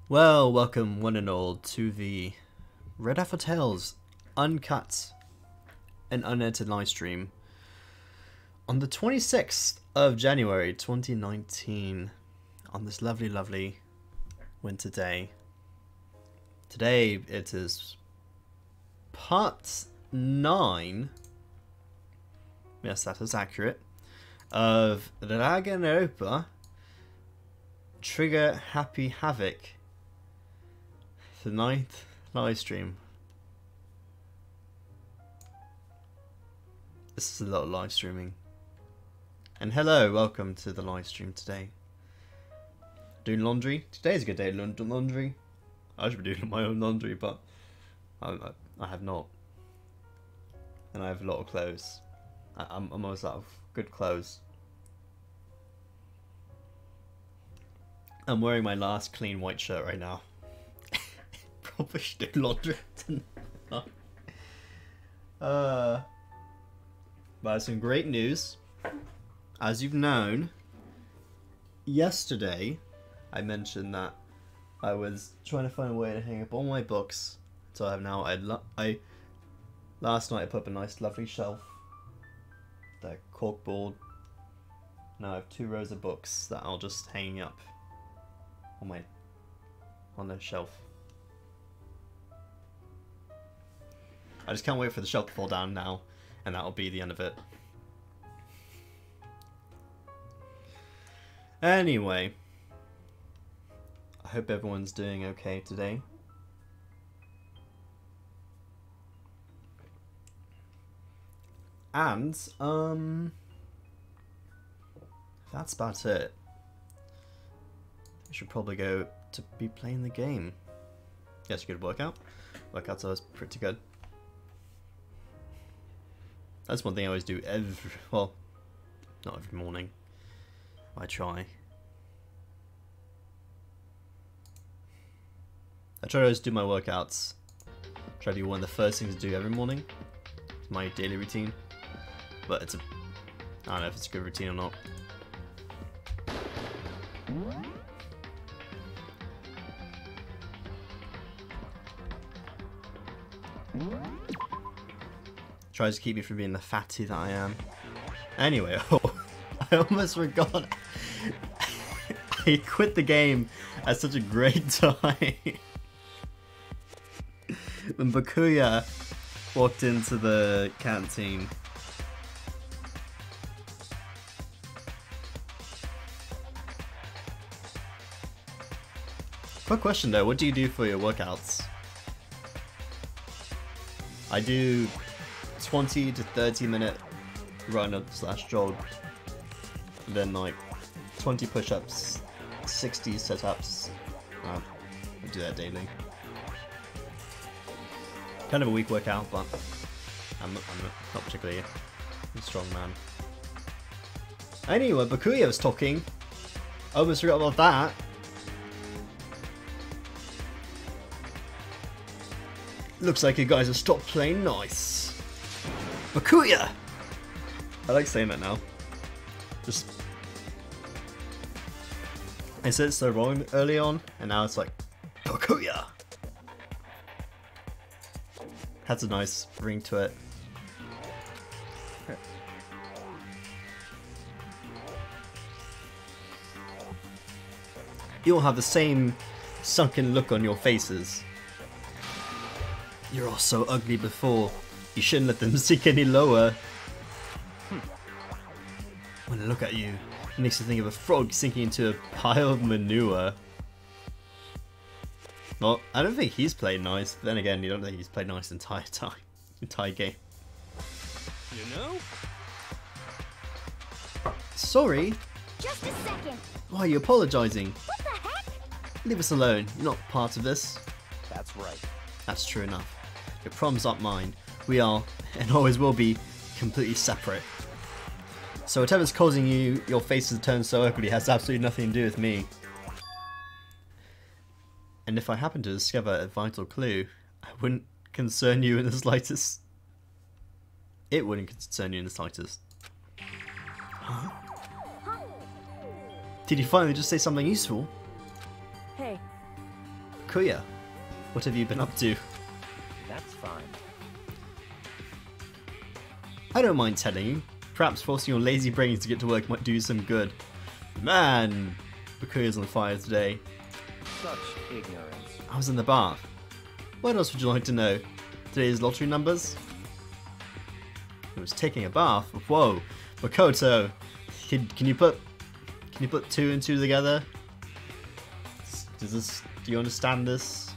Well, welcome one and all to the RedAlphaTails Uncut and Unedited live stream on the 26th of January 2019 on this lovely winter day. Today it is part 9, yes that is accurate, of Danganronpa Trigger Happy Havoc. The 9th live stream. This is a lot of live streaming. And hello, welcome to the live stream today. Doing laundry. Today's a good day to do laundry. I should be doing my own laundry, but I have not. And I have a lot of clothes. I'm almost out of good clothes. I'm wearing my last clean white shirt right now. Probably should do laundry tonight. But some great news. As you've known, yesterday I mentioned that I was trying to find a way to hang up all my books. So I have now. Last night I put up a nice, lovely shelf. The corkboard. Now I have 2 rows of books that I'll just hang up on the shelf. I just can't wait for the shelf to fall down now, and that'll be the end of it. Anyway, I hope everyone's doing okay today. And, that's about it. We should probably go to be playing the game. Yes, good workout. Workouts are pretty good. That's one thing I always do well, not every morning. I try. I try to always do my workouts. Try to be one of the first things to do every morning. It's my daily routine. But I don't know if it's a good routine or not. Tries to keep me from being the fatty that I am. Anyway, I almost forgot. I quit the game at such a great time. When Bakuya walked into the canteen. Quick question though, what do you do for your workouts? I do 20 to 30 minute run up / jog, and then like 20 push-ups, 60 sit-ups. I do that daily. Kind of a weak workout, but I'm not particularly a strong man. Anyway, Bakuya was talking. I almost forgot about that. Looks like you guys have stopped playing nice. Bakuya! I like saying that now. Just... I said it so wrong early on, and now it's like, Bakuya! Has a nice ring to it. You all have the same sunken look on your faces. You're all so ugly before. You shouldn't let them sink any lower. When I look at you, it makes me think of a frog sinking into a pile of manure. Well, I don't think he's played nice. Then again, you don't think he's played nice the entire game. You know? Sorry? Just a second. Why are you apologising? What the heck? Leave us alone. You're not part of this. That's right. That's true enough. Your problems aren't mine. We are, and always will be, completely separate. So whatever's causing your faces to turn so ugly has absolutely nothing to do with me. And if I happen to discover a vital clue, I wouldn't concern you in the slightest. It wouldn't concern you in the slightest. Huh? Did you finally just say something useful? Hey, Bakuya, what have you been up to? That's fine. I don't mind telling you. Perhaps forcing your lazy brains to get to work might do you some good. Man, Bakuya's on fire today. Such ignorance. I was in the bath. What else would you like to know? Today's lottery numbers? I was taking a bath. Whoa, Makoto, can you put 2 and 2 together? Do you understand this?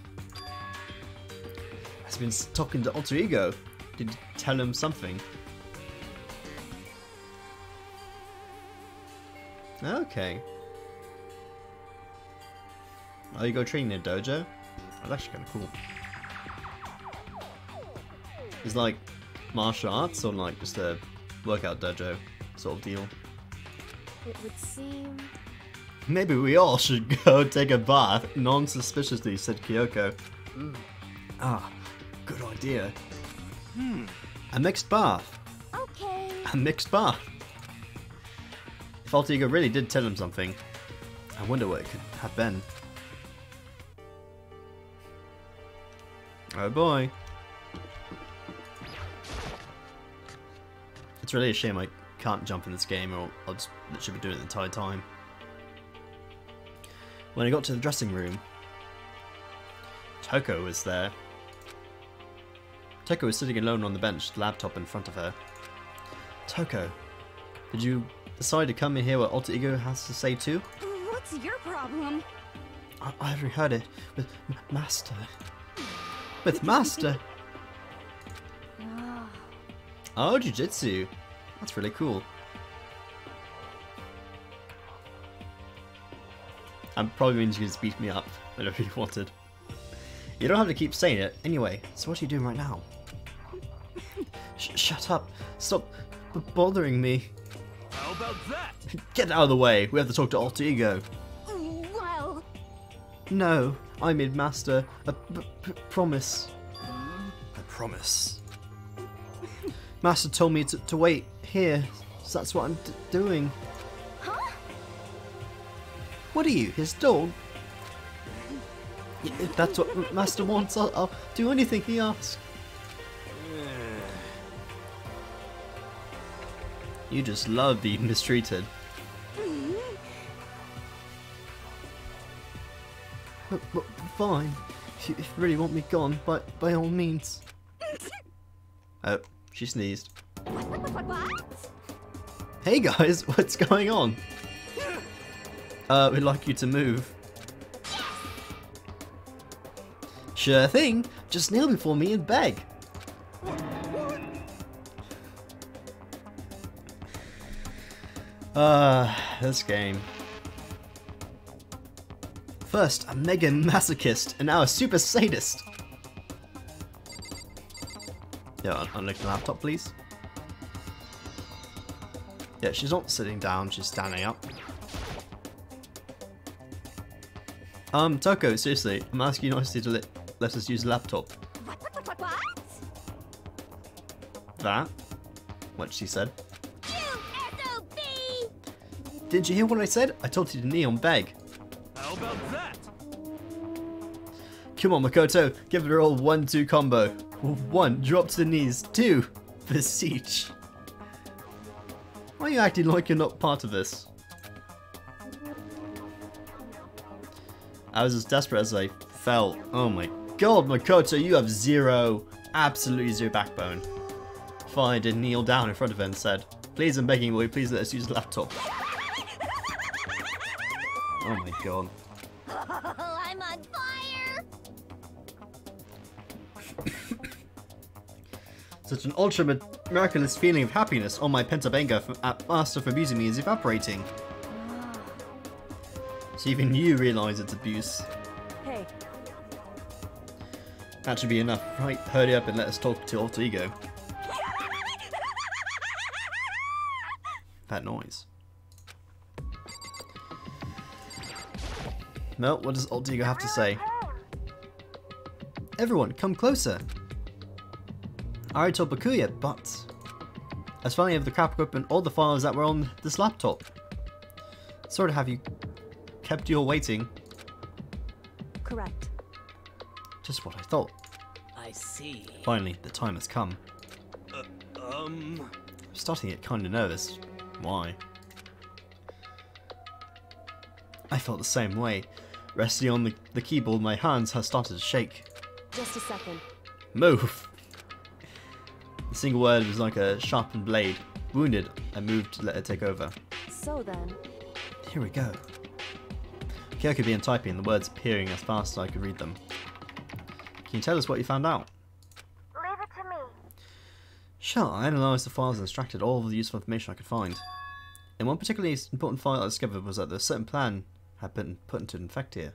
Has been talking to Alter Ego. Did you tell him something? Okay. Oh, you go training in a dojo? That's actually kind of cool. It's like martial arts or like just a workout dojo sort of deal. It would seem. Maybe we all should go take a bath, non-suspiciously, said Kyoko. Ah, good idea. A mixed bath. Okay. A mixed bath. If Alter Ego really did tell him something, I wonder what it could have been. Oh boy. It's really a shame I can't jump in this game, or I'll just literally be doing it the entire time. When I got to the dressing room, Toko was there. Toko was sitting alone on the bench, the laptop in front of her. Toko, did you decide to come and hear what Alter Ego has to say too? What's your problem? I already heard it with Master. With Master? Ah, Oh, Jiu-Jitsu. That's really cool. I'm probably means you can just beat me up whenever you wanted. You don't have to keep saying it. Anyway, so what are you doing right now? Shut up. Stop bothering me. How about that? Get out of the way. We have to talk to Alter Ego. well, No, I made Master a promise. A promise. Master told me to wait here, so that's what I'm doing. huh? What are you, his dog? If that's what Master wants, I'll do anything he asks. You just love being mistreated. But fine. If you really want me gone, by all means. Oh, she sneezed. What? Hey guys, what's going on? We'd like you to move. Sure thing. Just kneel before me and beg. This game. First, a mega masochist, and now a super sadist. Yeah, unlock the laptop, please. Yeah, she's not sitting down, she's standing up. Toko, seriously, I'm asking you nicely to let us use the laptop. What? That? What she said. You SOB! Didn't you hear what I said? I told you to kneel and beg. How about that? Come on, Makoto, give it a roll 1-2 combo. 1, drop to the knees. 2, beseech. Why are you acting like you're not part of this? I was as desperate as I felt. Oh my god, Makoto, you have absolutely zero backbone. Fine, did kneel down in front of her and said, please, I'm begging you, please let us use the laptop. Oh my god. I'm on fire! Such an ultra miraculous feeling of happiness. All my pent-up anger at Master for abusing me is evaporating. So even you realise it's abuse. Hey, That should be enough, right? Hurry up and let us talk to Alter Ego. That noise. Well, what does Alter Ego have to say? Everyone, come closer. I already told Bakuya, but I finally have the cap open all the files that were on this laptop. Sort of have you kept you all waiting. correct. Just what I thought. I see. Finally, the time has come. Um... I'm starting to get kinda nervous. Why? I felt the same way. Resting on the keyboard, my hands have started to shake. Just a second. Move! The single word was like a sharpened blade. Wounded, I moved to let it take over. So then... Here we go. Kyoko began typing, the words appearing as fast as I could read them. Can you tell us what you found out? Leave it to me. Sure, I analysed the files and extracted all of the useful information I could find. And one particularly important file I discovered was that a certain plan had been put into effect here.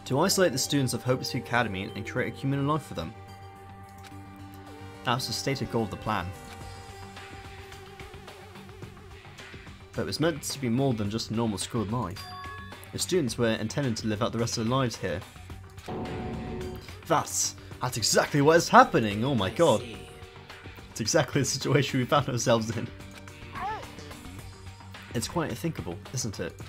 To isolate the students of Hope's Peak Academy and create a communal life for them. That was the stated goal of the plan. But it was meant to be more than just a normal school life. The students were intended to live out the rest of their lives here. That's exactly what is happening! Oh my god. It's exactly the situation we found ourselves in. It's quite unthinkable, isn't it?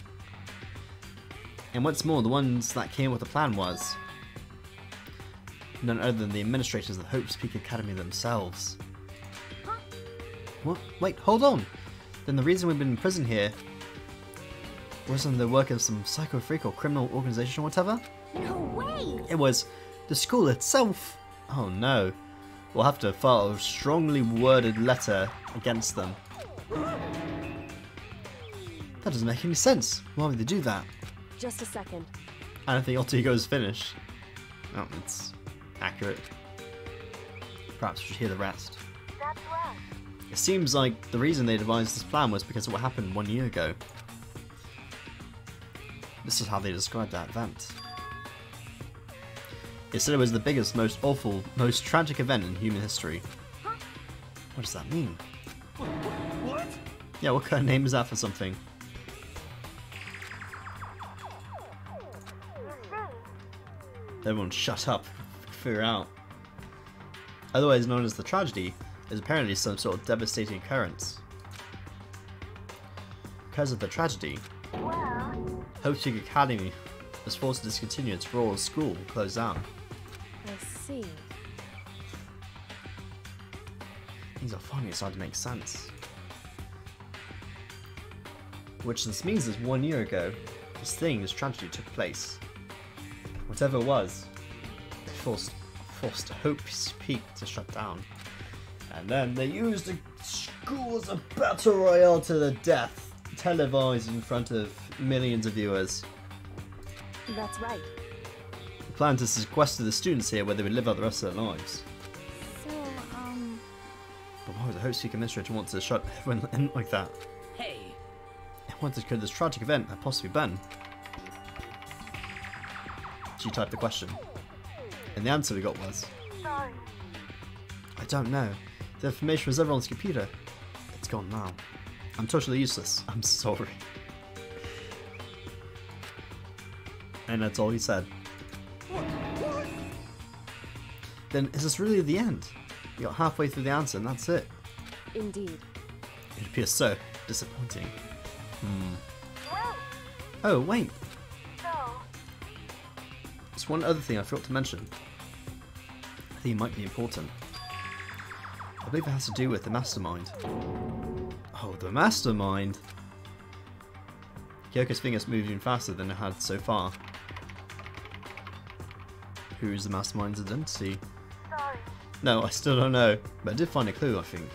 And what's more, the ones that came with the plan was none other than the administrators of the Hope's Peak Academy themselves. What? Wait, hold on! Then the reason we've been in prison here wasn't the work of some psycho freak or criminal organization or whatever? No way! It was the school itself! Oh no. We'll have to file a strongly worded letter against them. That doesn't make any sense. Why would they do that? Just a second. I don't think Alter is finished. Oh, it's accurate. Perhaps we should hear the rest. That's right. It seems like the reason they devised this plan was because of what happened 1 year ago. This is how they described that event. They said it was the biggest, most awful, most tragic event in human history. What does that mean? What? Yeah, what kind of name is that for something? Everyone shut up. Figure out. Otherwise known as the tragedy, is apparently some sort of devastating occurrence. Because of the tragedy, Hope's Peak Academy was forced to discontinue its role as school and close down. I see. Things are finally starting to make sense. Which this means is 1 year ago, this tragedy took place. Whatever it was, it forced Hope's Peak to shut down. And then they used the school as a battle royale to the death, televised in front of millions of viewers. That's right. The plan to sequester the students here where they would live out the rest of their lives. So, But why would the Hope's Peak administrator want to shut everyone in like that? Hey. And what could this tragic event have possibly been? She typed the question. And the answer we got was... sorry. I don't know. The information was ever on the computer. It's gone now. I'm totally useless. I'm sorry. And that's all he said. What? Then is this really the end? You got halfway through the answer and that's it. Indeed. It appears so disappointing. Oh, wait. There's one other thing I forgot to mention. I think it might be important. I believe it has to do with the mastermind. Oh, the mastermind! Kyoko's fingers moved even faster than it had so far. Who's the mastermind's identity? Sorry. No, I still don't know, but I did find a clue, I think.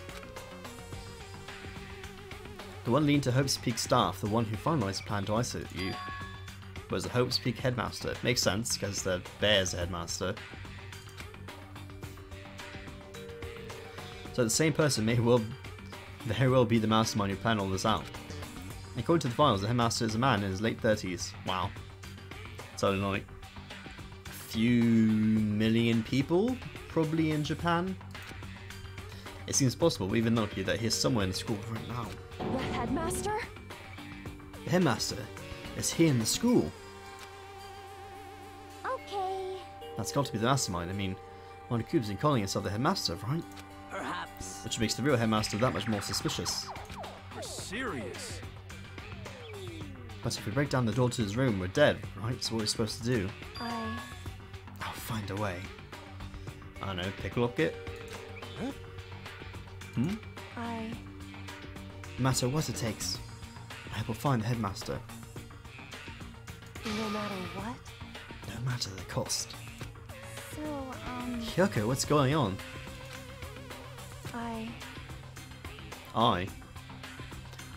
The one leading to Hope's Peak staff, the one who finalised the plan to isolate you, was the Hope's Peak headmaster. Makes sense, because the bear's the headmaster. So the same person may very well be the mastermind who planned all this out. According to the files, the headmaster is a man in his late 30s. Wow. So like a few million people, probably in Japan. It seems possible, even lucky, that he's somewhere in the school right now. The headmaster? The headmaster is here in the school. Okay. That's got to be the mastermind. I mean, Monocube's been calling himself the headmaster, right? Perhaps. Which makes the real headmaster that much more suspicious. You're serious. But if we break down the door to his room, we're dead, right? So what are we supposed to do? I'll find a way. I don't know, pick lock it? Huh? No matter what it takes, I will find the headmaster. No matter what? No matter the cost. So, Kyoko, what's going on? I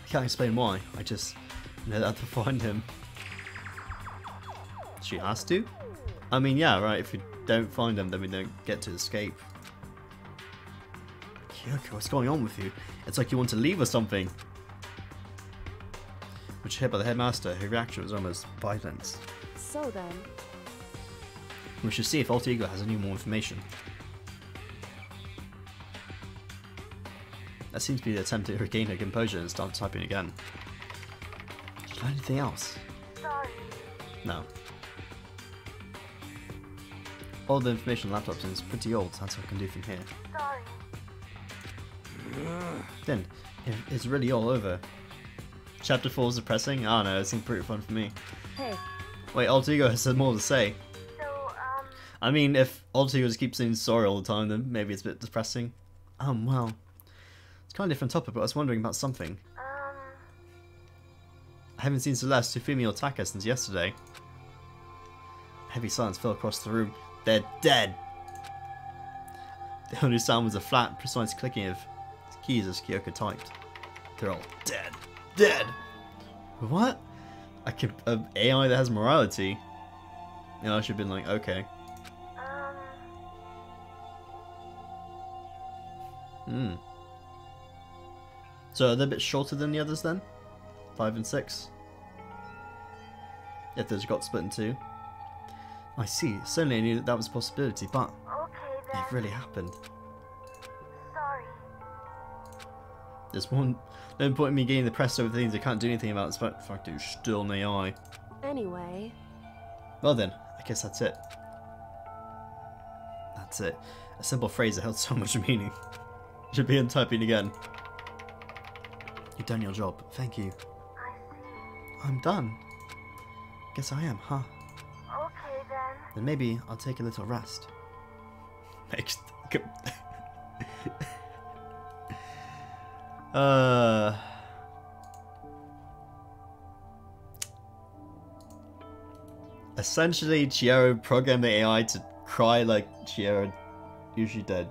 can't explain why, I just know that I have to find him. She has to? I mean, yeah, right, if we don't find him, then we don't get to escape. Kyoko, what's going on with you? It's like you want to leave or something. When she hit by the headmaster, her reaction was almost violent. So then... We should see if Alter Ego has any more information. That seems to be the attempt to regain her composure and start typing again. Did you learn anything else? Sorry. No. All the information on laptops is pretty old, so that's what I can do from here. Sorry. Then, it's really all over. Chapter 4 is depressing? I don't know, it seemed pretty fun for me. Hey. Wait, Alter Ego has more to say. So, I mean, if Alter Ego just keeps saying sorry all the time, then maybe it's a bit depressing. Well. It's kind of a different topic, but I was wondering about something. I haven't seen Celeste, Sufumi, or Taka since yesterday. Heavy silence fell across the room. They're dead! The only sound was a flat, precise clicking of keys as Kyoko typed. They're all dead. Dead! What? An AI that has morality? You know, I should have been like, okay. So are they a bit shorter than the others then? 5 and 6? If there's got split in 2. I see. Certainly I knew that was a possibility, but okay then. it really happened. Sorry. There's no point in me getting depressed over things I can't do anything about, despite the fact it's still an AI. Anyway. Well then, I guess that's it. That's it. A simple phrase that held so much meaning. Should be typing again. You've done your job. Thank you. I see. I'm done. Guess I am, huh? Okay then. Then maybe I'll take a little rest. Essentially, Chihiro programmed the AI to cry like Chihiro usually did.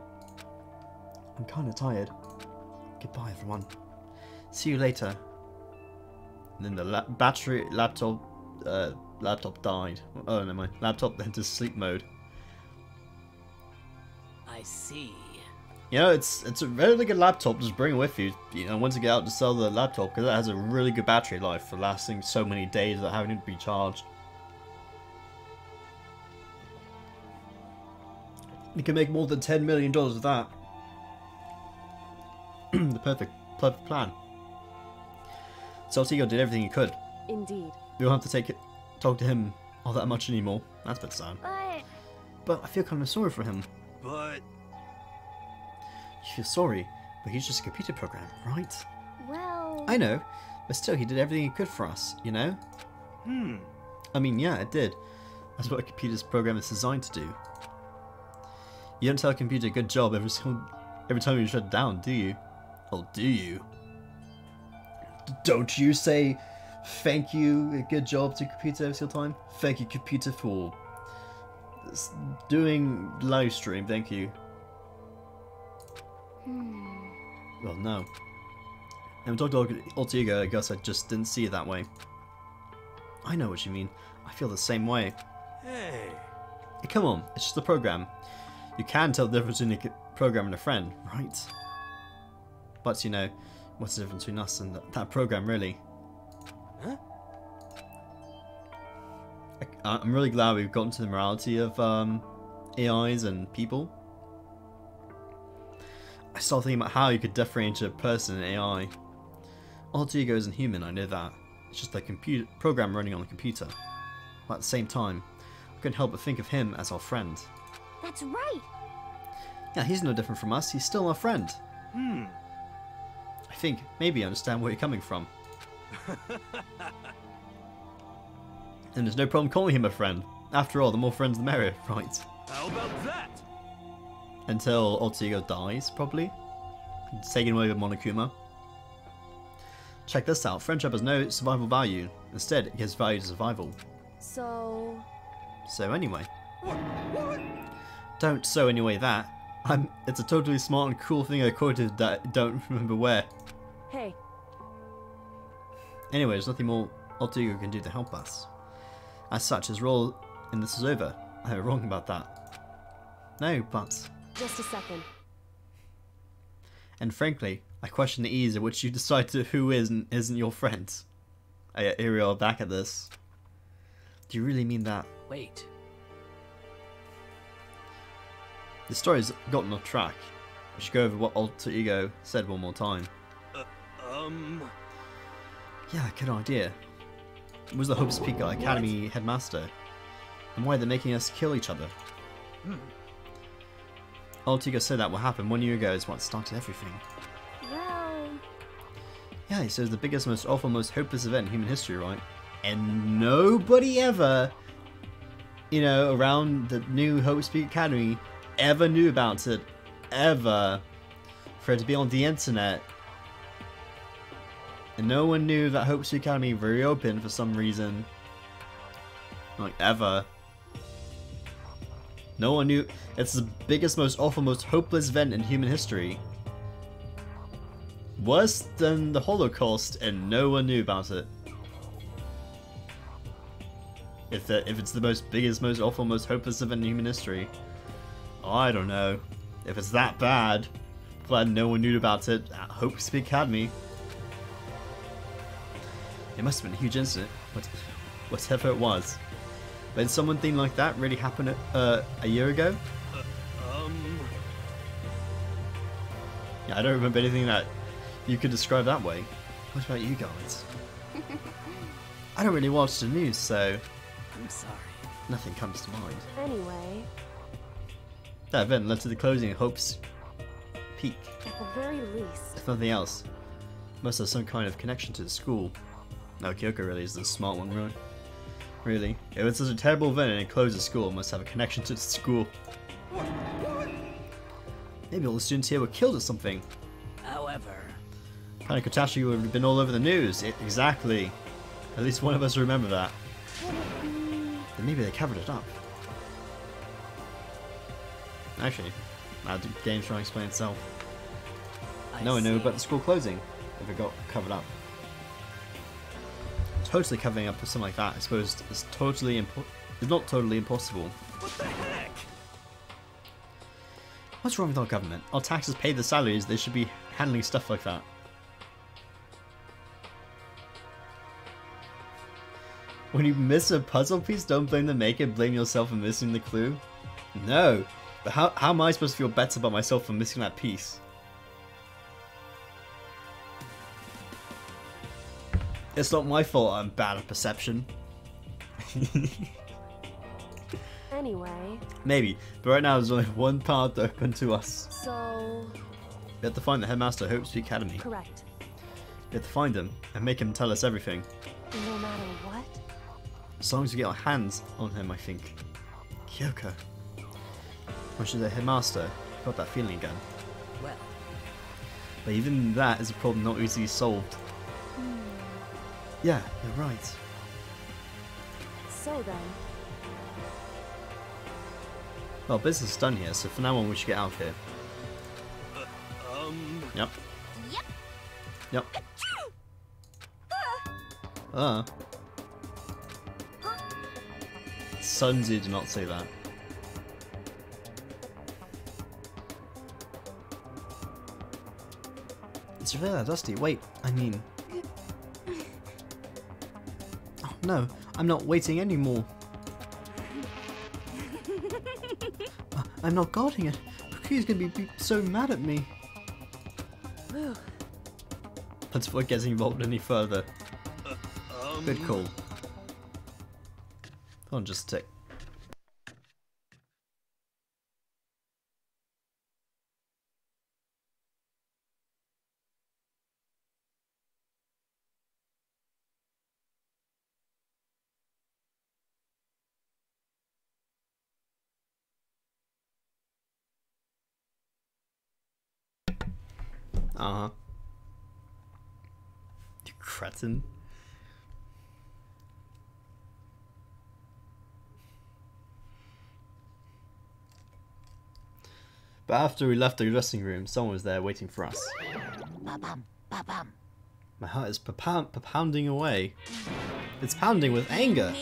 I'm kinda tired. Goodbye, everyone. See you later. And then the laptop died. Oh, never mind. Laptop went into sleep mode. I see. You know, it's a really good laptop. Just bring it with you. You know, once you get out to sell the laptop, because it has a really good battery life for lasting so many days without having to be charged. You can make more than $10 million with that. The perfect plan. So Alter Ego did everything he could. Indeed. We don't have to talk to him all that much anymore. That's a bit sad. But I feel kind of sorry for him. But... You feel sorry, but he's just a computer program, right? Well... I know, but still he did everything he could for us, you know? I mean, yeah, it did. That's what a computer's program is designed to do. You don't tell a computer good job every time you shut it down, do you? Or do you? Don't you say thank you, a good job to computer every single time? Thank you, computer, for doing live stream, thank you. Well, no. And we talked to Alter Ego, I guess I just didn't see it that way. I know what you mean. I feel the same way. Hey. Come on, it's just a program. You can tell the difference between a program and a friend, right? But, you know, what's the difference between us and that program, really? Huh? I'm really glad we've gotten to the morality of AIs and people. I started thinking about how you could differentiate a person and AI. Alter Ego isn't human, I know that. It's just a program running on a computer. But at the same time, I couldn't help but think of him as our friend. That's right. Yeah, he's no different from us. He's still our friend. I think maybe I understand where you're coming from. And there's no problem calling him a friend. After all, the more friends the merrier, right? How about that? Until Alter Ego dies, probably. Taken away with Monokuma. Check this out. Friendship has no survival value. Instead, it gives value to survival. So... So anyway. What? Don't so anyway that. It's a totally smart and cool thing I quoted that I don't remember where. Hey. Anyway, there's nothing more Alter Ego can do to help us. As such, his role in this is over. I was wrong about that. No, but... Just a second. And frankly, I question the ease at which you decide to who is and isn't your friend. Ariel, back at this. Do you really mean that? Wait. The story's gotten off track. We should go over what Alter Ego said one more time. Yeah, good idea. Was the Hope's Peak Academy headmaster? And why are they making us kill each other? Alter Ego said that what happened 1 year ago is what started everything. Well... Yeah, he says the biggest, most awful, most hopeless event in human history, right? And nobody ever, you know, around the new Hope's Peak Academy ever knew about it. Ever. For it to be on the internet. And no one knew that Hope's Peak Academy reopened for some reason. Like, ever. No one knew. It's the biggest, most awful, most hopeless event in human history. Worse than the Holocaust, and no one knew about it. If it's the most biggest, most awful, most hopeless event in human history, I don't know. If it's that bad, glad no one knew about it at Hope's Peak Academy. It must have been a huge incident, whatever it was. But did something like that really happen a year ago? Yeah, I don't remember anything that you could describe that way. What about you guys? I don't really watch the news, so I'm sorry. nothing comes to mind. Anyway, That event led to the closing of Hope's Peak. at the very least... If nothing else, must have some kind of connection to the school. No, Kyoko really is the smart one, right? Really? If it's such a terrible event and it closes school, it must have a connection to the school. Maybe all the students here were killed or something. However... Kind of catastrophe would have been all over the news. Exactly. At least one of us remember that. Then maybe they covered it up. Actually, the game's trying to explain itself. No one knew about the school closing if it got covered up. Totally covering up something like that, I suppose, is not totally impossible. What the heck? What's wrong with our government? Our taxes pay the salaries, they should be handling stuff like that. When you miss a puzzle piece, don't blame the maker, blame yourself for missing the clue. No, but how am I supposed to feel better about myself for missing that piece? It's not my fault I'm bad at perception. Anyway... Maybe, but right now there's only one path open to us. So... We have to find the headmaster of Hope's Peak Academy. Correct. We have to find him and make him tell us everything. No matter what? As long as we get our hands on him, I think. Kyoko. Or should the headmaster? Got that feeling again. Well... But even that is a problem not easily solved. Yeah, you're right. So then... Well, business is done here, so for now on we should get out of here. Yep. Yep. Yep. Sunzu did not say that. It's really that dusty. Wait, I mean... Oh no, I'm not waiting anymore. I'm not guarding it. He's gonna be so mad at me. Let's avoid getting involved any further. Good call. Hold on just a tick. Uh-huh. You cretin. But after we left the dressing room, someone was there waiting for us. Ba-bum, ba-bum. My heart is pounding away. It's pounding with anger.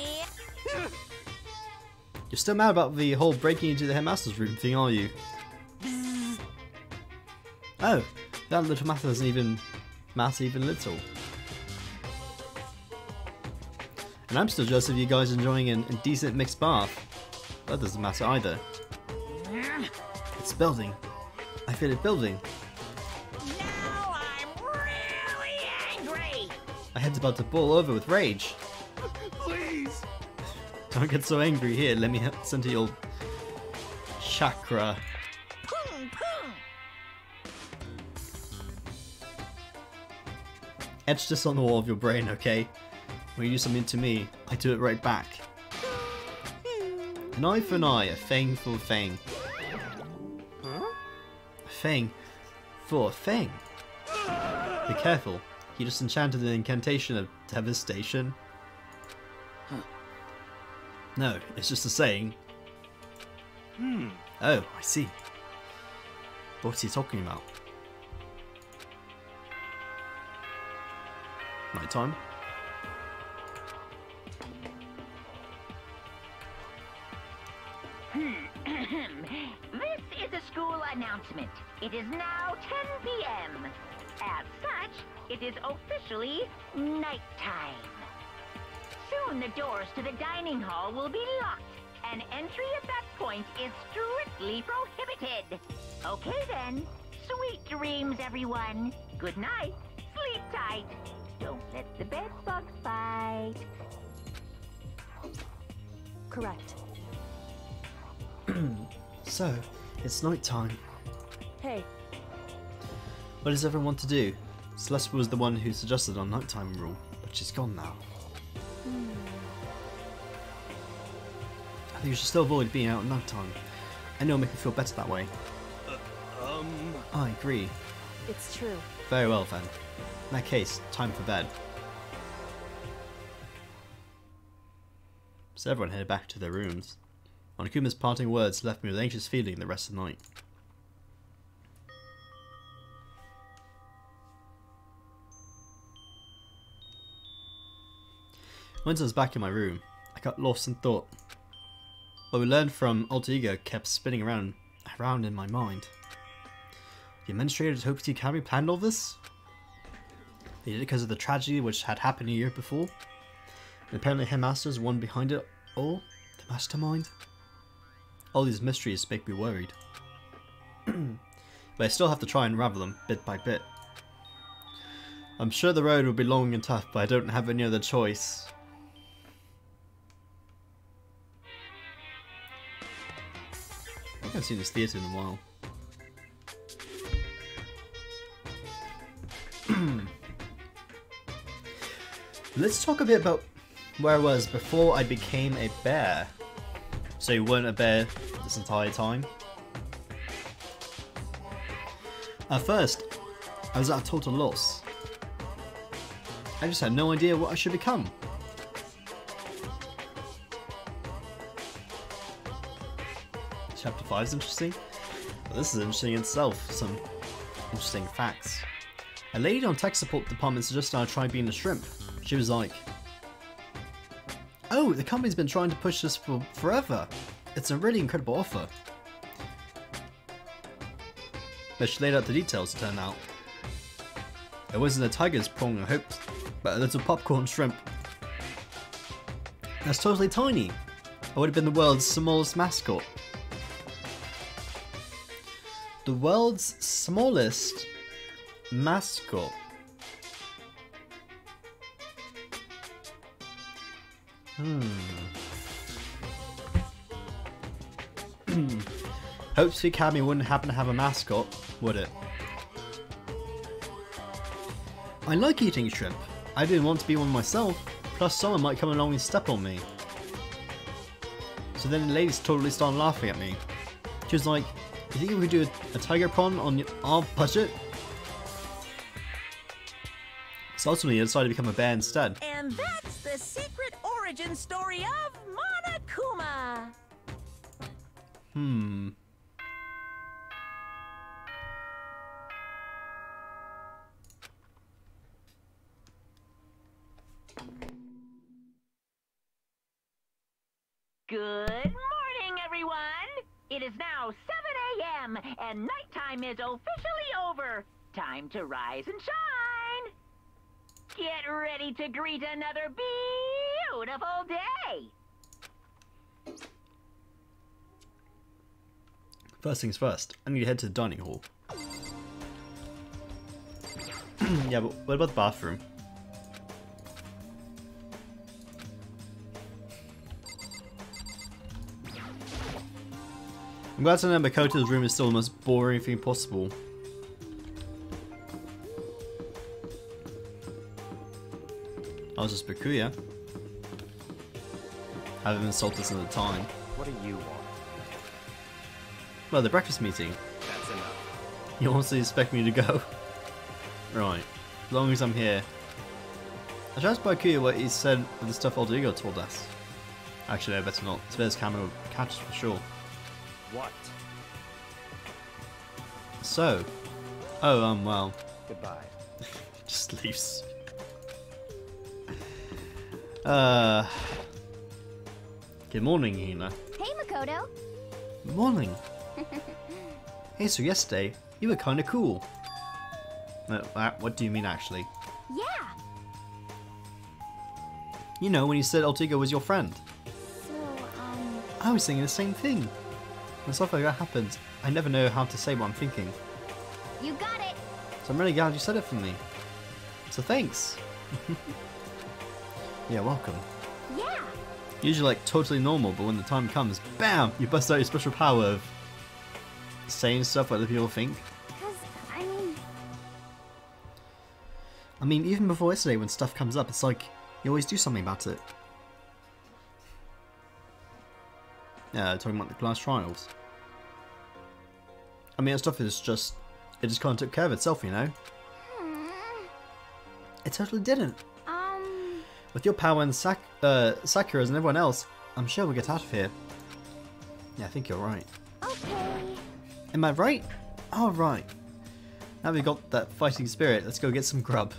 You're still mad about the whole breaking into the headmaster's room thing, are you? Oh, that little matter doesn't even matter even little. And I'm still jealous of you guys enjoying a decent mixed bath. That doesn't matter either. It's building. I feel it building. Now I'm really angry. My head's about to boil over with rage. Please. Don't get so angry here. Let me send to your chakra. Pung, pung. Etch this on the wall of your brain, okay? When you do something to me, I do it right back. An eye for an eye, a fang for a fang. A fang for a fang. Be careful, he just enchanted an incantation of devastation. No, it's just a saying. Oh, I see. What's he talking about? Nighttime? This is a school announcement. It is now 10 p.m. As such, it is officially nighttime. Soon the doors to the dining hall will be locked, and entry at that point is strictly prohibited. Okay then, sweet dreams, everyone. Good night, sleep tight. Don't let the bed bugs bite. Correct. So, it's nighttime. Hey, What does everyone want to do? Celeste was the one who suggested our nighttime rule, but she's gone now. I think you should still avoid being out at nighttime. I know it'll make me feel better that way. I agree. it's true. Very well then. In that case, time for bed. So everyone headed back to their rooms. Monokuma's parting words left me with an anxious feeling the rest of the night. Once I was back in my room, I got lost in thought. What we learned from Alter Ego kept spinning around in my mind. The administrator at Hope Academy planned all this? They did it because of the tragedy which had happened a year before? And apparently Headmaster's one behind it all? The mastermind? All these mysteries make me worried. But I still have to try and unravel them, bit by bit. I'm sure the road will be long and tough, but I don't have any other choice. I haven't seen this theatre in a while. Let's talk a bit about where I was before I became a bear. So you weren't a bear this entire time? At first, I was at a total loss. I just had no idea what I should become. Chapter 5 is interesting. Well, this is interesting in itself. Some interesting facts. A lady on tech support department suggested I try being a shrimp. She was like, "Oh, the company's been trying to push this for forever. It's a really incredible offer." But she laid out the details, it turned out. It wasn't a tiger's prong I hoped, but a little popcorn shrimp. That's totally tiny. I would have been the world's smallest mascot. The world's smallest mascot. Hopes the Academy wouldn't happen to have a mascot, would it? I like eating shrimp. I didn't want to be one myself, plus someone might come along and step on me. So then the lady totally started laughing at me. She was like, "You think we could do a tiger prawn on our budget?" So ultimately, you decided to become a bear instead. And that's the secret origin story of Monokuma. Hmm. Good morning, everyone! It is now 7 a.m. and nighttime is officially over. Time to rise and shine! Get ready to greet another beautiful day! First things first, I need to head to the dining hall. Yeah, but what about the bathroom? I'm glad to know Makoto's room is still the most boring thing possible. I was just Bakuya. Haven't insulted us at the time. What do you want? Well, the breakfast meeting. That's enough. You honestly expect me to go? Right. As long as I'm here. I should ask Bakuya what he said with the stuff Aldigo told us. Actually, I better not. It's better camera catches for sure. What? So. Oh, well. Goodbye. Just leaves. Good morning, Hina. Hey, Makoto. Morning. Hey, so yesterday, you were kinda cool. What do you mean, actually? Yeah. You know, when you said Altigo was your friend. So, I was thinking the same thing. When stuff like that happens, I never know how to say what I'm thinking. you got it. So I'm really glad you said it for me. So thanks. Yeah, welcome. Yeah. Usually like totally normal, but when the time comes, BAM! You bust out your special power of saying stuff what other people think. Because, I mean, even before yesterday when stuff comes up, it's like, you always do something about it. Yeah, talking about the class trials. I mean, that stuff is just, it just kind of took care of itself, you know? It totally didn't. With your power and Sakura's and everyone else, I'm sure we'll get out of here. Yeah, I think you're right. okay. Am I right? Oh, right. Now we've got that fighting spirit, let's go get some grub.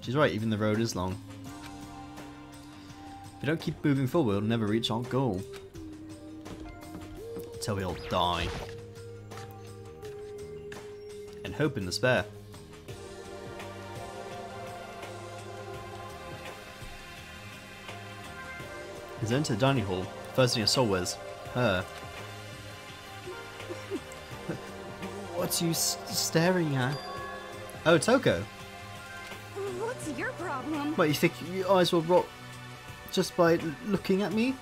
She's right, even the road is long. If we don't keep moving forward, we'll never reach our goal. Until we all die. And hope and despair. As I enter the dining hall, first thing I saw was her. What's you staring at? Oh, Toko. What's your problem? What, you think your eyes will rot just by looking at me?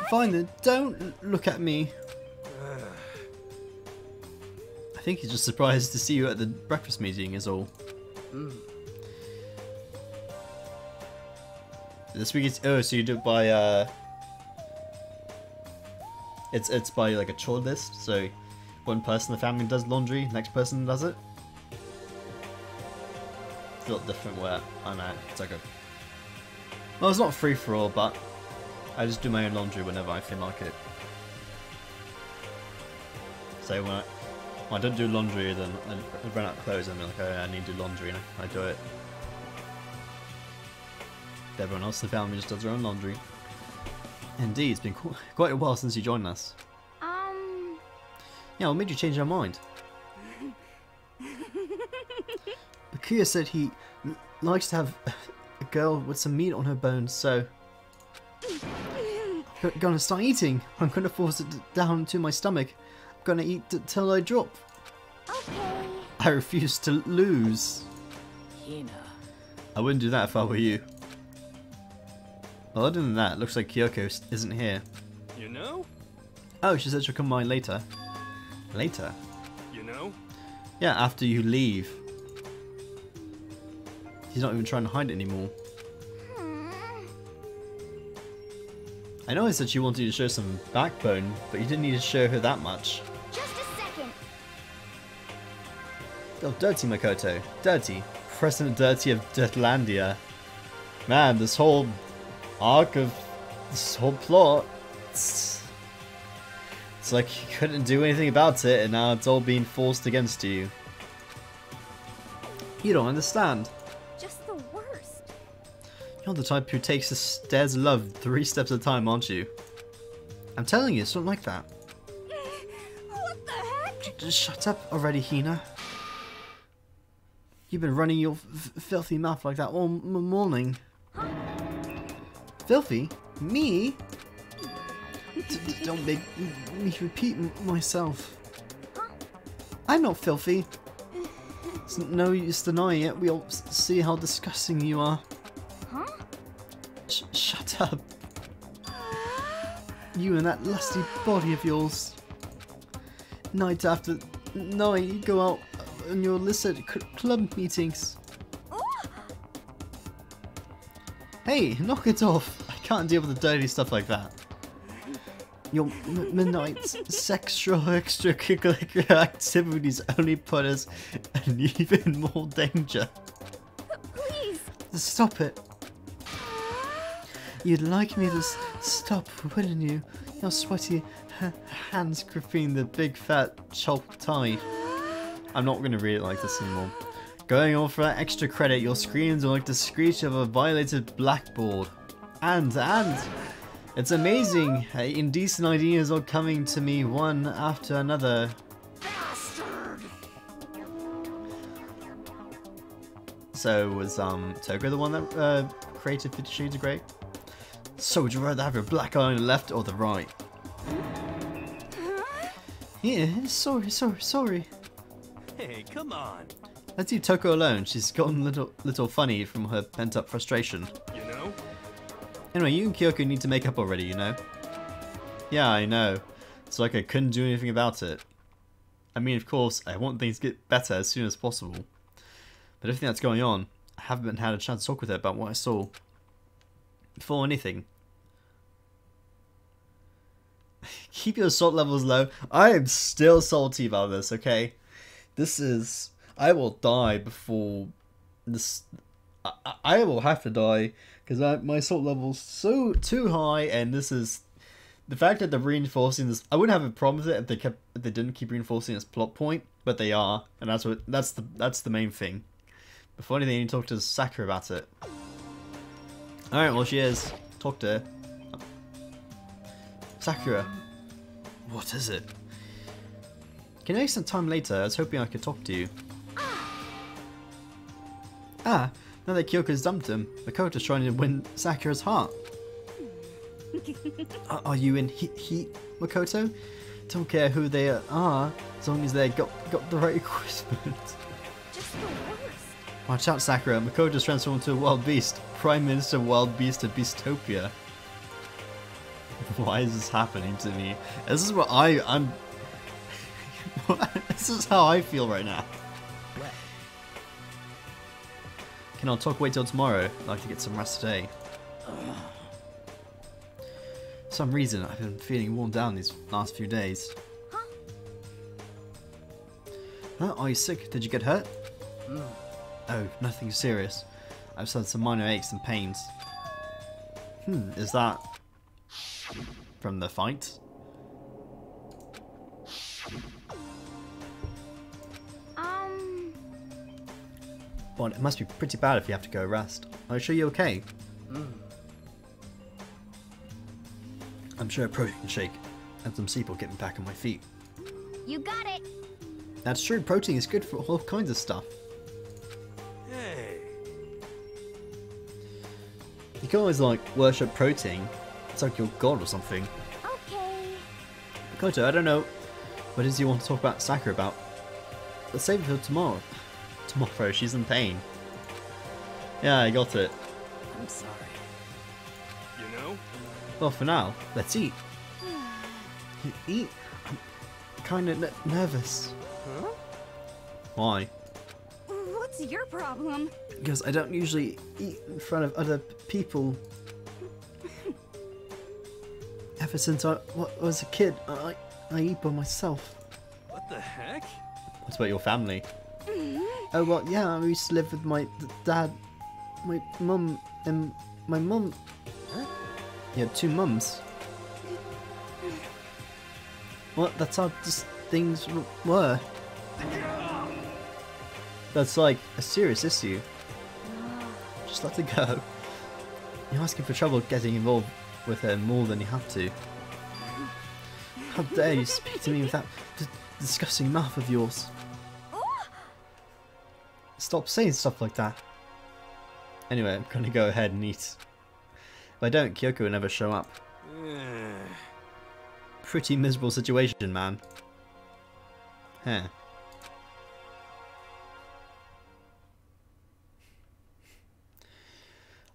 Fine then, don't look at me. I think he's just surprised to see you at the breakfast meeting is all. This week is so you do it by it's by like a chore list, so one person in the family does laundry, next person does it. It's a lot different where I know it's like a well, it's not free for all, but I just do my own laundry whenever I feel like it. So when I don't do laundry, then I run out of clothes and I'm like, oh, I need to do laundry, and I do it. Everyone else in the family just does their own laundry. Indeed, it's been quite a while since you joined us. Yeah, what made you change your mind? Bakuya said he likes to have a girl with some meat on her bones, so I'm gonna start eating. I'm gonna force it down to my stomach. I'm gonna eat till I drop. Okay. I refuse to lose. Hina. I wouldn't do that if I were you. Well, other than that, it looks like Kyoko isn't here. You know? Oh, she said she'll come by later. Later? You know? Yeah, after you leave. She's not even trying to hide it anymore. I know I said she wanted you to show some backbone, but you didn't need to show her that much. Just a second. Oh, dirty Makoto. Dirty. President Dirty of Dirtlandia. Man, this whole arc of this whole plot, it's like you couldn't do anything about it and now it's all being forced against you. You don't understand. Just the worst. You're the type who takes the stairs of love 3 steps at a time, aren't you? I'm telling you, it's not like that. What the heck? Just shut up already, Hina. You've been running your filthy mouth like that all morning. Filthy? Me? Don't make me repeat myself. I'm not filthy. It's no use denying it. We all see how disgusting you are. Huh? Shut up. You and that lusty body of yours. Night after night, you go out on your illicit club meetings. Hey, knock it off. I can't deal with the dirty stuff like that. Your midnight sexual extracurricular activities only put us in even more danger. Please. Stop it. You'd like me to stop, wouldn't you? Your sweaty hands gripping the big fat chalk tie. I'm not going to read it like this anymore. Going on for that extra credit, your screams are like the screech of a violated blackboard. And, it's amazing how indecent ideas are coming to me one after another. Bastard! So was Togo the one that created 50 Shades of Grey? So would you rather have your black eye on the left or the right? Yeah, sorry. Hey, come on. Let's leave Toko alone. She's gotten a little funny from her pent-up frustration. You know? Anyway, you and Kyoko need to make up already, you know? Yeah, I know. It's like I couldn't do anything about it. I mean, of course, I want things to get better as soon as possible. But everything that's going on, I haven't had a chance to talk with her about what I saw. Before anything. Keep your salt levels low. I am still salty about this, okay? This is... I will die before this... I will have to die because my salt level's so too high, and this is... The fact that they're reinforcing this... I wouldn't have a problem with it if they didn't keep reinforcing this plot point, but they are, and that's the main thing. Before anything, you need to talk to Sakura about it. Alright, well she is. Talk to her. Sakura. What is it? Can you make some time later? I was hoping I could talk to you. Ah, now that Kyoko's dumped him, Makoto's trying to win Sakura's heart. Are you in heat, Makoto? Don't care who they are, as long as they got the right equipment. Just the worst. Watch out, Sakura. Makoto's transformed into a wild beast. Prime Minister Wild Beast of Beastopia. Why is this happening to me? This is what I'm... This is how I feel right now. Can I wait till tomorrow? I'd like to get some rest today. For some reason, I've been feeling worn down these last few days. Huh? Are you sick? Did you get hurt? Oh, nothing serious. I've just had some minor aches and pains. Is that from the fight? Well, it must be pretty bad if you have to go rest. Are you sure you're okay? I'm sure a protein shake and some sleep will get me back on my feet. You got it. That's true, protein is good for all kinds of stuff. Hey. You can always, like, worship protein. It's like your god or something. Okay. Koto, I don't know. What does you want to talk about Sakura about? Let's save it for tomorrow. Tomorrow, she's in pain. Yeah, I got it. I'm sorry. You know? Well, for now, let's eat. Eat? I'm kind of nervous. Huh? Why? What's your problem? Because I don't usually eat in front of other people. Ever since I was a kid, I eat by myself. What the heck? What about your family? Oh, well, yeah, I used to live with my dad, my mum, and my mum. You had 2 mums. What? That's how just things were. That's like a serious issue. Just let it go. You're asking for trouble getting involved with her more than you have to. How dare you speak to me with that disgusting mouth of yours? Stop saying stuff like that. Anyway, I'm gonna go ahead and eat. If I don't, Kyoko will never show up. Pretty miserable situation, man. Huh.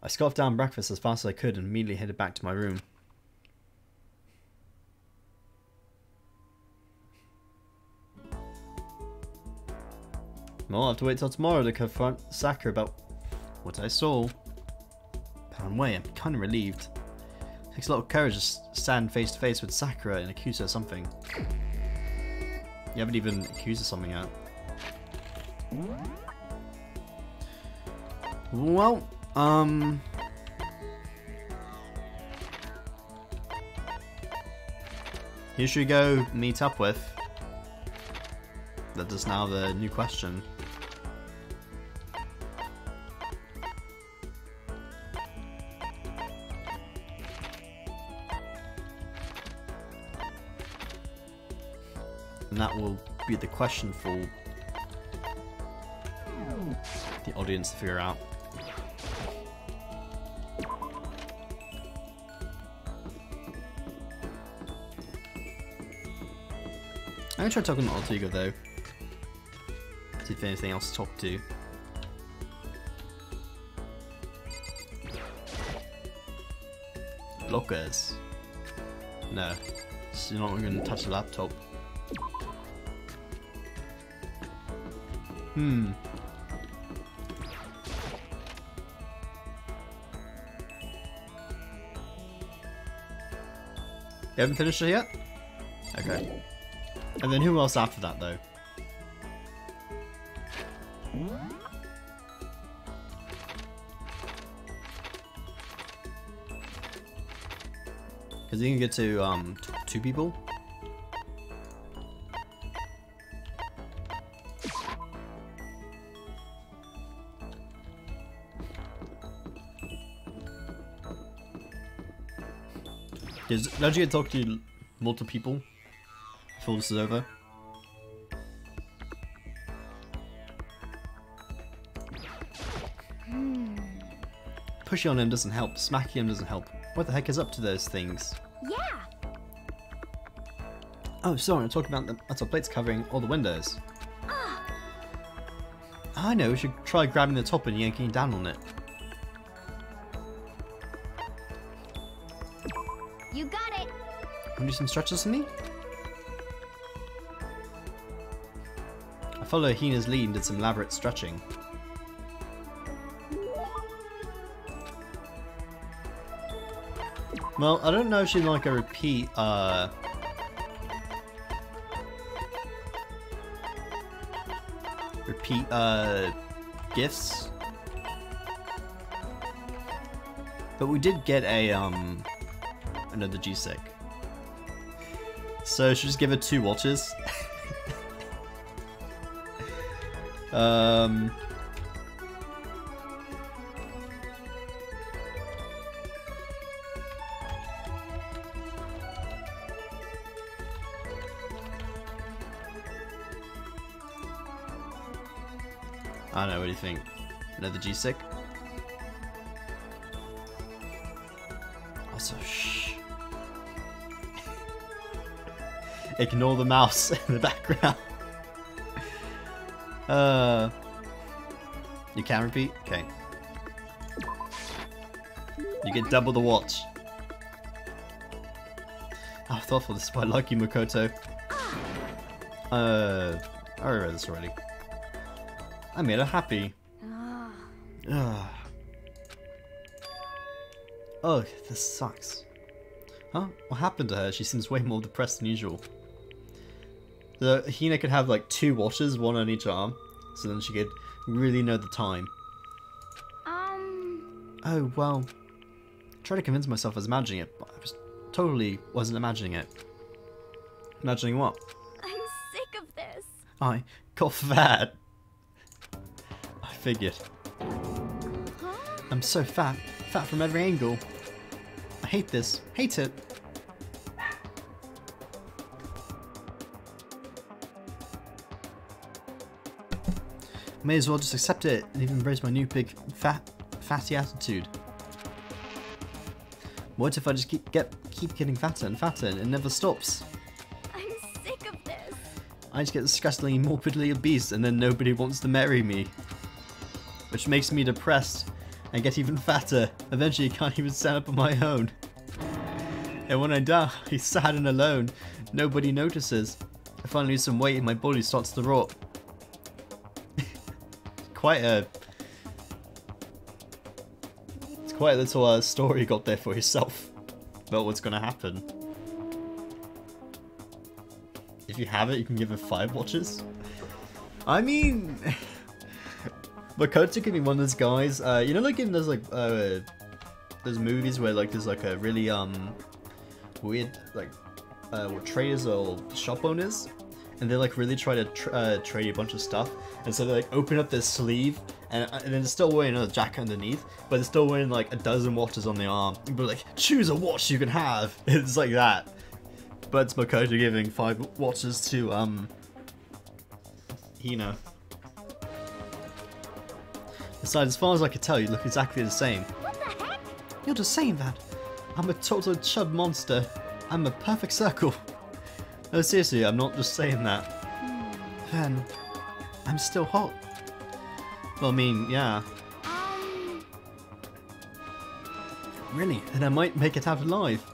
I scarfed down breakfast as fast as I could and immediately headed back to my room. Well, I'll have to wait till tomorrow to confront Sakura about what I saw. But in a way, I'm kind of relieved. It takes a lot of courage to stand face to face with Sakura and accuse her of something. You haven't even accused her of something yet. Well, who should we go meet up with? That is now the new question. And that will be the question for the audience to figure out. I'm gonna try talking to Alter Ego though. See if anything else to talk to. Lockers. No. So you're not gonna touch the laptop. You haven't finished it yet? Okay. And then who else after that though? Because you can get to 2 people. Don't you get to talk to multiple people before this is over? Pushing on him doesn't help, smacking him doesn't help. What the heck is up to those things? Yeah. Oh, sorry, I'm talking about the metal plates covering all the windows. I know, we should try grabbing the top and yanking down on it. You got it. Want to do some stretches for me? I followed Hina's lead and did some elaborate stretching. Well, I don't know if she'd like a repeat, gifts. But we did get a, another G-Sec. So should we just give her 2 watches? I don't know, what do you think? Another G-Sec? Also, shh. Ignore the mouse in the background. You can repeat? Okay. You get double the watch. Oh, thoughtful, this is why I like you, Makoto. I read this already. I made her happy. Ugh. Oh, this sucks. Huh? What happened to her? She seems way more depressed than usual. Hina could have like 2 watches, 1 on each arm. so then she could really know the time. Oh, well, I tried to convince myself I was imagining it, but I totally wasn't imagining it. Imagining what? I'm sick of this. I got fat. I figured. Huh? I'm so fat. Fat from every angle. I hate this. Hate it. May as well just accept it and even embrace my new big fatty attitude. What if I just keep getting fatter and fatter and it never stops? I'm sick of this. I just get disgustingly morbidly obese and then nobody wants to marry me. Which makes me depressed and get even fatter. Eventually I can't even stand up on my own. And when I die, sad and alone, nobody notices. I finally lose some weight and my body starts to rot. It's quite a little story you got there for yourself about what's gonna happen. If you have it, you can give it 5 watches. I mean, Makoto can be one of those guys. You know, like in those those movies where like there's like a really weird like what traders or shop owners, and they like really try to trade you a bunch of stuff, and so they like open up their sleeve, and then they're still wearing a jacket underneath, but they're still wearing like a dozen watches on the arm. But like, choose a watch you can have. It's like that. But it's Makoto giving 5 watches to Hina. Besides, as far as I could tell, you look exactly the same. What the heck? You're just saying that. I'm a total chub monster. I'm a perfect circle. No, seriously, I'm not just saying that. Then, I'm still hot. Well, I mean, yeah. Really? Then I might make it out alive.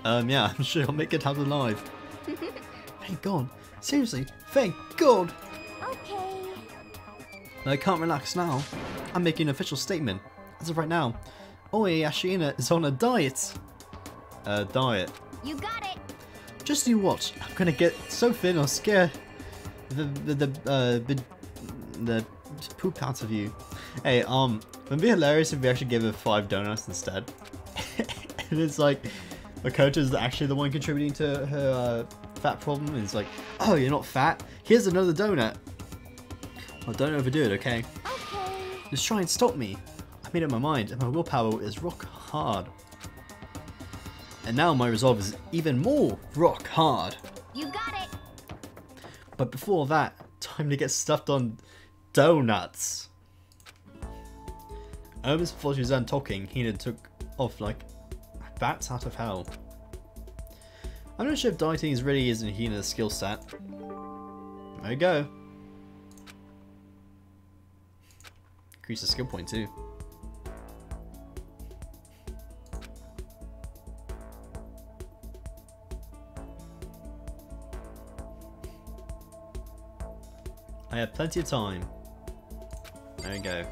Yeah, I'm sure I'll make it out alive. Thank God. Seriously, thank God. Okay. I can't relax now. I'm making an official statement. As of right now, Oe Ashina is on a diet. Diet. You got it. Just you watch. I'm gonna get so thin I'll scare the poop out of you. Hey, it'd be hilarious if we actually gave her 5 donuts instead. And it's like, Makoto's actually the one contributing to her fat problem. And it's like, oh, you're not fat? Here's another donut. Well, don't overdo it, okay? Okay. Just try and stop me. I made up my mind, and my willpower is rock hard. And now my resolve is even more rock hard. You got it. But before that, time to get stuffed on donuts. Almost before she was done talking, Hina took off like bats out of hell. I'm not sure if dieting really is in Hina's skill set. There you go. Increase the skill point too. I have plenty of time. There we go.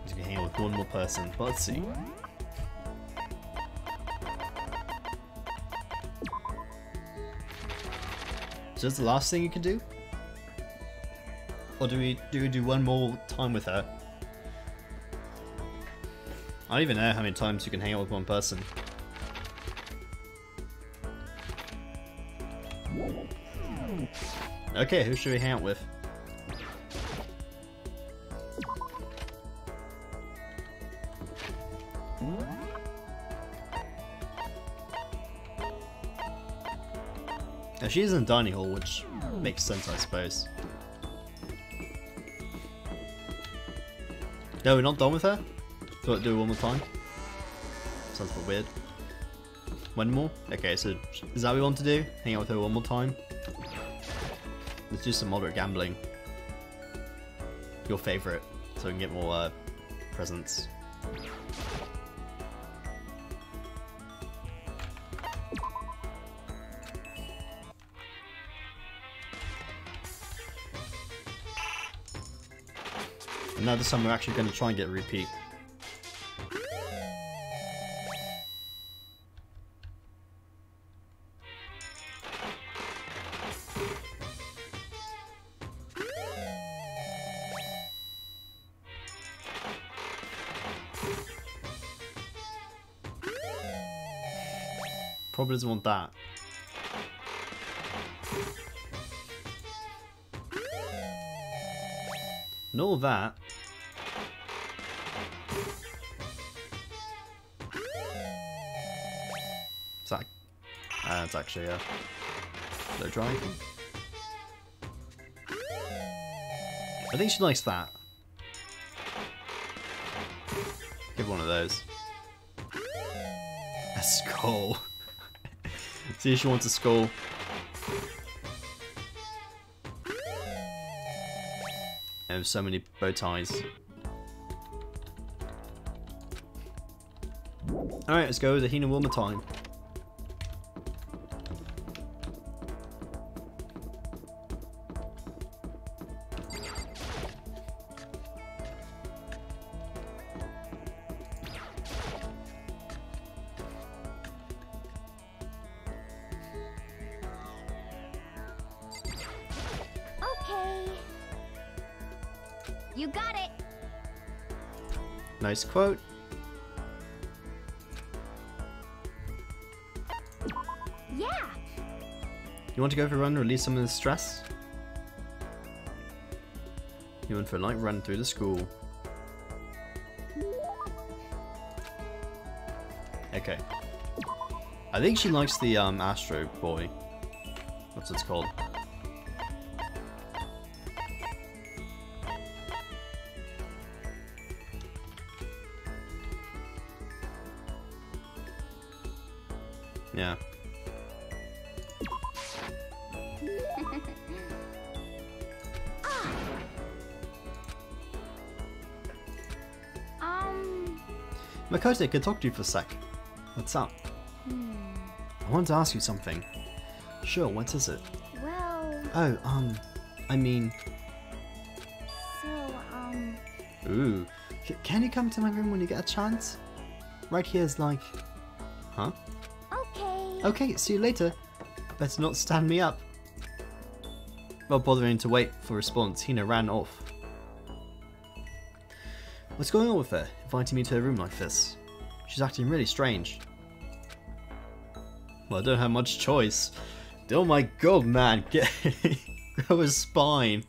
Just gonna hang out with one more person. But let's see. So that's the last thing you can do? Or do we do one more time with her? I don't even know how many times you can hang out with one person. Okay, who should we hang out with? Now she is in the dining hall, which makes sense, I suppose. No, we're not done with her? Do I do it one more time? Sounds a bit weird. One more? Okay, so is that what we want to do? Hang out with her one more time? Let's do some moderate gambling. Your favourite, so we can get more presents. And now this time we're actually going to try and get a repeat. Probably doesn't want that. And all that. Is that? It's actually a blow dry. I think she likes that. Give one of those. A skull. See if she wants a skull. And so many bow ties. Alright, let's go with the Hina Wilma time. Okay. You got it. Nice quote. Yeah. You want to go for a run to release some of the stress? You went for a light run through the school. Okay. I think she likes the Astro Boy. What's it called? Yeah. Makoto, can talk to you for a sec. What's up? I want to ask you something. Sure, what is it? Well, Oh, I mean... so, Ooh. Can you come to my room when you get a chance? Right here is like... Huh? okay. Okay, see you later. Better not stand me up. Not bothering to wait for a response, Hina ran off. What's going on with her, inviting me to her room like this? She's acting really strange. Well, I don't have much choice. Oh my god, man, grow a spine.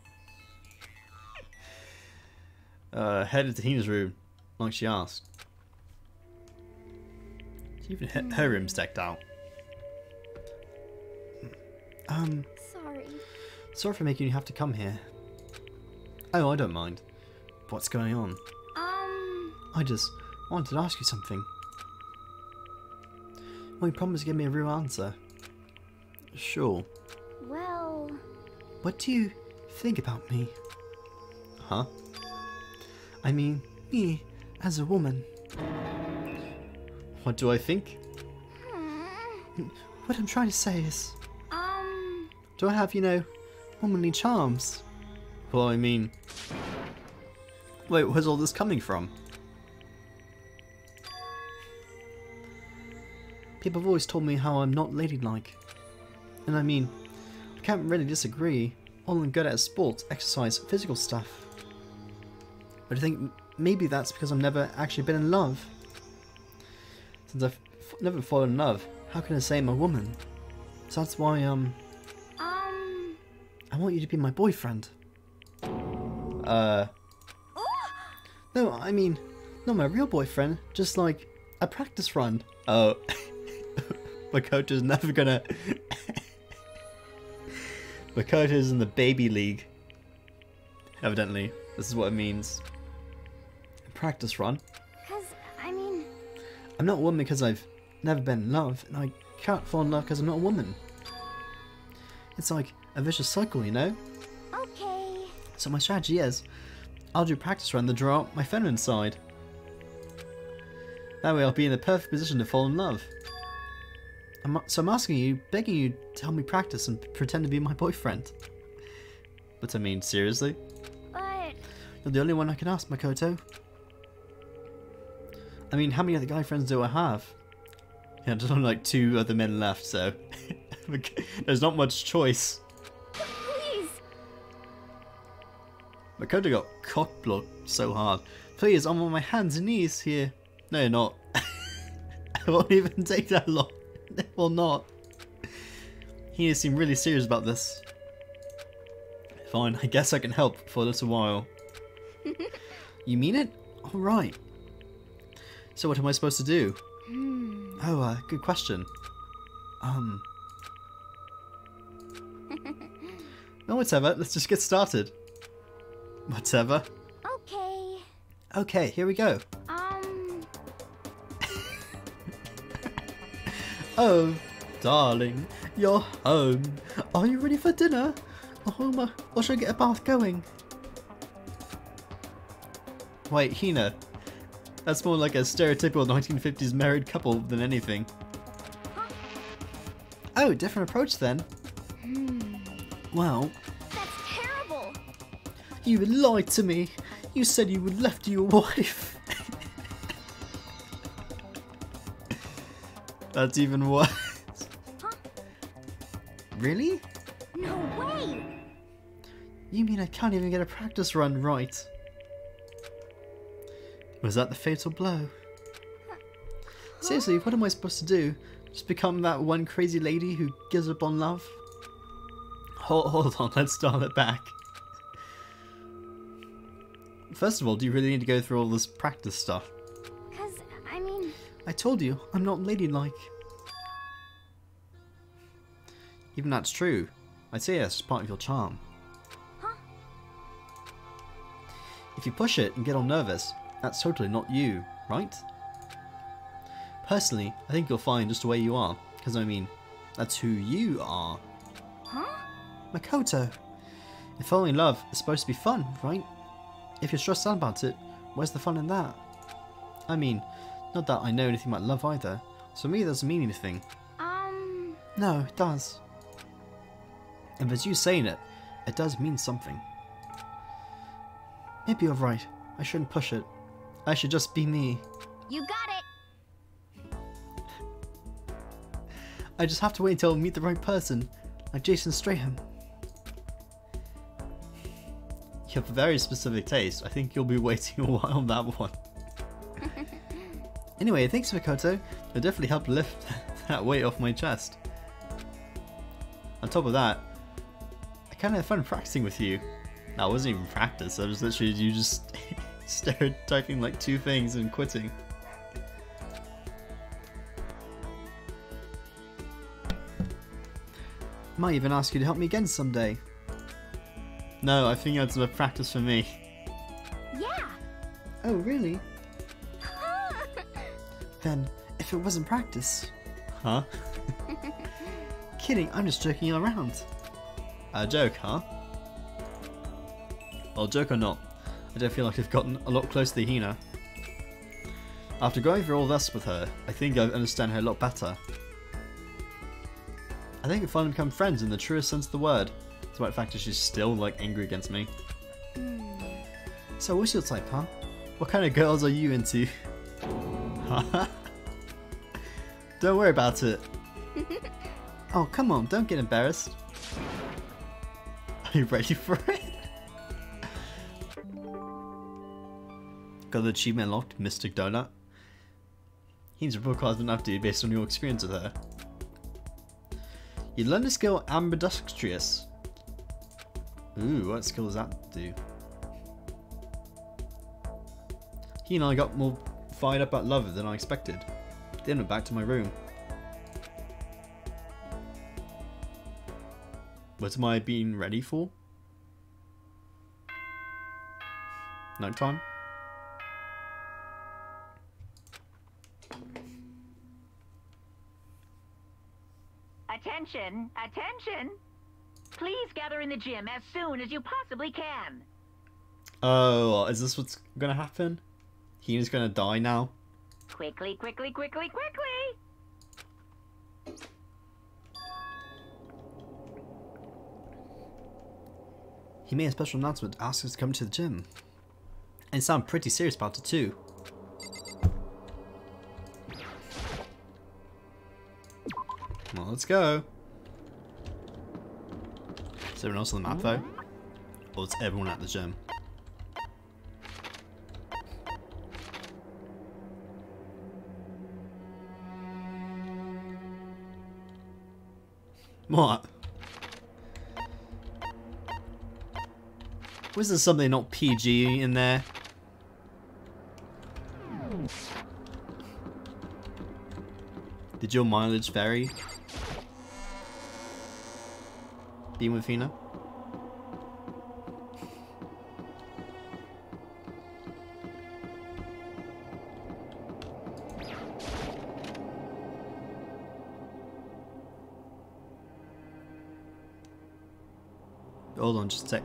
Headed to Hina's room, like she asked. Even her room's decked out. Sorry. Sorry for making you have to come here. Oh, I don't mind. What's going on? I just wanted to ask you something. Well, you promised to give me a real answer. Sure. Well, What do you think about me? Huh? I mean, me as a woman. What do I think? What I'm trying to say is... Do I have, you know, womanly charms? Well, I mean... Wait, where's all this coming from? People have always told me how I'm not ladylike. And I mean, I can't really disagree. All I'm good at is sports, exercise, physical stuff. But I think maybe that's because I've never actually been in love. Since I've never fallen in love, how can I say I'm a woman? So that's why, I want you to be my boyfriend. No, I mean, not my real boyfriend, just like a practice run. Oh, Makoto's never gonna... Makoto's in the baby league. Evidently, this is what it means. A practice run. cause, I mean, I'm not a woman because I've never been in love, and I can't fall in love because I'm not a woman. It's like a vicious cycle, you know? okay. So my strategy is, I'll do a practice run to draw out my feminine side. That way I'll be in the perfect position to fall in love. So I'm asking you, begging you to help me practice and pretend to be my boyfriend. But I mean, seriously? But, You're the only one I can ask, Makoto. I mean, how many other guy friends do I have? Yeah, there's only like 2 other men left, so... There's not much choice. please. Makoto got cock-blocked so hard. Please, I'm on my hands and knees here. No, you're not. It won't even take that long. Well, not. He seemed really serious about this. Fine, I guess I can help for a little while. You mean it? Alright. So what am I supposed to do? Oh, good question. No, whatever, let's just get started. Whatever. Okay. Okay, here we go. Oh, darling, you're home. Are you ready for dinner? Or should I get a bath going? Wait, Hina. That's more like a stereotypical 1950s married couple than anything. Oh, different approach then. Well... That's terrible. You lied to me. You said you would left your wife. That's even worse. Huh? Really? No way. You mean I can't even get a practice run right? Was that the fatal blow? Seriously, what am I supposed to do? Just become that one crazy lady who gives up on love? Hold on, let's dial it back. First of all, do you really need to go through all this practice stuff? Cause, I mean... I told you, I'm not ladylike. Even that's true. I'd say that's part of your charm. Huh? If you push it and get all nervous, that's totally not you, right? Personally, I think you'll find just the way you are, because I mean, that's who you are. Huh? Makoto, if falling in love is supposed to be fun, right? If you're stressed out about it, where's the fun in that? I mean, not that I know anything about love either, so me it doesn't mean anything. No, it does. If it's you saying it, it does mean something. Maybe you're right, I shouldn't push it. I should just be me. You got it. I just have to wait until I meet the right person, like Jason Strahan. You have a very specific taste. I think you'll be waiting a while on that one. Anyway, thanks Makoto. It definitely helped lift that weight off my chest. On top of that, I kind of had fun practicing with you. That wasn't even practice, I was literally you just stereotyping like two things and quitting. Might even ask you to help me again someday. No, I think that's a practice for me. Yeah. Oh, really? Then, if it wasn't practice... Huh? Kidding, I'm just joking around. A joke, huh? Well, joke or not, I don't feel like I've gotten a lot closer to Hina. After going through all this with her, I think I understand her a lot better. I think we've finally become friends in the truest sense of the word. Despite the fact that she's still like angry against me. So what's your type, huh? What kind of girls are you into? Don't worry about it. Oh, come on, don't get embarrassed. Are you ready for it? Got the achievement unlocked, Mystic Donut. He's broadcast enough to based on your experience with her. You learn the skill Ambidextrous. Ooh, what skill does that do? He and I got more fired up about love than I expected. Then went back to my room. What am I being ready for? Night time? Attention! Attention! Please gather in the gym as soon as you possibly can. Oh, is this what's gonna happen? Hina's gonna die now? Quickly, quickly, quickly, quickly! He made a special announcement to ask us to come to the gym. And sound pretty serious about it too. Well, let's go. Is everyone else on the map though? Or is everyone at the gym? What? Was there something not PG in there? Did your mileage vary? Being with Fina? Hold on just a sec.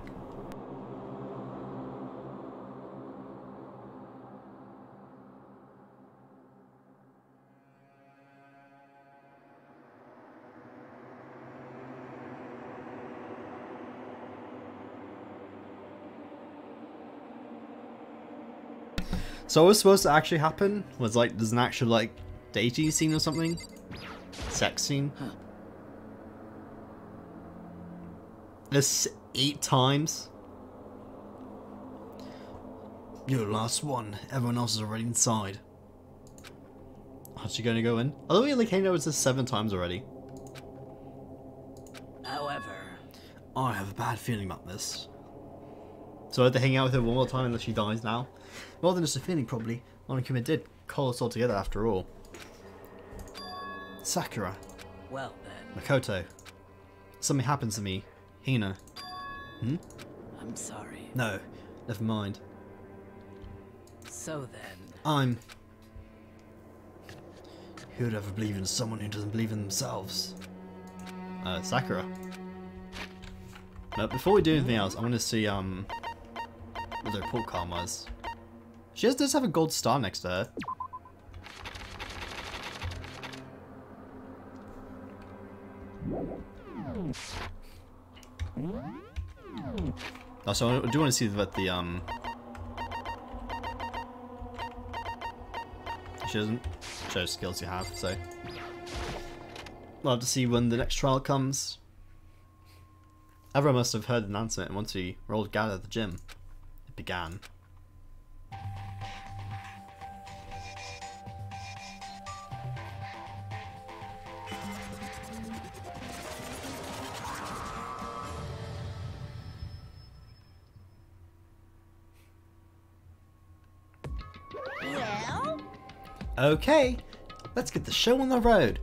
So what was supposed to actually happen was like there's an actual like dating scene or something? Sex scene? This 8 times. You're the last one. Everyone else is already inside. How's she gonna go in? I thought we only came over to 7 times already. However, I have a bad feeling about this. So I have to hang out with her one more time unless she dies now. More than just a feeling, probably. Monokuma did call us all together after all. Sakura. well then, Makoto. Something happened to me. Hina. Hmm? I'm sorry. No, never mind. So then, I'm... Who would ever believe in someone who doesn't believe in themselves? Sakura. But before we do anything else, I want to see, what the report card was. She does have a gold star next to her. Also, I do want to see what the, she doesn't show skills you have, so we'll have to see when the next trial comes. Everyone must have heard the announcement, and once we were all gathered at the gym, it began. well, Okay, let's get the show on the road.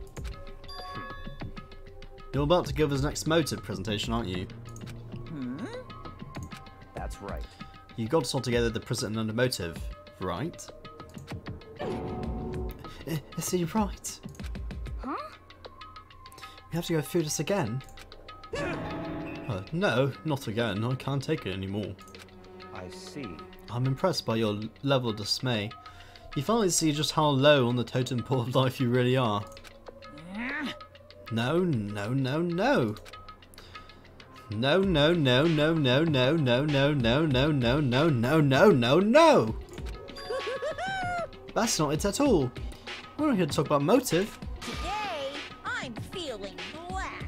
You're about to give us next motive presentation, aren't you? That's right. You got us all together the present and under motive, right? Is he right? Huh? We have to go through this again? No, not again. I can't take it anymore. I see. I'm impressed by your level of dismay. You finally see just how low on the totem pole of life you really are. No, no, no, no. No, no, no, no, no, no, no, no, no, no, no, no, no, no, no, no. That's not it at all. We're not here to talk about motive. today I'm feeling black.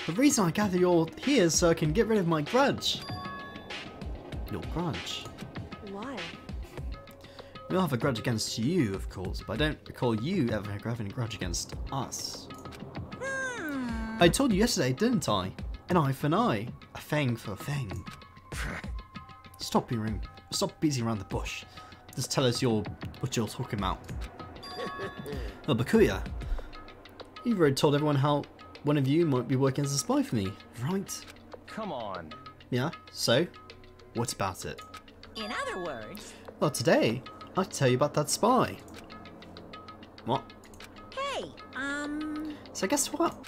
The reason I gather you all here is so I can get rid of my grudge. Your grudge? Why? We all have a grudge against you, of course, but I don't recall you ever having a grudge against us. I told you yesterday, didn't I? An eye for an eye, a fang for a fang. Stop beating around the bush. Just tell us what you're talking about. Well, Bakuya, you've already told everyone how one of you might be working as a spy for me, right? Come on. Yeah, so? What about it? In other words, Well, today, I'd like to tell you about that spy. What? hey, So guess what?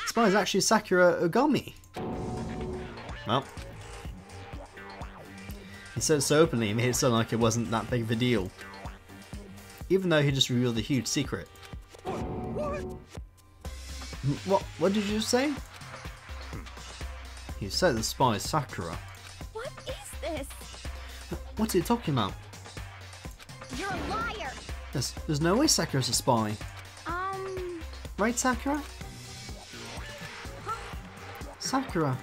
Spy is actually Sakura Ogami. Well, he said it so openly, it made it sound like it wasn't that big of a deal. Even though he just revealed a huge secret. What did you say? He said the spy is Sakura. What is this? What's he talking about? You're a liar. There's no way Sakura's a spy. Right, Sakura? Sakura.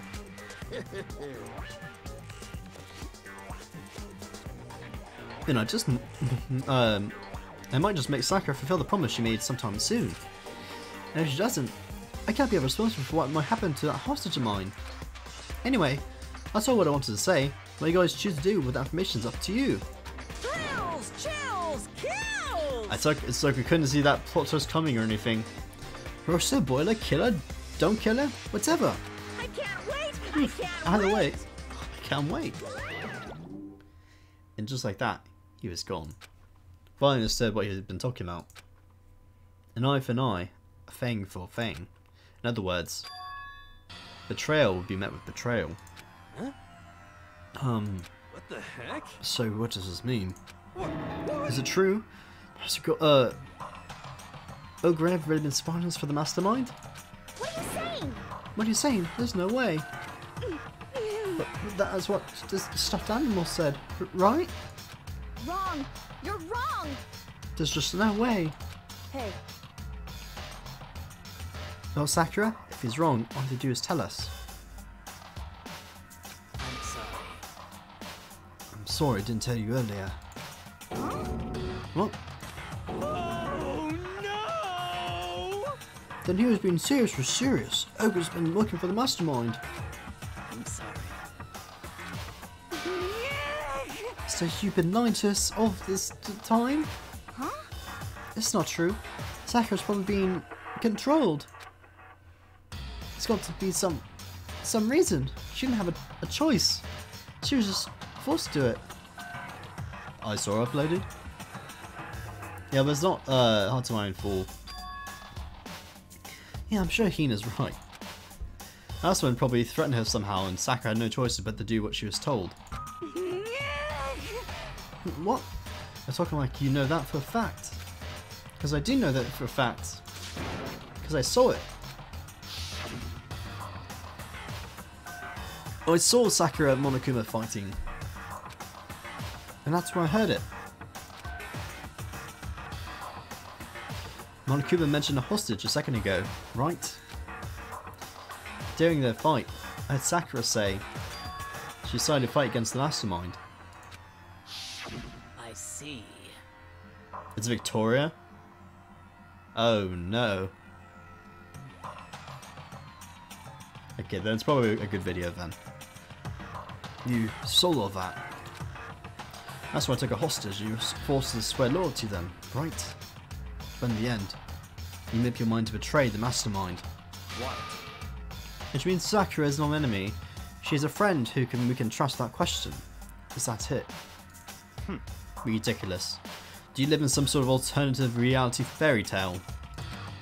You know, just it might just make Sakura fulfill the promise she made sometime soon. And if she doesn't, I can't be responsible for what might happen to that hostage of mine. Anyway, that's all what I wanted to say. What you guys choose to do with that information is up to you. Thrills, chills, kills! It's like we couldn't see that plot twist coming or anything. Roaster, boiler, killer, don't kill her, whatever. I can't wait! I can't Either way, wait! I can't wait. And just like that, he was gone. Finally understood what he had been talking about. An eye for an eye, a fang for a fang. In other words, betrayal would be met with betrayal. Huh? What the heck? So what does this mean? Is it true? Has Ogre ever really been spying us for the mastermind? What are you saying? What are you saying? There's no way. But that is what this stuffed animal said, right? Wrong. You're wrong. There's just no way. Hey, Well, Sakura, if he's wrong, all you do is tell us. I'm sorry. I'm sorry I didn't tell you earlier. What? Oh no! Then he was being serious for serious. Ogre's been looking for the mastermind. I'm sorry. So you've been lying to us all this time? Huh? It's not true. Sakura's probably being controlled. It's got to be some reason. She didn't have a choice. She was just forced to do it. I saw uploaded. Yeah, but it's not hard to mind for. Yeah, I'm sure Hina's right. Aswan probably threatened her somehow, and Sakura had no choice but to do what she was told. What? You're talking like you know that for a fact. Because I do know that for a fact. Because I saw it. I saw Sakura and Monokuma fighting. And that's where I heard it. Monokuma mentioned a hostage a second ago, right? During their fight, I heard Sakura say she decided to fight against the mastermind. I see. It's Victoria? Oh no. Okay, then it's probably a good video then. You saw all that. That's why I took a hostage. You were forced to swear loyalty then, right? But in the end, you make your mind to betray the mastermind. What? Which means Sakura is not an enemy. She's a friend who we can trust without question. Is that it? Ridiculous. Do you live in some sort of alternative reality fairy tale?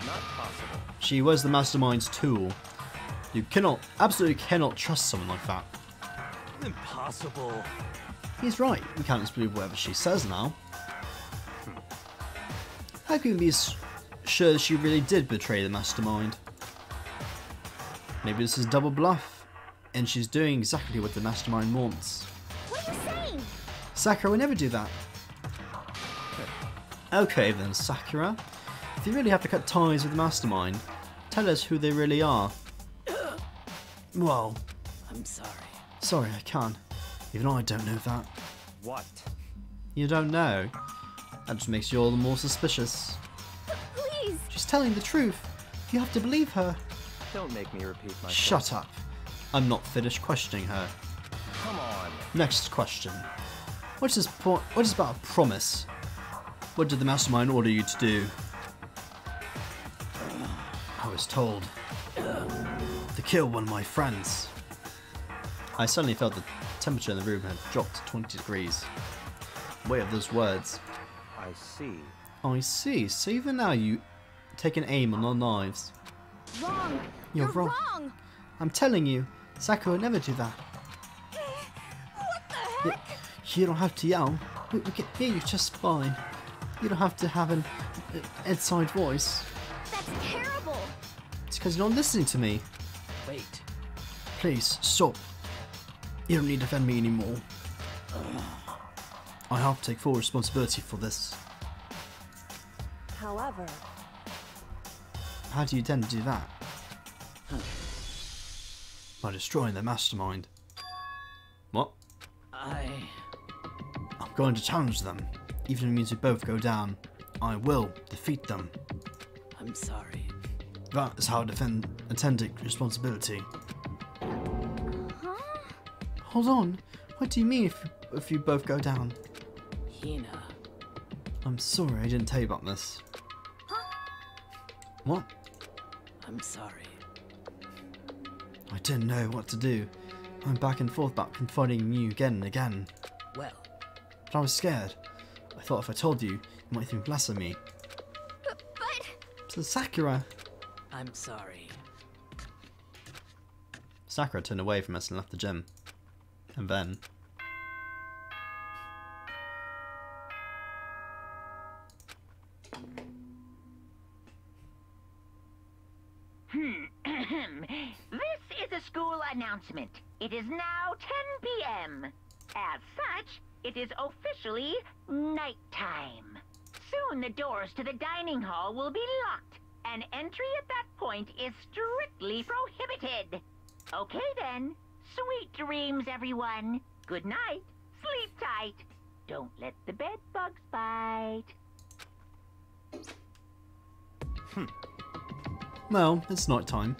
Not possible. She was the mastermind's tool. You absolutely cannot trust someone like that. Impossible. He's right. We can't just believe whatever she says now. How can we be sure she really did betray the mastermind? Maybe this is double bluff, and she's doing exactly what the mastermind wants. What are you saying? Sakura would never do that. Okay then, Sakura. If you really have to cut ties with the mastermind, tell us who they really are. Well, I'm sorry. sorry, I can't. Even I don't know that. What? You don't know? That just makes you all the more suspicious. Please. She's telling the truth. You have to believe her. Don't make me repeat myself. Shut up. I'm not finished questioning her. Come on. Next question. What is about a promise? What did the mastermind order you to do? I was told to kill one of my friends. I suddenly felt the temperature in the room had dropped to 20 degrees. Weight of those words. I see. I see. So even now you take an aim on our knives. Wrong. You're wrong. I'm telling you, Sakura would never do that. What the heck? You don't have to yell. We can hear you just fine. You don't have to have an inside voice. That's terrible. It's because you're not listening to me. Wait. Please, stop. You don't need to defend me anymore. I have to take full responsibility for this. however, How do you intend to do that? By destroying their mastermind. What? I'm going to challenge them. Even if it means we both go down, I will defeat them. I'm sorry. That is how I intend to take responsibility. Huh? Hold on. What do you mean if you both go down? Hina. I'm sorry I didn't tell you about this. What? I'm sorry. I didn't know what to do. I'm back and forth about confronting you again and again. Well, But I was scared. I thought if I told you, you might think less of me. But... So Sakura! I'm sorry. Sakura turned away from us and left the gym. And then... This is a school announcement. It is now 10 p.m. As such, it is officially nighttime. Soon the doors to the dining hall will be locked, and entry at that point is strictly prohibited. Okay then. Sweet dreams, everyone. Good night. Sleep tight. Don't let the bed bugs bite. Well, it's night time.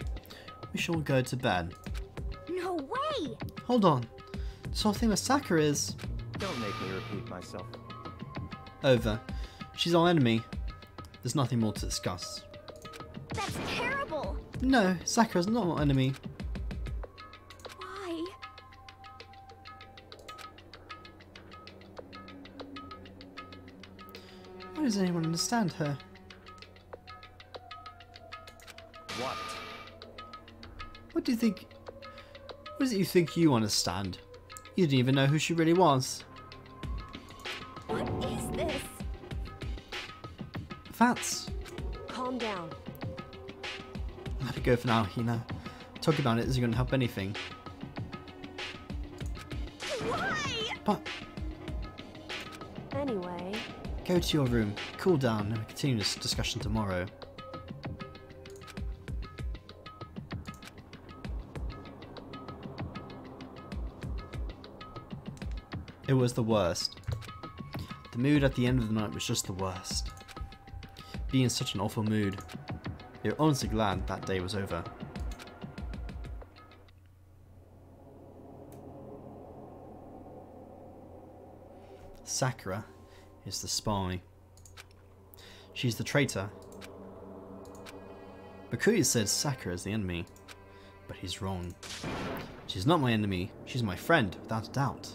We shall go to bed. No way! Hold on. This whole thing with Sakura is... Don't make me repeat myself. over. She's our enemy. There's nothing more to discuss. That's terrible! No, Sakura's not our enemy. Why? Why does anyone understand her? What? What do you think... What is it you think you understand? You didn't even know who she really was. What is this? Fats. Calm down. Let it go for now, Hina. Talking about it isn't going to help anything. Why? But Anyway, go to your room, cool down, and we'll continue this discussion tomorrow. It was the worst. The mood at the end of the night was just the worst. Being in such an awful mood. We were honestly glad that day was over. Sakura is the spy. She's the traitor. Bakuya said Sakura is the enemy, but he's wrong. She's not my enemy, she's my friend, without a doubt.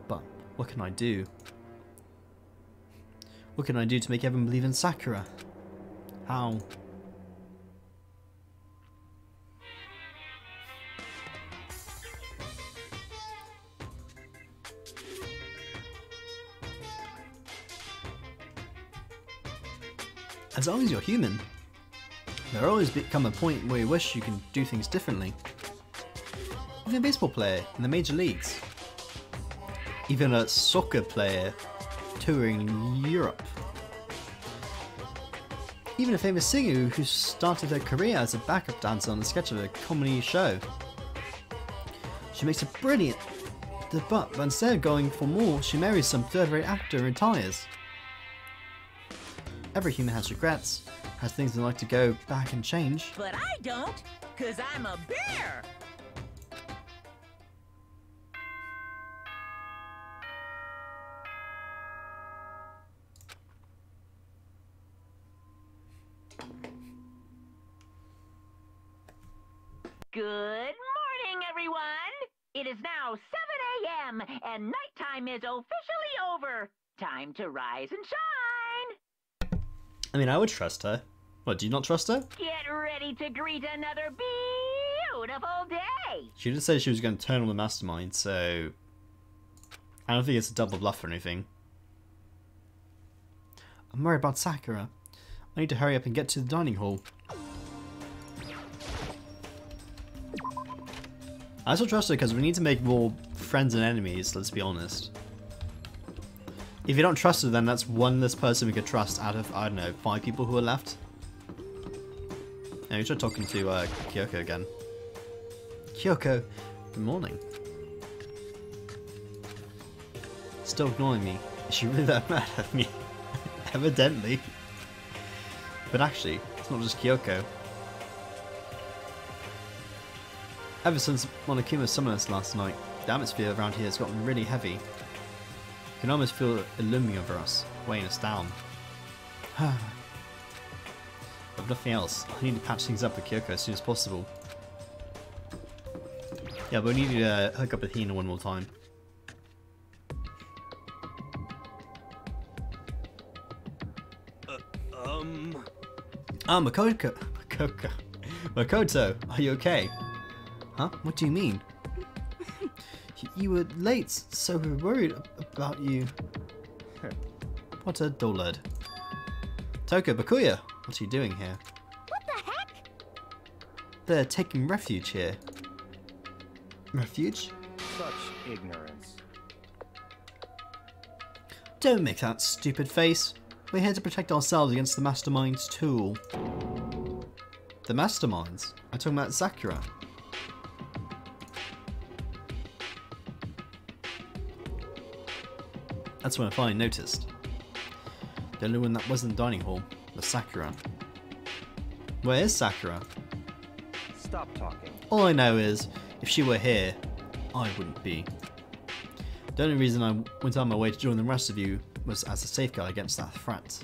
But what can I do? What can I do to make everyone believe in Sakura? How? As long as you're human, there'll always become a point where you wish you can do things differently. Even a baseball player in the major leagues. Even a soccer player touring Europe. Even a famous singer who started her career as a backup dancer on a sketch of a comedy show. She makes a brilliant debut, but instead of going for more, she marries some third-rate actor and retires. Every human has regrets, has things they'd like to go back and change. But I don't, 'cause I'm a bear. Good morning, everyone! It is now 7 a.m. and nighttime is officially over. Time to rise and shine! I mean, I would trust her. What, do you not trust her? Get ready to greet another beautiful day! She did say she was going to turn on the mastermind, so... I don't think it's a double bluff or anything. I'm worried about Sakura. I need to hurry up and get to the dining hall. I still trust her because we need to make more friends and enemies, let's be honest. If you don't trust her, then that's one less person we could trust out of, I don't know, 5 people who are left. And we should talking to Kyoko again. Kyoko, good morning. Still ignoring me. Is she really that mad at me? Evidently. But actually, it's not just Kyoko. Ever since Monokuma summoned us last night, the atmosphere around here has gotten really heavy. You can almost feel it looming over us, weighing us down. If nothing else, I need to patch things up with Kyoko as soon as possible. Yeah, but we need to hook up with Hina one more time. Makoto, are you okay? Huh? What do you mean? You were late, so we were worried about you. What a dullard. Toko, Bakuya, what are you doing here? What the heck? They're taking refuge here. Refuge? Such ignorance. Don't make that stupid face. We're here to protect ourselves against the Mastermind's tool. The Masterminds? I'm talking about Sakura. That's when I finally noticed. The only one that wasn't in the dining hall was Sakura. Where is Sakura? Stop talking. All I know is, if she were here, I wouldn't be. The only reason I went on my way to join the rest of you was as a safeguard against that threat.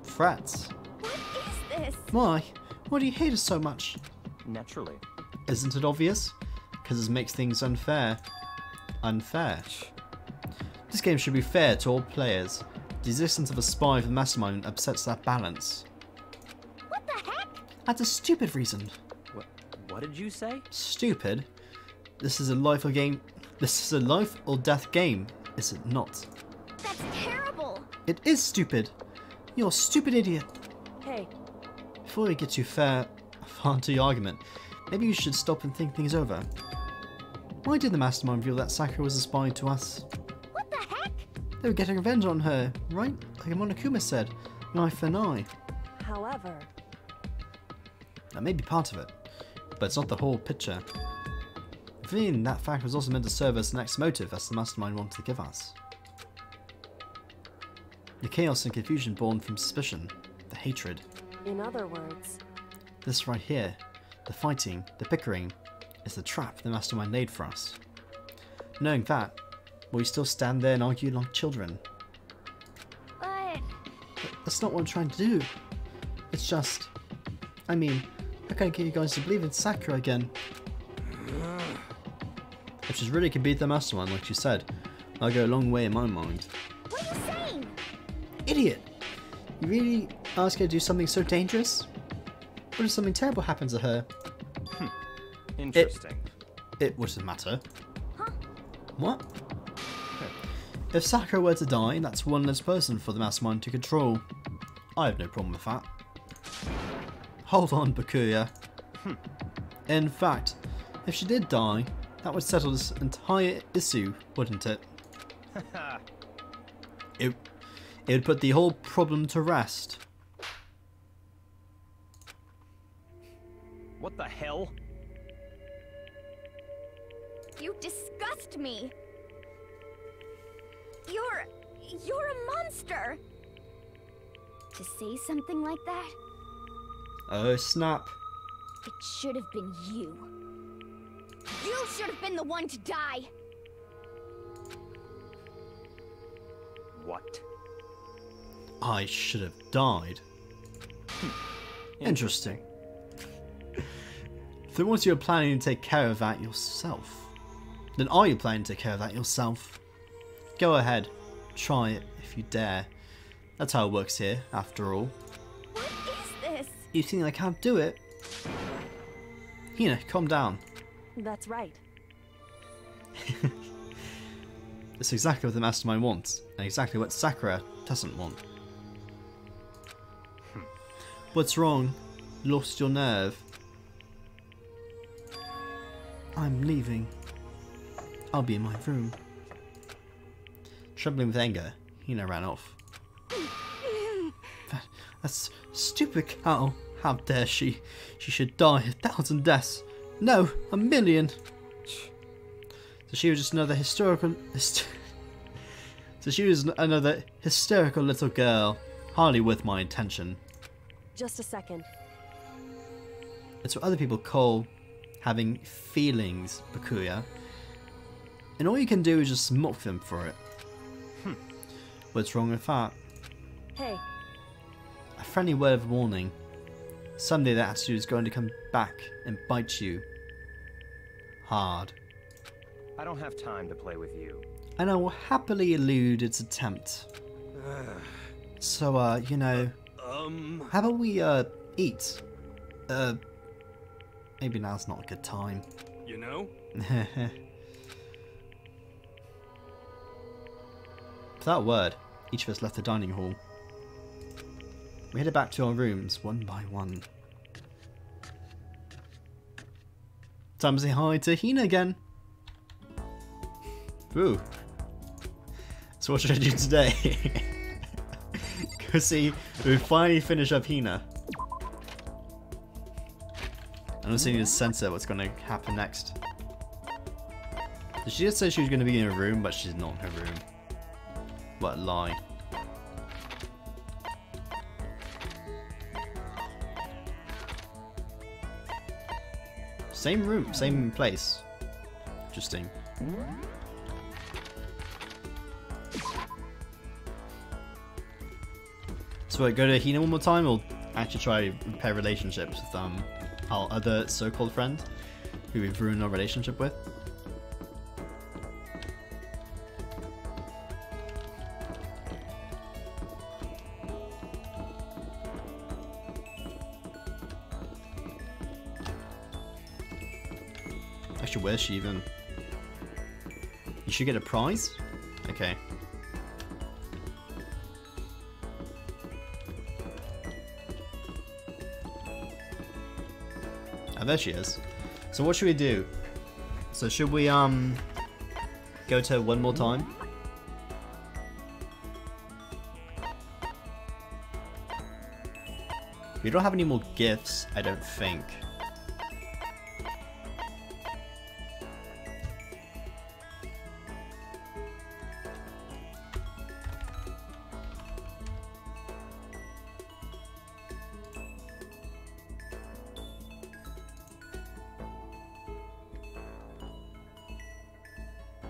Threats? What is this? Why? Why do you hate us so much? Naturally. Isn't it obvious? Because it makes things unfair. Unfair. This game should be fair to all players. The existence of a spy for the Mastermind upsets that balance. What the heck? That's a stupid reason. What did you say? Stupid? This is a life or game. This is a life or death game, is it not? That's terrible. It is stupid. You're a stupid idiot. Hey, Before we get too far into the argument, maybe you should stop and think things over. Why did the Mastermind reveal that Sakura was a spy to us? What the heck? They were getting revenge on her, right? Like Monokuma said, an eye for an eye. however, That may be part of it, but it's not the whole picture. Revealing that fact was also meant to serve as the next motive as the Mastermind wanted to give us. The chaos and confusion born from suspicion, the hatred. in other words, This right here, the fighting, the bickering, is the trap the Mastermind laid for us. Knowing that, will we still stand there and argue like children? But That's not what I'm trying to do. It's just... I mean, how can I get you guys to believe in Sakura again? If she really can beat the Mastermind, like you said, that'll go a long way in my mind. what are you saying? Idiot! You really ask her to do something so dangerous? What if something terrible happens to her? Interesting. It wouldn't matter. Huh? What? If Sakura were to die, that's one less person for the Mastermind to control. I have no problem with that. Hold on, Bakuya. In fact, if she did die, that would settle this entire issue, wouldn't it? It would put the whole problem to rest. What the hell? You disgust me. You're a monster. To say something like that, Oh snap. it should have been you. You should have been the one to die. What? I should have died. Interesting. So once you're planning to take care of that yourself, then are you planning to take care of that yourself? Go ahead, try it if you dare. That's how it works here, after all. What is this? You think I can't do it? Hina, calm down. that's right. It's exactly what the Mastermind wants, and exactly what Sakura doesn't want. What's wrong? Lost your nerve? I'm leaving. I'll be in my room. Trembling with anger, Hina ran off. That's stupid cow. How dare she? She should die 1,000 deaths. No, 1,000,000. So she was just another hysterical little girl. Hardly worth my attention. Just a second. It's what other people call having feelings, Bakuya. And all you can do is just mock them for it. What's wrong with that? Hey, A friendly word of warning. Someday that attitude is going to come back and bite you. Hard. I don't have time to play with you. And I will happily elude its attempt. So, you know, how about we, eat? Maybe now's not a good time. You know? Without a word, each of us left the dining hall. We headed back to our rooms, one by one. Time to say hi to Hina again. Ooh. So what should I do today? Go see, we finally finish up Hina. I'm just seeing a sense of what's going to happen next. She did say she was going to be in her room, but she's not in her room. What a lie. Same room, same place. Interesting. So wait, go to Hina one more time, or actually try to repair relationships with our other so-called friend who we've ruined our relationship with? Actually, where's she even? You should get a prize? Okay. Oh, there she is. So what should we do? So should we go to her one more time? We don't have any more gifts, I don't think.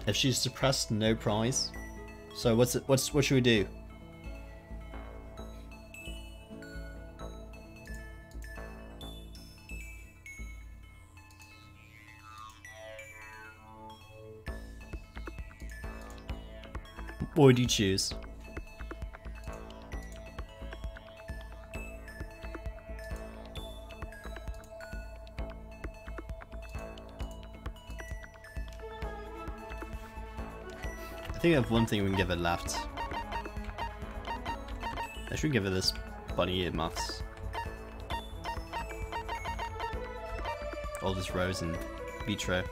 If she's suppressed, no prize. So what should we do? What would you choose? I think I have one thing we can give her left. I should give her this bunny earmuffs. All this Rose and Vitro.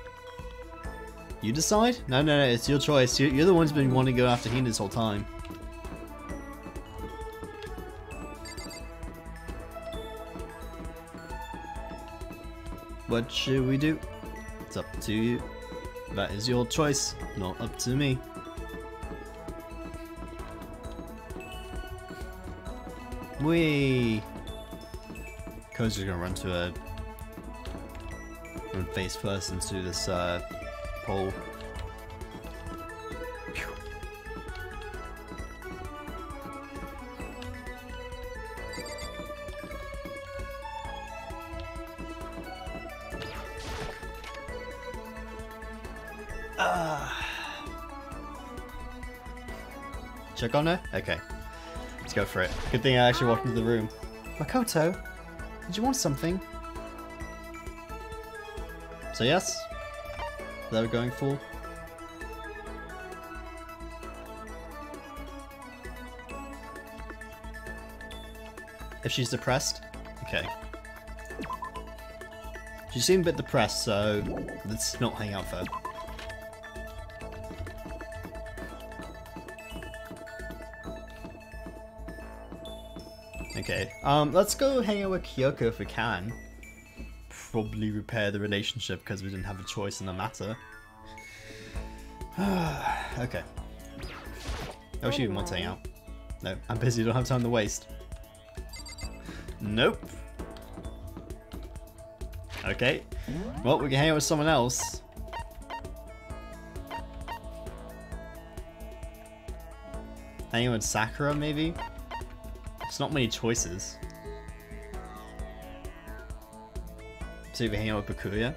You decide? No, it's your choice. You're the one who's been wanting to go after Hina this whole time. What should we do? It's up to you. That is your choice, not up to me. Whee! Kozu's gonna run face first into this pole. Phew. Check on her? Okay. Let's go for it. Good thing I actually walked into the room. Makoto, did you want something? So yes? Is that what we're going for? If she's depressed? Okay. She seemed a bit depressed, so let's not hang out with her. Okay, let's go hang out with Kyoko if we can. Probably repair the relationship because we didn't have a choice in the matter. Okay. Oh, she even wants to hang out. No, I'm busy, don't have time to waste. Nope. Okay. Well, we can hang out with someone else. Hang out with Sakura, maybe? There's not many choices. So we hang out with Bakuya.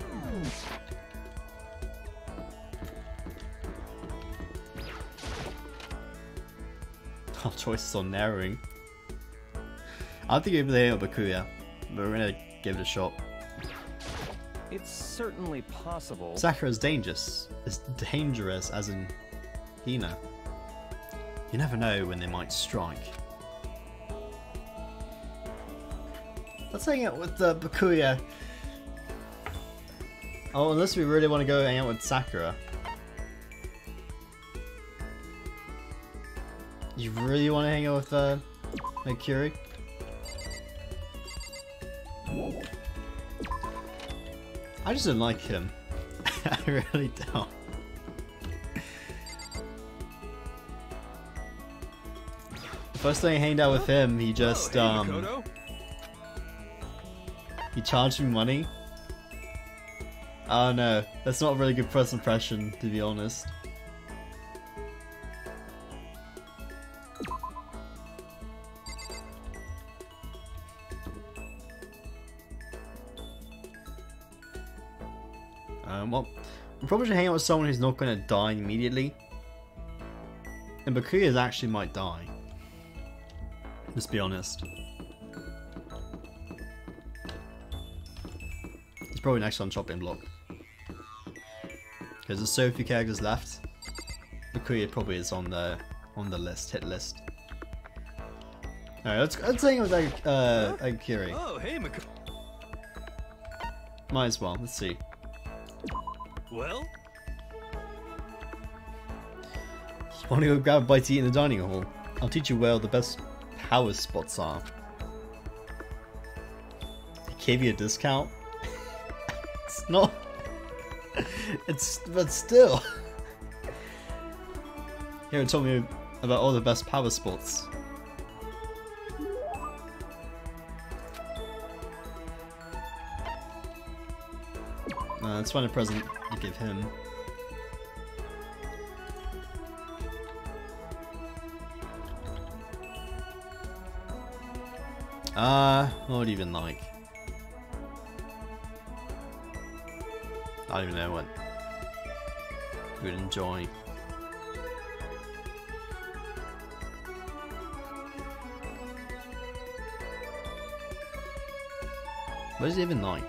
Our choices are narrowing. I don't think we'll be able to hang out with Bakuya, but we're gonna give it a shot. It's certainly possible. Sakura's dangerous. As dangerous as in Hina. You never know when they might strike. Let's hang out with Bakuya. Oh, unless we really want to go hang out with Sakura. You really want to hang out with Mercury? I just don't like him. I really don't. The first time I hanged out with him, he just he charged me money. Oh no, that's not a really good first impression, to be honest. Well, we probably should hang out with someone who's not going to die immediately. And Bakuya actually might die. Let's be honest. He's probably next on chopping block. Because there's so few characters left. Bakuya probably is on the list, hit list. Alright, let's hang out with Akiri. Oh, hey, Might as well, let's see. Well? You want to go grab a bite to eat in the dining hall? I'll teach you where the best power spots are. They gave you a discount? It's not... but still. Here, told me about all the best power spots. Let's find a present to give him. What would you even like? I don't even know what you would enjoy. What does he even like?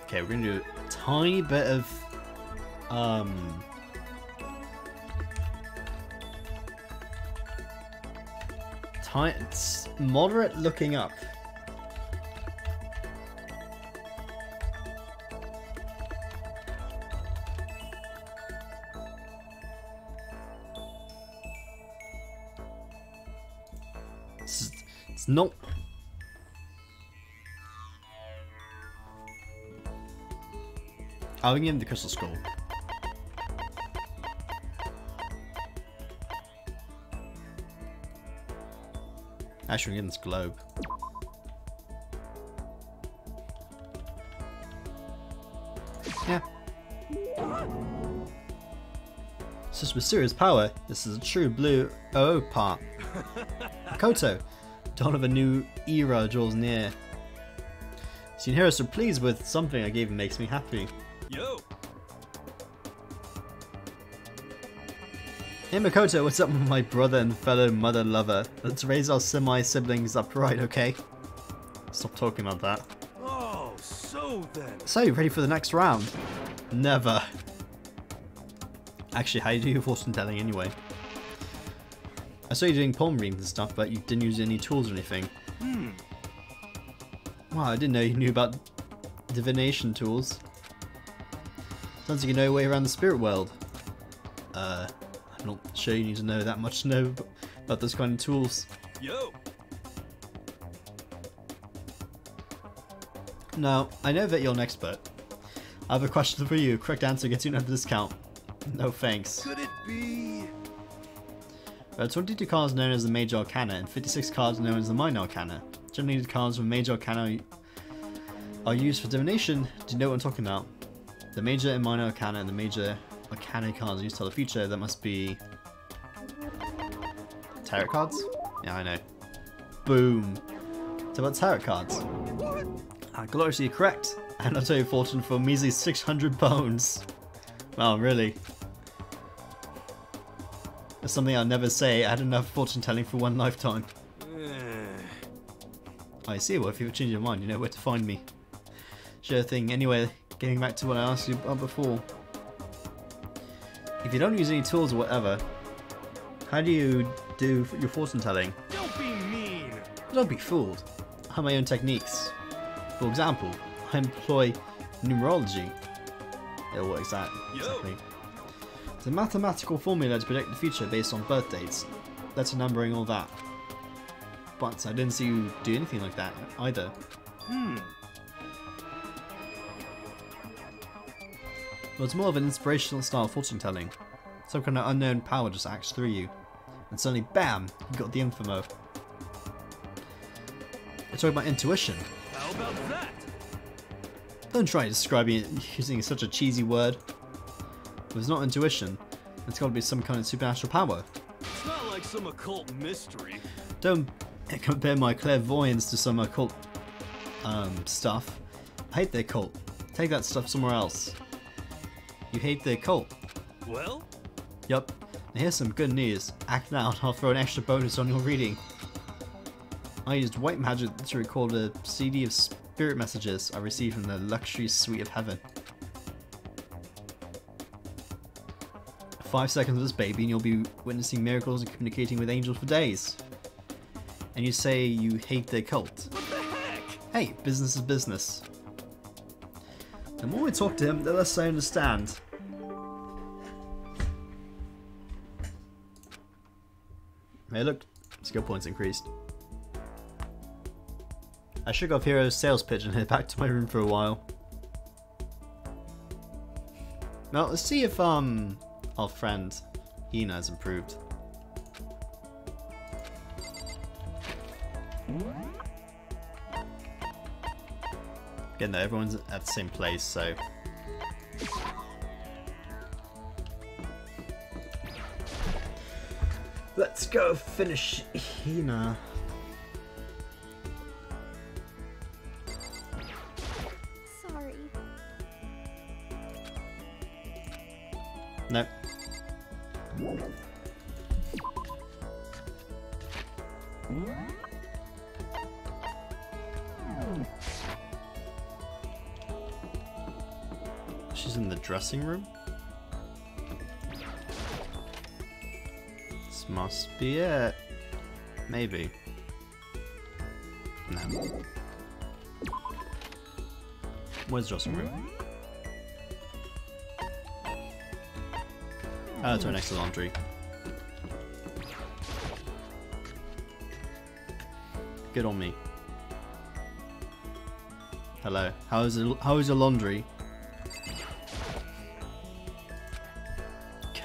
Okay, we're gonna do a tiny bit of moderate looking up. It's not. I'll give him the crystal skull. Actually, we're getting this globe. Yeah. Such mysterious power. This is a true blue OO part. Koto, dawn of a new era draws near. Seeing heroes so pleased with something I gave him makes me happy. Yo. Hey Makoto, what's up with my brother and fellow mother lover? Let's raise our semi-siblings up right, okay? Stop talking about that. Oh, so then. So, you ready for the next round? Never. Actually, how do you do your fortune telling anyway? I saw you doing palm readings and stuff, but you didn't use any tools or anything. Wow, I didn't know you knew about divination tools. Sounds like you know your way around the spirit world. I'm not sure you need to know that much to know about those kind of tools. Yo. No, I know that you're an expert. I have a question for you. Correct answer gets you another discount. No thanks. Could it be? There are 22 cards known as the Major Arcana and 56 cards known as the Minor Arcana. Generally, the cards from Major Arcana are used for divination. Do you know what I'm talking about? The Major and Minor Arcana and the Major Arcana cards are used to tell the future. That must be... tarot cards? Yeah, I know. Boom. It's about tarot cards. Gloriously correct. And I'll tell you fortune for a measly 600 bones. Wow, really? That's something I'll never say. I had enough fortune telling for one lifetime. I see. Well, if you change your mind, you know where to find me. Sure thing. Anyway, getting back to what I asked you about before. If you don't use any tools or whatever, how do you do your fortune telling? Don't be mean. Don't be fooled. I have my own techniques. For example, I employ numerology. What is that exactly? It's a mathematical formula to predict the future based on birth dates, letter numbering, all that. But I didn't see you do anything like that either. Well, it's more of an inspirational style fortune telling. Some kind of unknown power just acts through you, and suddenly, BAM! You got the info. You're talking about intuition. How about that? Don't try describing it using such a cheesy word. If it's not intuition, it's got to be some kind of supernatural power. It's not like some occult mystery. Don't compare my clairvoyance to some occult stuff. I hate the occult. Take that stuff somewhere else. You hate the occult? Well? Yup. Now here's some good news. Act now and I'll throw an extra bonus on your reading. I used white magic to record a CD of spirit messages I received from the luxury suite of heaven. 5 seconds of this baby and you'll be witnessing miracles and communicating with angels for days. And you say you hate the occult. What the heck? Hey, business is business. The more we talk to him, the less I understand. Hey look, skill points increased. I should go off Hero's sales pitch and head back to my room for a while. Now let's see if our friend Hina has improved. Again though, everyone's at the same place, so... Let's go finish Hina. Sorry. Nope. She's in the dressing room? This must be it. Maybe. No. Where's the dressing room? Oh, it's right next to the laundry. Good on me. Hello. How is your laundry?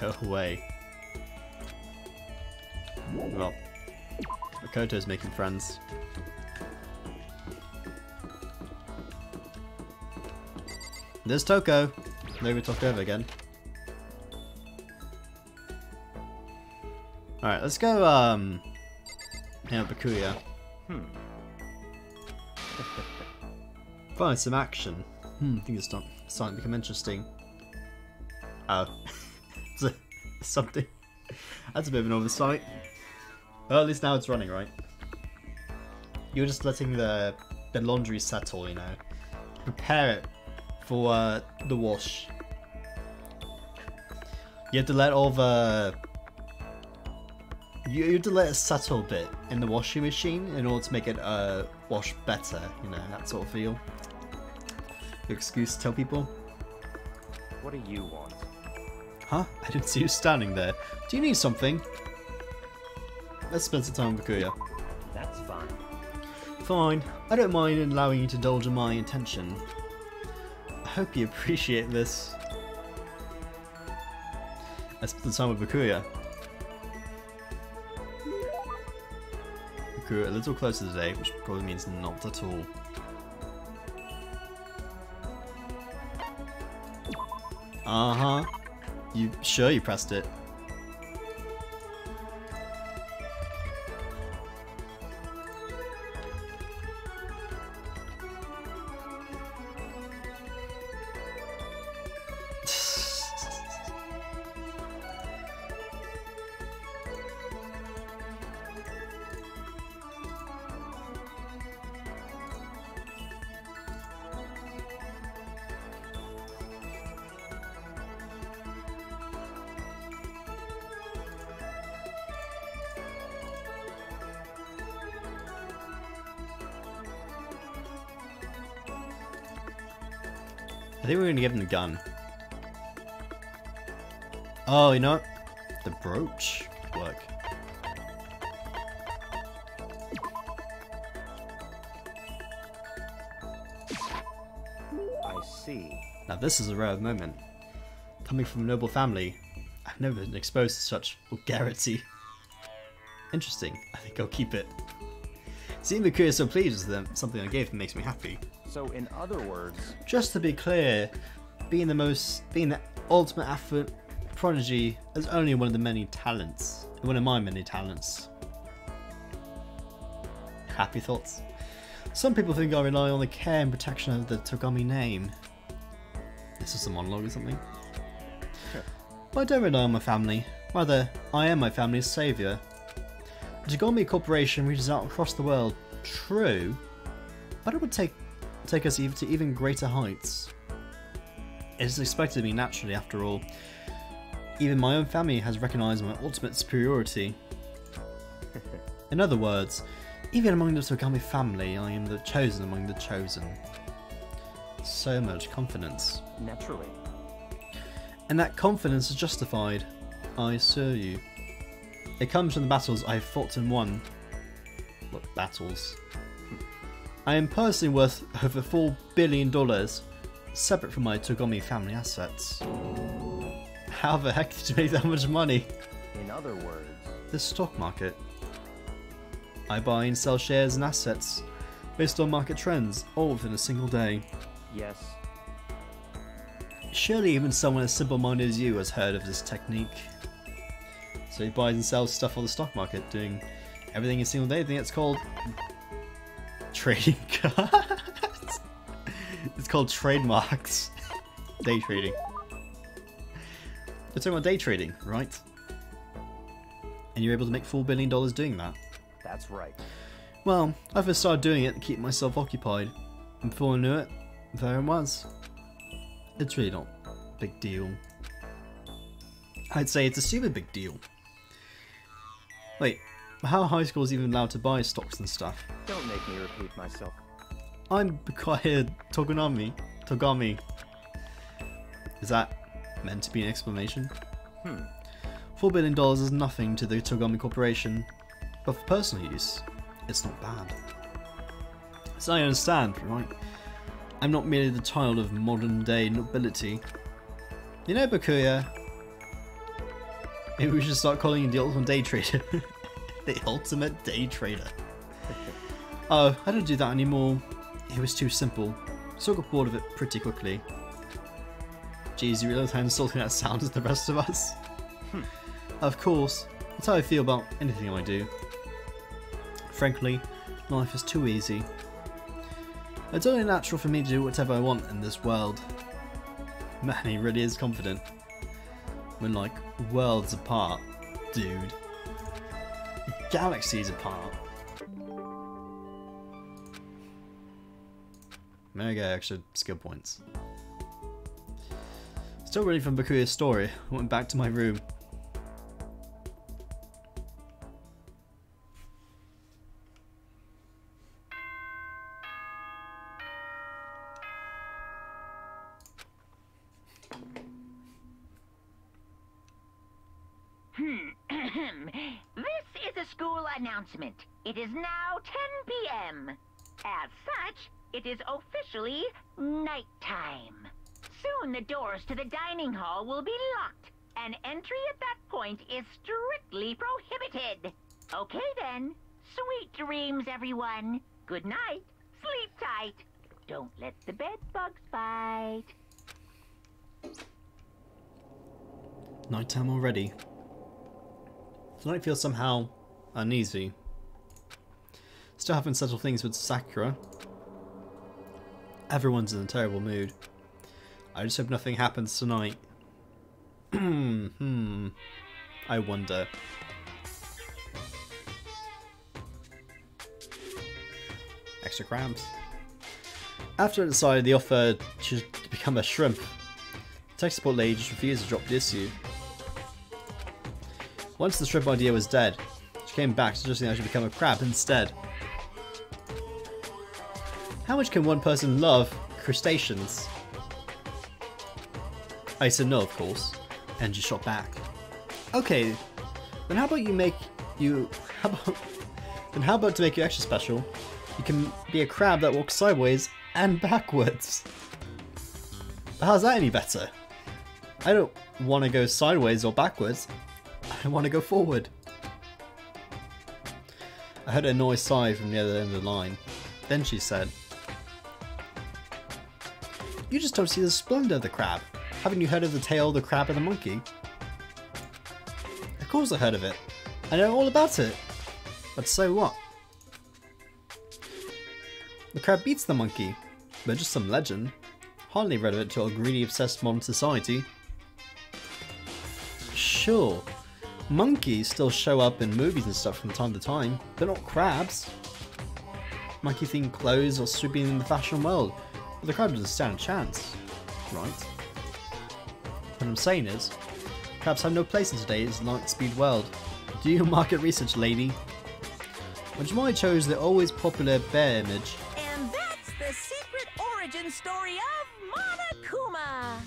Go away. Well, Makoto's making friends. There's Toko. Maybe we talked over again. Alright, let's go hang out Bakuya. Find some action. I think it's starting to become interesting. Oh. Something. That's a bit of an oversight. Well, at least now it's running, right? You're just letting the laundry settle, you know. Prepare it for the wash. You have to let all the... You have to let it settle a bit in the washing machine in order to make it wash better, you know, that sort of feel. Your excuse to tell people. What do you want? Huh? I didn't see you standing there. Do you need something? Let's spend some time with Bakuya. That's fine. Fine, I don't mind allowing you to indulge in my intention. I hope you appreciate this. I spent the time with Bakuya. Bakuya a little closer today, which probably means not at all. Uh-huh. You sure you pressed it? I think we're going to give him the gun. Oh, you know what? The brooch would work. I see. Now this is a rare moment. Coming from a noble family, I've never been exposed to such vulgarity. Interesting. I think I'll keep it. Seeing Bakuya so pleased with them, something I gave him makes me happy. So in other words, Just to be clear, being the ultimate athlete prodigy is only one of the many talents. One of my many talents. Happy thoughts. Some people think I rely on the care and protection of the Togami name. This is a monologue or something. Sure. But I don't rely on my family. Rather, I am my family's saviour. The Togami Corporation reaches out across the world. True, but it would take us to even greater heights. It is expected of me naturally, after all. Even my own family has recognised my ultimate superiority. In other words, even among the Togami family, I am the chosen among the chosen. So much confidence. naturally. And that confidence is justified, I assure you. It comes from the battles I have fought and won. What battles? I am personally worth over $4 billion, separate from my Togami family assets. How the heck did you make that much money? In other words, The stock market. I buy and sell shares and assets based on market trends, all within a single day. yes, Surely even someone as simple-minded as you has heard of this technique. So he buys and sells stuff on the stock market, doing everything in a single day. I think it's called trading cards. It's called trademarks. Day trading. We're talking about day trading, right? And you're able to make $4 billion doing that. that's right. Well, I first started doing it to keep myself occupied, and before I knew it, there it was. It's really not a big deal. I'd say it's a super big deal. Wait, how are high schools even allowed to buy stocks and stuff? Don't make me repeat myself. I'm Bakuya Togami. Is that meant to be an explanation? $4 billion is nothing to the Togami Corporation, but for personal use, it's not bad. So I understand, right? I'm not merely the child of modern day nobility. You know, Bakuya, maybe we should start calling you the ultimate day trader. The ultimate day trader. Oh, I don't do that anymore. It was too simple, so I got bored of it pretty quickly. Jeez, you realise how insulting that sounds to the rest of us? Of course, that's how I feel about anything I do. Frankly, life is too easy. It's only natural for me to do whatever I want in this world. Man, he really is confident. We're like worlds apart, dude. Galaxies apart. There we go, extra skill points. Still reading from Bakuya's story, I went back to my room. This is a school announcement. It is now 10 p.m. As such, it is officially nighttime. Soon the doors to the dining hall will be locked, and entry at that point is strictly prohibited. Okay then. Sweet dreams, everyone. Good night. Sleep tight. Don't let the bed bugs bite. Nighttime already. Tonight feels somehow uneasy. Still haven't settled things with Sakura. Everyone's in a terrible mood. I just hope nothing happens tonight. I wonder. Extra crabs. After I decided the offer to become a shrimp, the tech support lady just refused to drop the issue. Once the shrimp idea was dead, she came back suggesting I should become a crab instead. How much can one person love crustaceans? I said no, of course, and she shot back. Okay, then how about to make you extra special? You can be a crab that walks sideways and backwards. But how's that any better? I don't want to go sideways or backwards. I want to go forward. I heard a noise sigh from the other end of the line. Then she said, "You just don't see the splendor of the crab. Haven't you heard of the tale of the crab and the monkey?" Of course I heard of it. I know all about it. But so what? The crab beats the monkey, but just some legend. Hardly relevant to our greedy, obsessed modern society. Sure, monkeys still show up in movies and stuff from time to time, but not crabs. Monkey-themed clothes are sweeping in the fashion world, but the crab doesn't stand a chance, right? What I'm saying is, crabs have no place in today's light-speed world. Do your market research, lady. Which is why I chose the always popular bear image. And that's the secret origin story of Monokuma.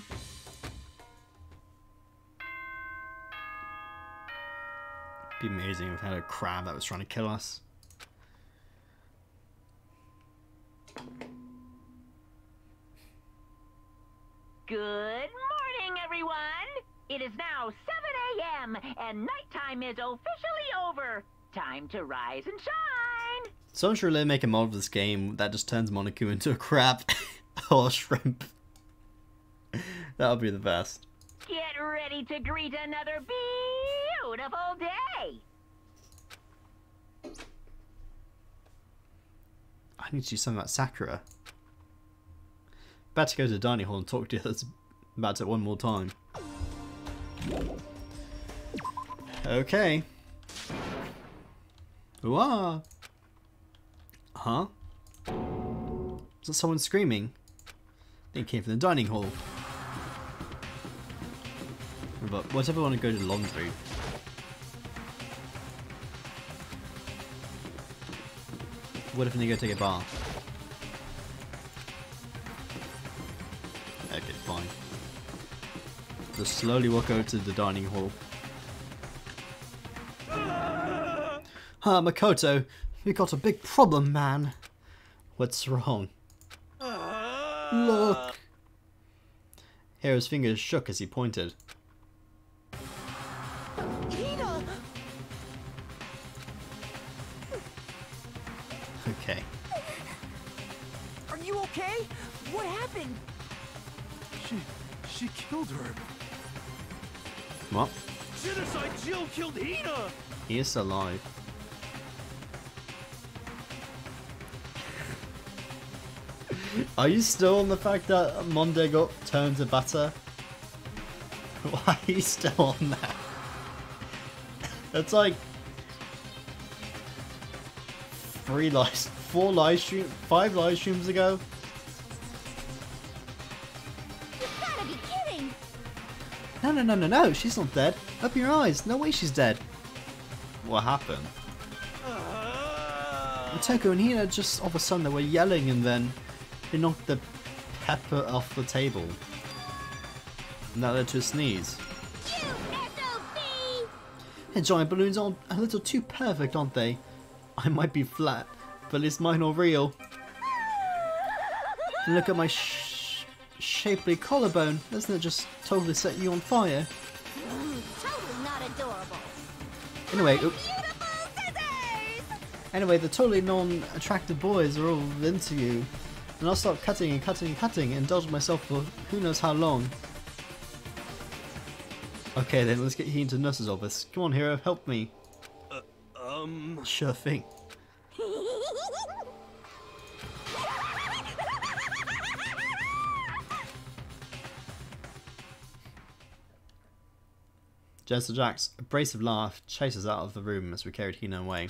It'd be amazing if we had a crab that was trying to kill us. Good morning, everyone! It is now 7 a.m. and nighttime is officially over. Time to rise and shine! Someone should really make a mod of this game that just turns Monokuma into a crab or a shrimp. That would be the best. Get ready to greet another beautiful day! I need to do something about Sakura. About to go to the dining hall and talk to others about it one more time. Okay. Ooh-ah. Huh? Was that someone screaming? I think it came from the dining hall. But what if I want to go to the laundry? What if I need to go take a bath? Okay, fine. Just slowly walk over to the dining hall. Makoto, we got a big problem, man. What's wrong? Look! Hero's fingers shook as he pointed. Hina! Okay. Are you okay? What happened? She killed her. What? Genocide Jill killed Hina! He is still alive. Are you still on the fact that Monde got turned to batter? Why are you still on that? It's like 5 live streams ago. You've gotta be kidding! No, she's not dead. Open your eyes, no way she's dead. What happened? Toko and Hina just all of a sudden they were yelling and then they knocked the pepper off the table. And that led to a sneeze. You SOB! And giant balloons are a little too perfect, aren't they? I might be flat, but at least mine are real. And look at my shapely collarbone. Doesn't it just totally set you on fire? Totally not adorable. Anyway, Beautiful scissors! anyway, the totally non-attractive boys are all into you. And I'll start cutting and cutting and cutting and indulge myself for who knows how long. Okay then, let's get you into the nurse's office. Come on, hero, help me. Sure thing. Jester Jack's abrasive laugh chases us out of the room as we carried Hina away.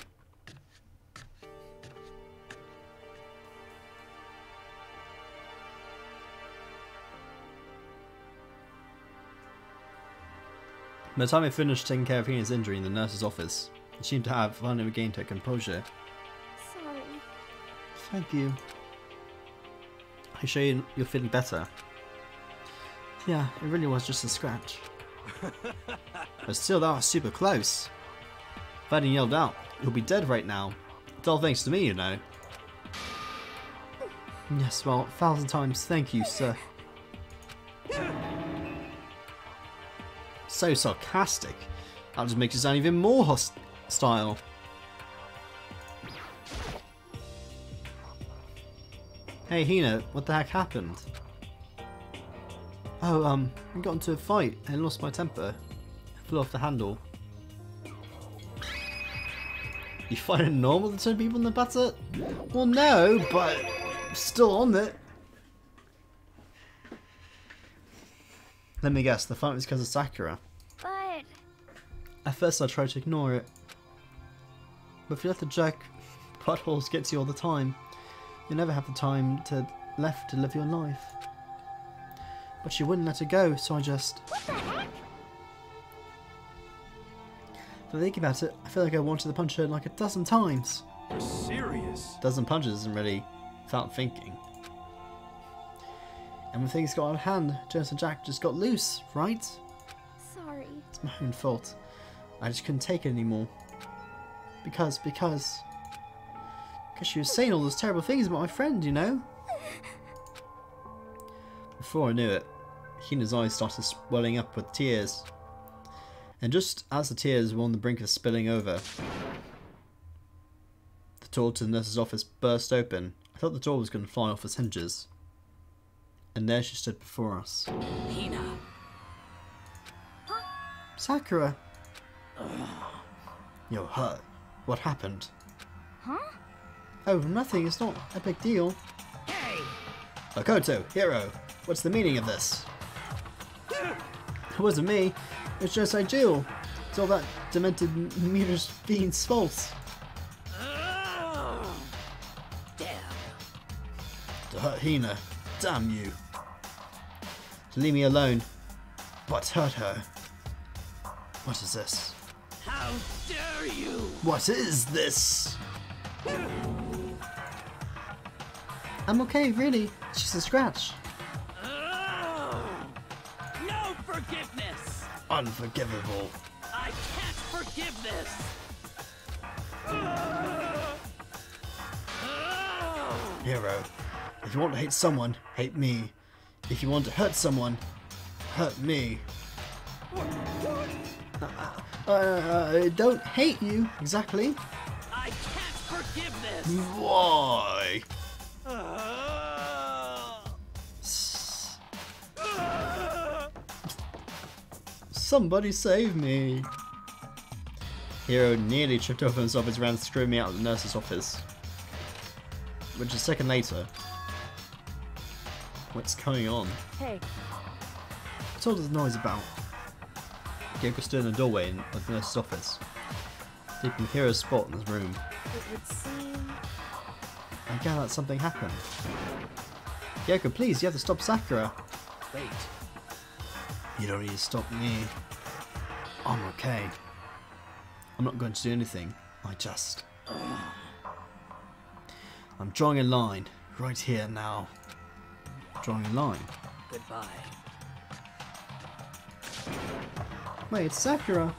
By the time we finished taking care of Hina's injury in the nurse's office, she seemed to have finally regained her composure. Sorry. Thank you. I show you're feeling better. Yeah, it really was just a scratch. But still, that was super close. If I hadn't yelled out, you'll be dead right now. It's all thanks to me, you know. Yes, well, 1,000 times thank you, sir. So sarcastic. That just makes you sound even more hostile. Hey Hina, what the heck happened? Oh, I got into a fight and lost my temper. I flew off the handle. You find it normal to turn people in the butter? Well, no, but I'm still on it. Let me guess, the fight was because of Sakura. But At first I tried to ignore it. But if you let the jerk buttholes get to you all the time, you'll never have the time left to live your life. But she wouldn't let it go, so I just... what the heck? If I think about it, I feel like I wanted to punch her like a dozen times. You're serious? A dozen punches isn't really without thinking. And when things got out of hand, Jester Jack just got loose, right? Sorry. It's my own fault. I just couldn't take it anymore. Because she was saying all those terrible things about my friend, you know? Before I knew it, Hina's eyes started swelling up with tears. And just as the tears were on the brink of spilling over, the door to the nurse's office burst open. I thought the door was going to fly off its hinges. And there she stood before us. Hina. Sakura! You're hurt. What happened? Huh? Oh, nothing. It's not a big deal. Hey! Makoto, hero, what's the meaning of this? It wasn't me. It's just Jill. It's all that demented mutant fiend's fault. Damn. To hurt Hina. Damn you. To leave me alone. But hurt her. What is this? How dare you! What is this? I'm okay, really. It's just a scratch. No forgiveness! Unforgivable. I can't forgive this! Hero, if you want to hate someone, hate me. If you want to hurt someone, hurt me. I don't hate you, exactly. I can't forgive this! Why? Somebody save me. Hero nearly tripped over himself as he ran screaming out of the nurse's office. Which a second later. What's going on? Hey, What's all this noise about? Gyoko stood in the doorway of the nurse's office, taking Hero's spot in his room. it would seem... I gather that something happened. Gyoko, please, you have to stop Sakura. Wait. You don't need to stop me. I'm okay. I'm not going to do anything. I'm drawing a line. Right here now. Drawing a line. Goodbye. Wait, it's Sakura.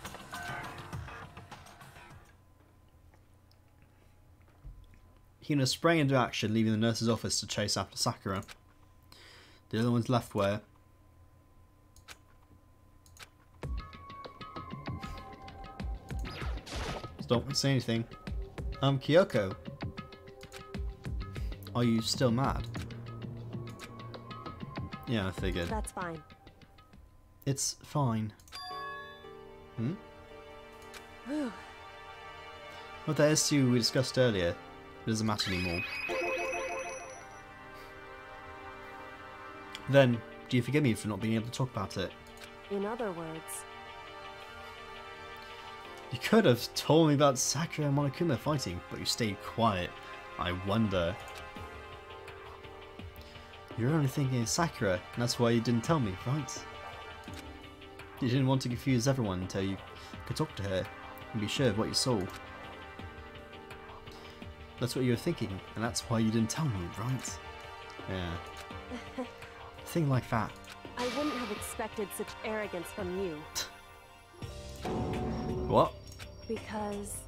Hina sprang into action, leaving the nurse's office to chase after Sakura. The other one's left where? Don't say anything. Kyoko. Are you still mad? Yeah, I figured. That's fine. It's fine. Hmm? Whew. Well, that issue we discussed earlier, it doesn't matter anymore. Then, do you forgive me for not being able to talk about it? In other words, You could have told me about Sakura and Monokuma fighting, but you stayed quiet. I wonder. You're only thinking of Sakura, and that's why you didn't tell me, right? You didn't want to confuse everyone until you could talk to her and be sure of what you saw. That's what you were thinking, and that's why you didn't tell me, right? Yeah. A thing like that. I wouldn't have expected such arrogance from you. What? Because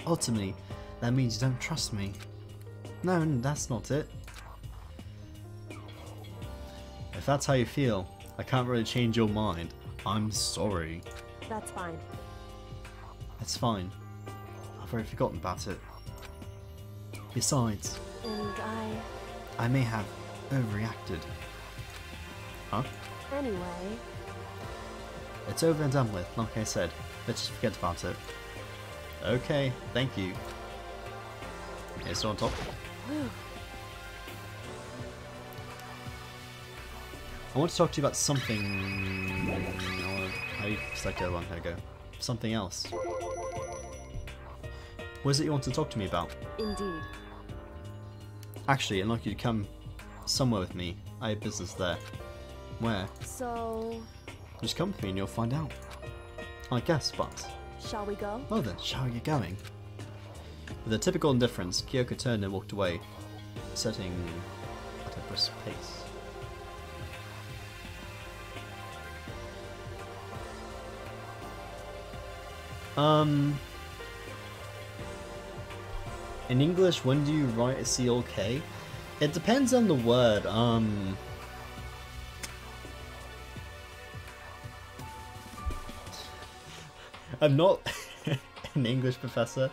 Ultimately, that means you don't trust me. No, that's not it. If that's how you feel, I can't really change your mind. I'm sorry. that's fine. It's fine. I've already forgotten about it. Besides, And I may have overreacted. Huh? anyway, It's over and done with, like I said. Let's just forget about it. Okay, thank you. Okay, so on top. whew, I want to talk to you about something... How do you select the other one? There we go. Something else. What is it you want to talk to me about? indeed. Actually, I'd like you to come somewhere with me. I have business there. Where? So, Just come with me and you'll find out. I guess, but... shall we go? Well then, shall we get going? With a typical indifference, Kyoko turned and walked away, setting at a brisk pace. In English, when do you write a CLK? It depends on the word. I'm not an English professor.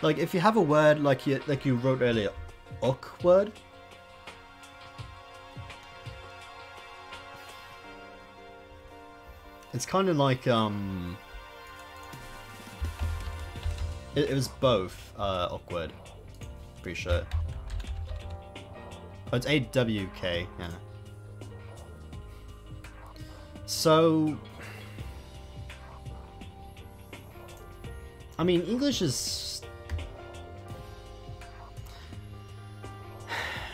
Like if you have a word like you wrote earlier, awkward. It's kind of like it was both awkward. Pretty sure. Oh, it's AWK, yeah. So, I mean, English is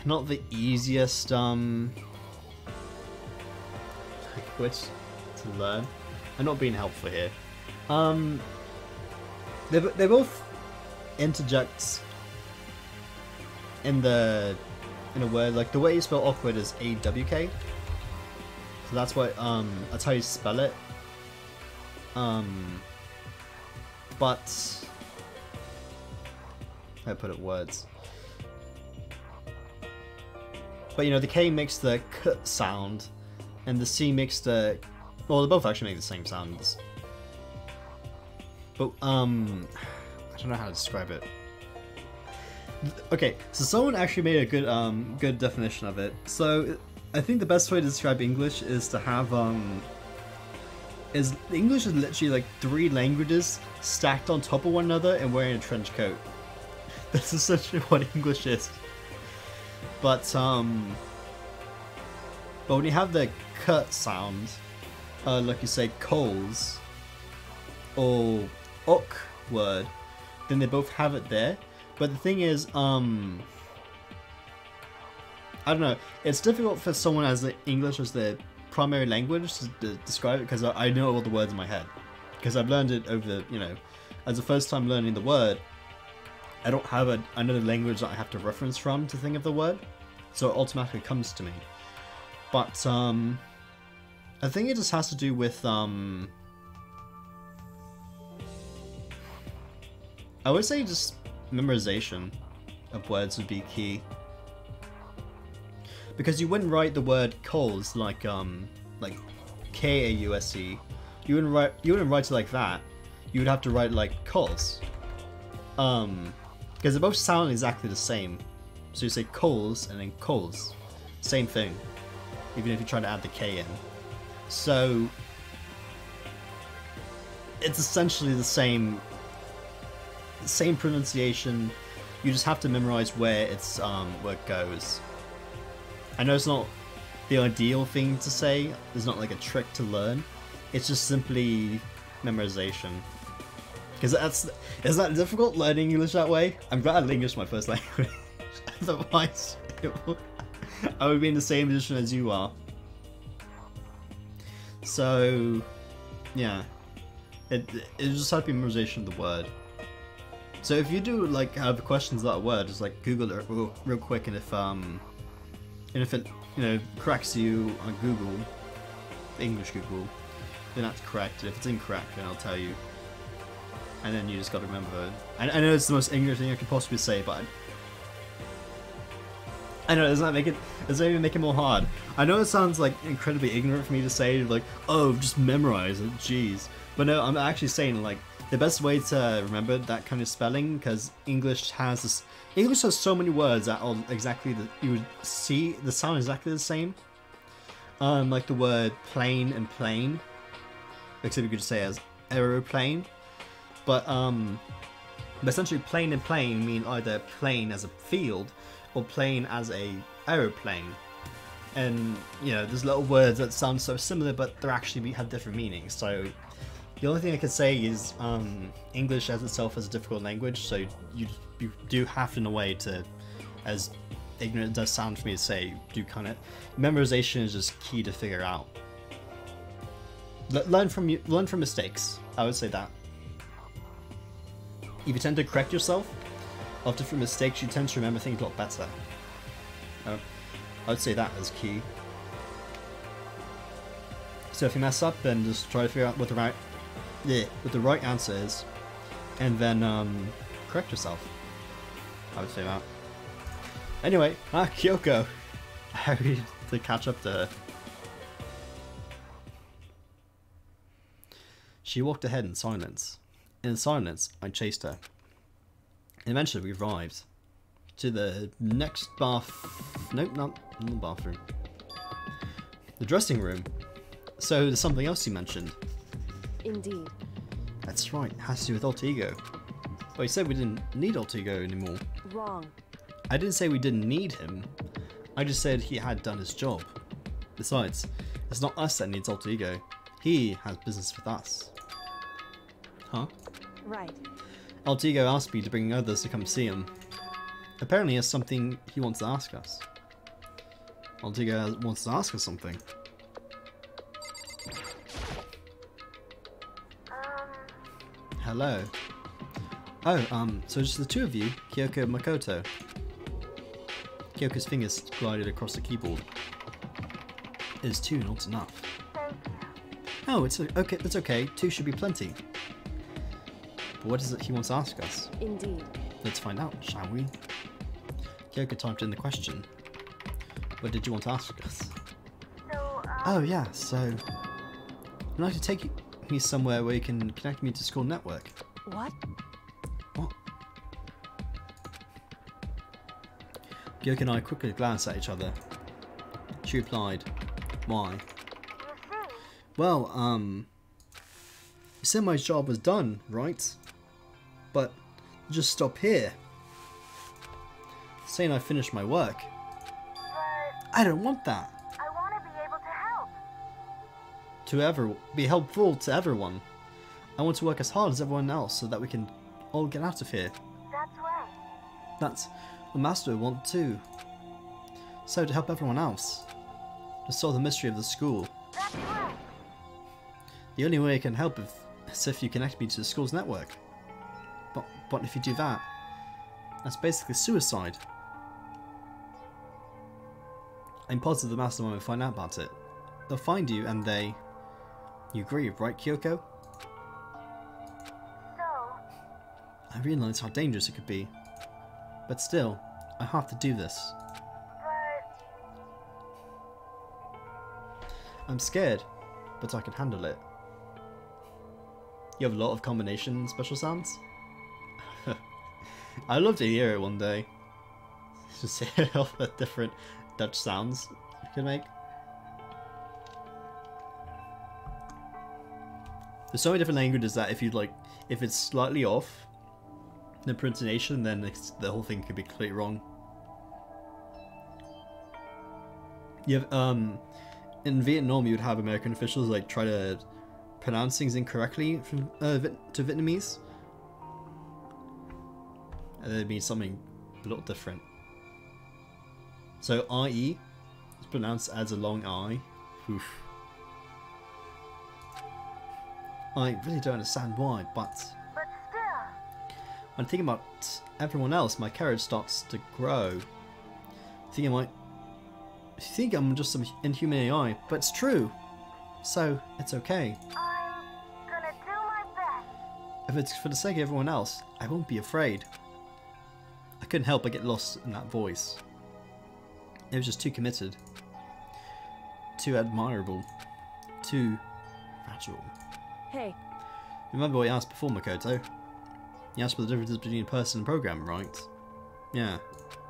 not the easiest language to learn. I'm not being helpful here. They both interject in a word. Like the way you spell awkward is AWK. So that's what that's how you spell it. But I put it words. But you know, the K makes the K sound, and the C makes the... Well, they both actually make the same sounds. But I don't know how to describe it. Okay, so someone actually made a good definition of it. So I think the best way to describe English is to have English is literally like 3 languages stacked on top of one another and wearing a trench coat. That's essentially what English is. But when you have the K sound, like you say coals or ok word, then they both have it there. But the thing is, I don't know, it's difficult for someone as English as their primary language to describe it, because I know all the words in my head. Because I've learned it over, you know, as the first time learning the word, I don't have another language that I have to reference from to think of the word, so it automatically comes to me. But, I think it just has to do with, I would say just memorization of words would be key. Because you wouldn't write the word coals like K-A-U-S-E. You wouldn't write it like that. You would have to write it like coals. Because they both sound exactly the same. So you say coals and then coals. Same thing. Even if you try to add the K in. So it's essentially the same pronunciation. You just have to memorize where it goes. I know it's not the ideal thing to say. It's not like a trick to learn. It's just simply memorization. Because is that difficult learning English that way? I'm glad English is my first language. Otherwise, I would be in the same position as you are. So, yeah, it just has to be memorization of the word. So if you do like have questions about a word, just like Google it real quick, and if it corrects you on Google, English Google, then that's correct. If it's incorrect, then I'll tell you. And then you just got to remember. I know it's the most ignorant thing I could possibly say, but I know does not even make it more hard. I know it sounds like incredibly ignorant for me to say, like, oh, just memorize it, jeez. But no, I'm actually saying like the best way to remember that kind of spelling, because English has so many words that are exactly you would see the sound exactly the same. Like the word plane and plane, except you could say as aeroplane. But essentially plane and plane mean either plane as a field or plane as a aeroplane. And there's little words that sound so similar, but they actually have different meanings. So the only thing I can say is English as itself is a difficult language, so you do have in a way to, as ignorant it does sound for me to say, do kind of memorization is just key to figure out. Learn from mistakes. I would say that. If you tend to correct yourself of different mistakes, you tend to remember things a lot better. I would say that is key. So if you mess up, then just try to figure out what the right answer is, and then correct yourself. I would say that. Anyway, Kyoko. I need to catch up to her. She walked ahead in silence. In silence, I chased her. Eventually, we arrived to the next Nope, not the bathroom. The dressing room. So, there's something else you mentioned. Indeed. That's right, it has to do with Alter Ego. Well, you said we didn't need Alter Ego anymore. Wrong. I didn't say we didn't need him. I just said he had done his job. Besides, it's not us that needs Alter Ego. He has business with us. Huh? Right. Alter Ego asked me to bring others to come see him. Apparently he has something he wants to ask us. Alter Ego wants to ask us something. Hello. Oh, so just the two of you, Kyoko and Makoto. Kyoko's fingers glided across the keyboard. It is two, not enough. Oh, it's okay. It's okay. Two should be plenty. But what is it he wants to ask us? Indeed. Let's find out, shall we? Kyoko typed in the question. What did you want to ask us? Oh yeah, so I'd like to take me somewhere where you can connect me to school network. What? What? Kyoko and I quickly glanced at each other. She replied, why? Well, you said my job was done, right? But just stop here. Saying I finished my work. I don't want that. I want to be able to help. Be helpful to everyone. I want to work as hard as everyone else so that we can all get out of here. That's right. That's what Master would want too. So to help everyone else. To solve the mystery of the school. That's right. The only way I can help is if you connect me to the school's network. But if you do that, that's basically suicide. I'm positive the Mastermind will find out about it. They'll find you and they... You agree, right, Kyoko? So? I realise how dangerous it could be. But still, I have to do this. I'm scared, but I can handle it. You have a lot of combination special sounds? I'd love to hear it one day. Just hear all the different Dutch sounds you can make. There's so many different languages that if it's slightly off the pronunciation, then the whole thing could be completely wrong. You have in Vietnam, you would have American officials like try to pronounce things incorrectly from to Vietnamese, and then it means something a little different. So IE is pronounced as a long I. Oof. I really don't understand why, but still, when thinking about everyone else, my courage starts to grow. I think I'm just some inhuman AI, but it's true. So it's okay. I'm gonna do my best. If it's for the sake of everyone else, I won't be afraid. I couldn't help but get lost in that voice. It was just too committed, too admirable, too fragile. Hey, Remember what you asked before, Makoto? You asked for the differences between a person and program, right? Yeah.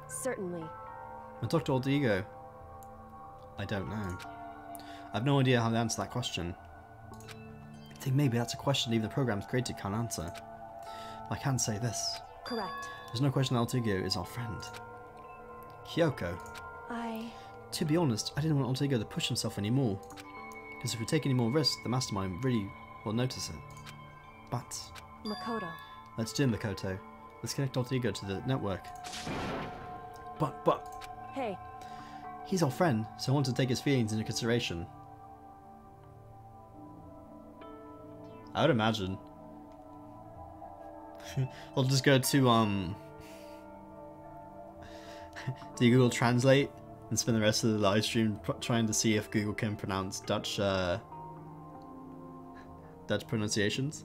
certainly. When Dr. Alter Ego? I don't know. I have no idea how to answer that question. I think maybe that's a question even the programs created can't answer. But I can say this. Correct. There's no question Alter Ego is our friend. Kyoko. To be honest, I didn't want Alter Ego to push himself anymore. Because if we take any more risks, the Mastermind really will notice it. But Makoto. let's do it, Makoto. Let's connect Alter Ego to the network. But Hey, he's our friend, so I want to take his feelings into consideration. I would imagine. We'll just go to Google Translate and spend the rest of the live stream trying to see if Google can pronounce Dutch pronunciations.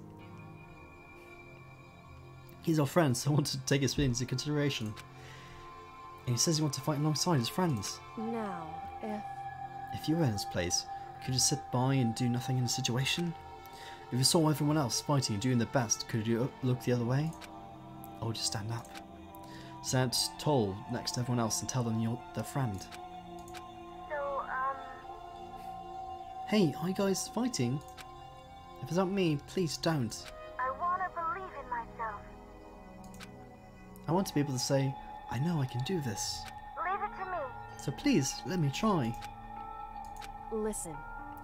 He's our friend, so I want to take his feelings into consideration. And he says he wants to fight alongside his friends. now, If you were in his place, could you sit by and do nothing in the situation? If you saw everyone else fighting and doing their best, could you look the other way? Or would you stand up? Stand tall next to everyone else and tell them you're their friend. So, Hey, are you guys fighting? If it's not me, please don't. I wanna believe in myself. I want to be able to say, I know I can do this. Leave it to me. So please, let me try. listen.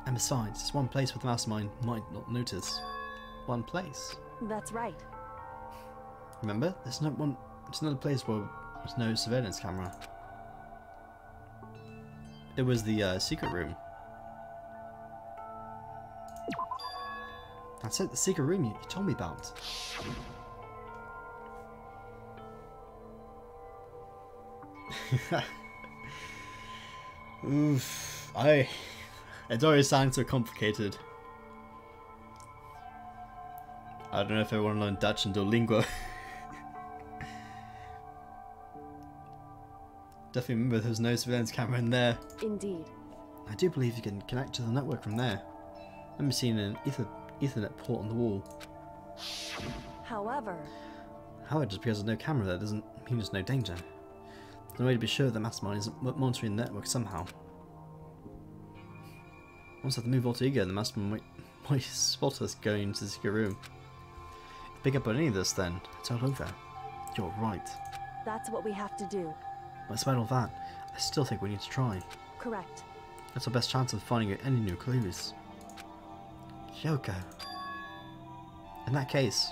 And besides, it's one place where the Mastermind might not notice. One place. That's right. Remember? There's another place where there's no surveillance camera. It was the secret room. That's it, the secret room you told me about. Oof, it's already sounding so complicated. I don't know if I want to learn Dutch and Duolingo. Definitely remember there's no surveillance camera in there. Indeed. I do believe you can connect to the network from there. Let me see an Ethernet port on the wall. However, Just because there's no camera there doesn't mean there's no danger. There's no way to be sure that Mastermind is monitoring the network somehow. Once I have to move Alter Ego, the Mastermind might spot us going into the secret room. If pick up on any of this, then it's all over. You're right. that's what we have to do. But despite all that, I still think we need to try. Correct. That's our best chance of finding out any new clues. Kyoko. In that case,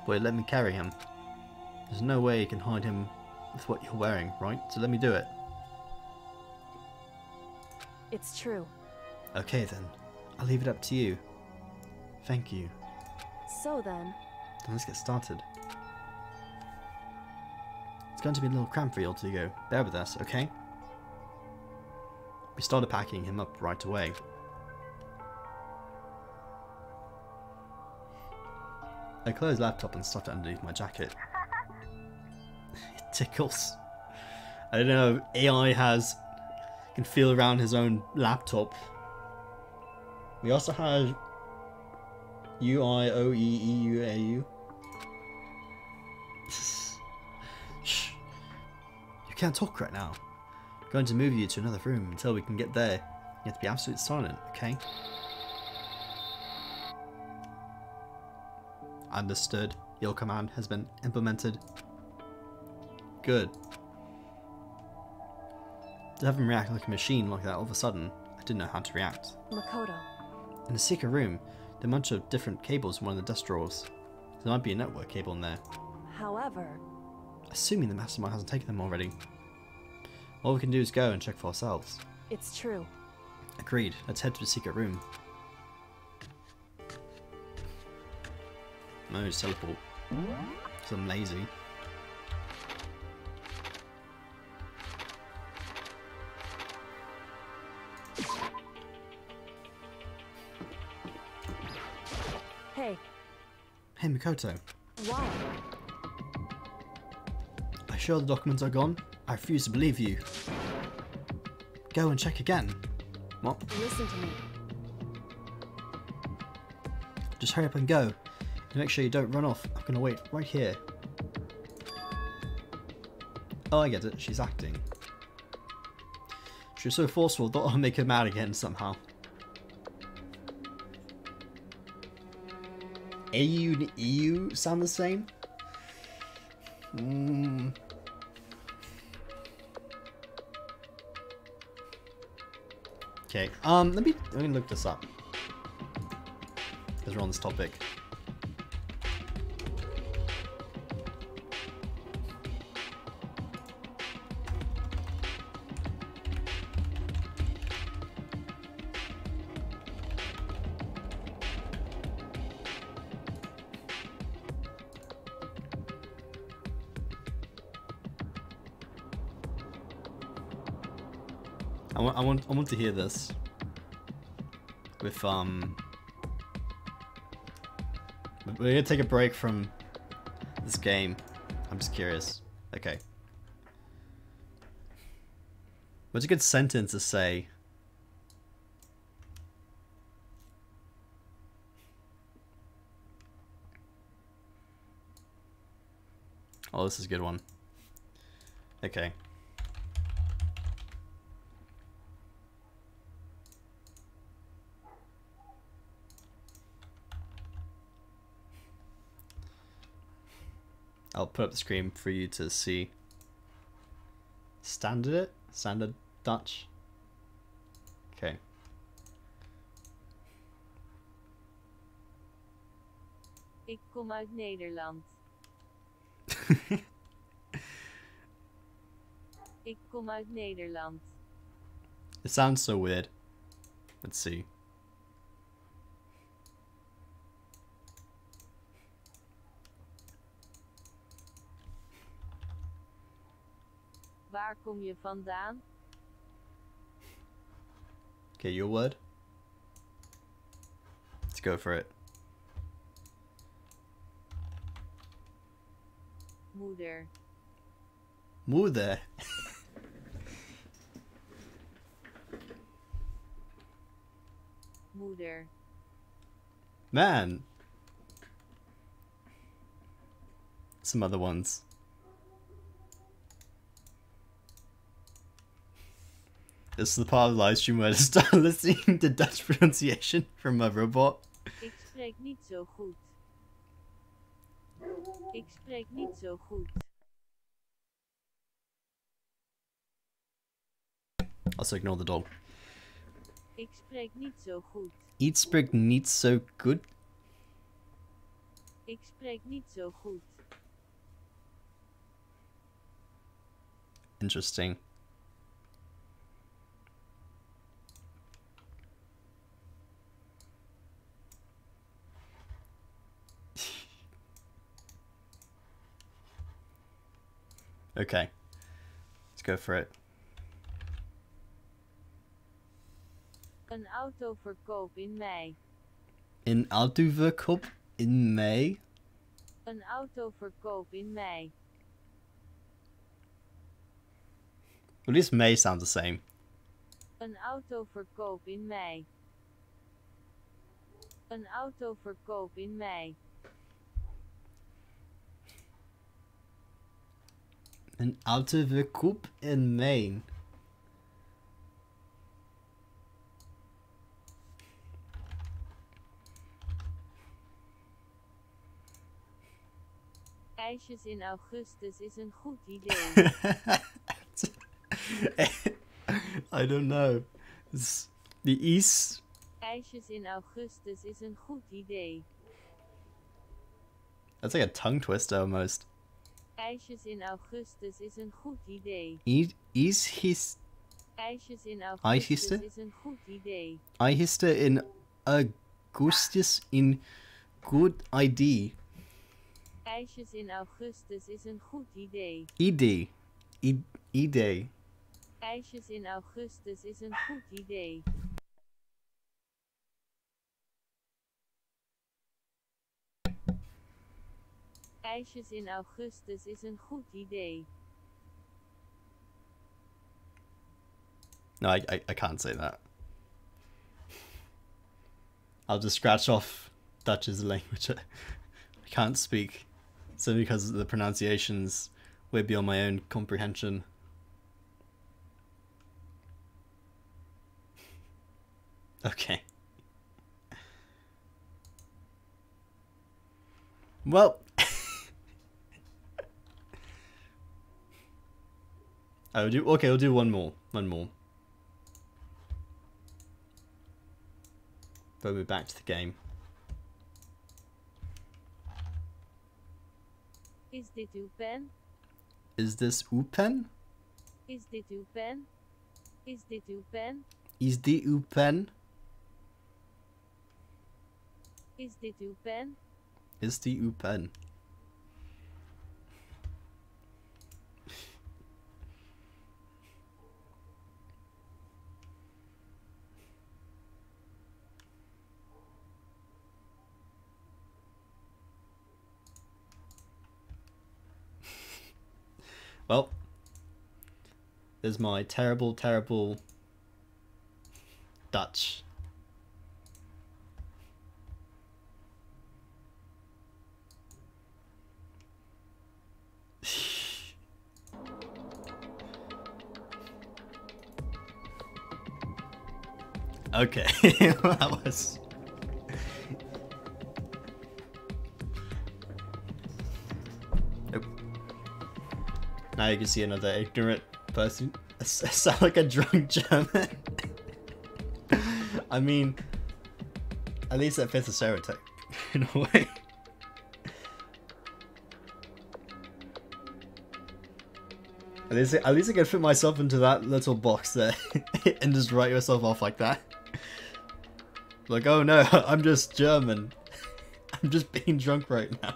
will you let me carry him? There's no way you can hide him with what you're wearing, right? So let me do it. It's true. Okay then, I'll leave it up to you. Thank you. So then, Then let's get started. It's going to be a little cramped for you all to go. Bear with us, okay? We started packing him up right away. I closed the laptop and stuffed it underneath my jacket. tickles. I don't know if AI can feel around his own laptop. We also had UIOEEUAU. Shh. You can't talk right now. I'm going to move you to another room until we can get there. You have to be absolutely silent, okay? Understood. Your command has been implemented. Good. To have him react like a machine like that all of a sudden, I didn't know how to react. Makoto. In the secret room, there are a bunch of different cables in one of the desk drawers. There might be a network cable in there. However... Assuming the mastermind hasn't taken them already. All we can do is go and check for ourselves. It's true. Agreed. Let's head to the secret room. No, just teleport. Because I'm lazy. Hey, Hey Makoto. why? Are you sure the documents are gone? I refuse to believe you. Go and check again. What? Listen to me. Just hurry up and go. And make sure you don't run off. I'm gonna wait right here. Oh, I get it. She's acting. She was so forceful, thought I'll make her mad again somehow. AU and EU sound the same? Okay, let me look this up. Because we're on this topic. I want to hear this with we're gonna take a break from this game. I'm just curious. Okay. What's a good sentence to say? Oh, this is a good one. Okay. I'll put up the screen for you to see. Standard Dutch. Okay. Ik kom uit Nederland. Ik kom uit Nederland. It sounds so weird. Let's see. Waar kom je vandaan? Okay, your word. Let's go for it. Moeder. Moeder. Moeder. Man. Some other ones. This is the part of the live stream where I start listening to Dutch pronunciation from a robot. Ik spreek niet zo goed. Ik spreek niet zo goed. Also ignore the dog. Ik spreek niet zo goed. Eat spreek niet so good. Ik spreek niet zo goed. Interesting. Okay, let's go for it. Een autoverkoop in mei. Een autoverkoop in mei? Een autoverkoop in mei. At least May sounds the same. Een autoverkoop in mei. Een autoverkoop in mei. Een autoverkoop in Maine. IJsjes in augustus is een goed idee. I don't know. It's the East. IJsjes in augustus is een goed idee. That's like a tongue twister almost. IJsjes in augustus is een goed idee. Is his IJsjes in augustus IJsjes? is een goed idee. Augustus in Augustus in good ID. IJsjes in augustus is een goed idee. ID. ID. IJsjes in augustus is een goed idee. IJsjes in augustus is een goed idee. No, I can't say that. I'll just scratch off Dutch as a language I can't speak. So because the pronunciation's way beyond my own comprehension. Okay. Well. We'll do one more. One more. But we're back to the game. Is dit uw pen? Is this uw pen? Is dit uw pen? Is dit uw pen? Is dit uw pen? Is dit uw pen? Is dit uw pen? Well, there's my terrible, terrible Dutch. Okay, that was... Now you can see another ignorant person. I sound like a drunk German. I mean, at least that fits the stereotype in a way. At least I can fit myself into that little box there and just write yourself off like that. Like, oh no, I'm just German. I'm just being drunk right now.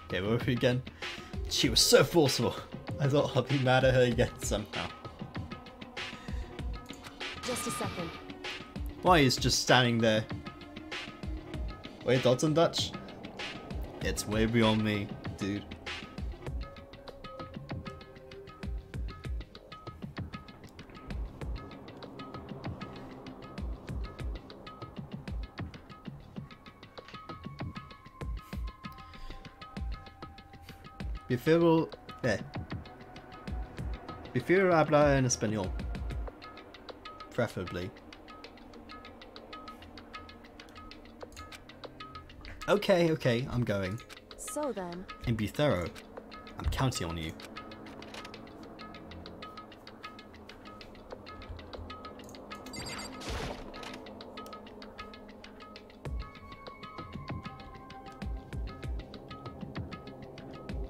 Okay, where were we again? She was so forceful. I thought I'd be mad at her again somehow. Just a second. Why is just standing there? Wait, that's in Dutch? It's way beyond me, dude. Prefiero hablar en español. Preferably. Okay, I'm going. So then, And be thorough. I'm counting on you.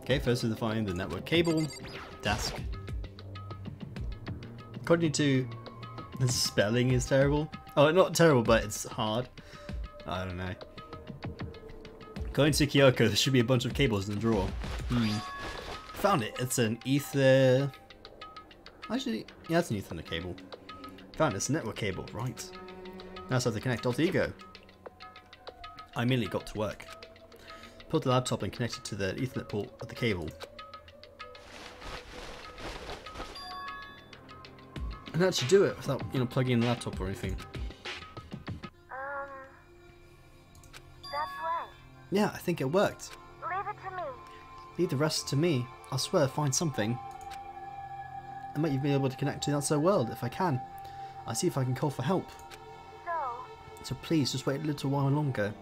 Okay, first we define the network cable, desk. According to the spelling is terrible. Oh, not terrible, but it's hard. I don't know. According to Kyoko, there should be a bunch of cables in the drawer. Found it. It's an ether. Actually, yeah, it's an Ethernet cable. Found it. It's a network cable, right? Now it's time to connect Alter Ego. I immediately got to work. pulled the laptop and connected to the Ethernet port of the cable. And that should do it without, you know, plugging in the laptop or anything. That's right. Yeah, I think it worked. Leave it to me. Leave the rest to me. I swear I'll find something. I might even be able to connect to the outside world if I can. I'll see if I can call for help. So please, just wait a little while longer.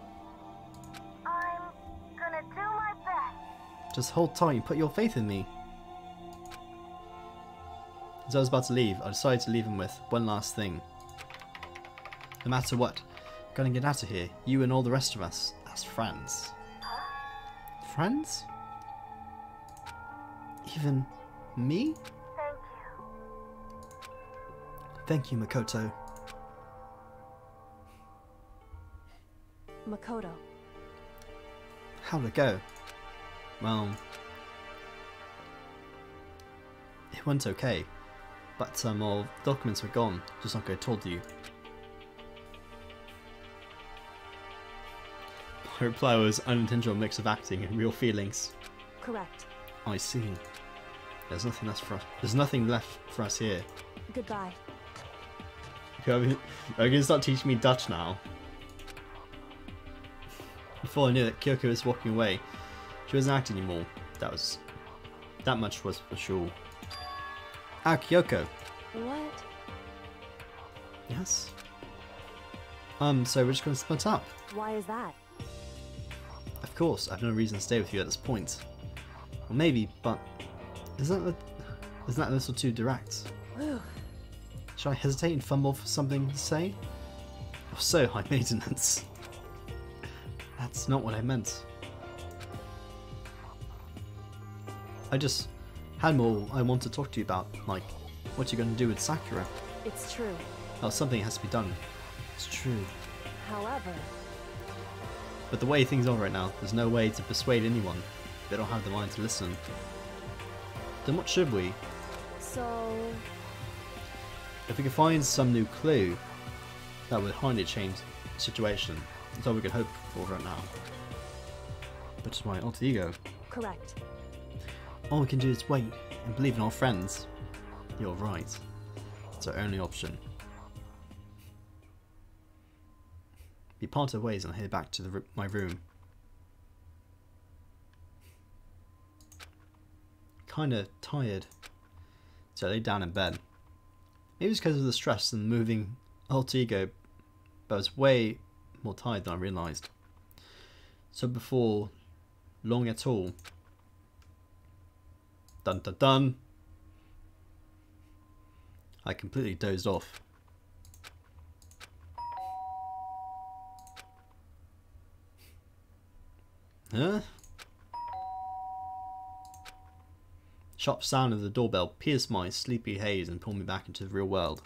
I'm gonna do my best. Just hold tight and put your faith in me. As I was about to leave, I decided to leave him with one last thing. No matter what, I'm gonna get out of here, you and all the rest of us, as friends. Friends? Even me? Thank you. Thank you, Makoto. Makoto. How'd it go? Well, it went okay, but all documents were gone, just like I told you. My reply was an unintentional mix of acting and real feelings. Correct. I see. There's nothing left for us. There's nothing left for us here. Goodbye. Are you gonna start teaching me Dutch now? Before I knew it, Kyoko was walking away. She wasn't acting anymore. That much was for sure. Ah, Kyoko. What? Yes. So we're just gonna split up. Why is that? Of course, I have no reason to stay with you at this point. Well, maybe, but isn't that a little too direct? Whew. Should I hesitate and fumble for something to say? Or so high maintenance? That's not what I meant. I just had more I want to talk to you about, like what you're going to do with Sakura. It's true. Oh, something has to be done. It's true. However, But the way things are right now, there's no way to persuade anyone. They don't have the mind to listen. Then what should we? so If we could find some new clue, that would hardly change the situation. That's all we can hope for right now. But it's my alter ego. correct. All we can do is wait and believe in our friends. You're right. It's our only option. We part our ways and I head back to my room. Kinda tired, so I lay down in bed. Maybe it's because of the stress and moving alter ego, but I was way more tired than I realised. So before long at all, dun dun dun, I completely dozed off. Huh? Sharp sound of the doorbell pierced my sleepy haze and pulled me back into the real world.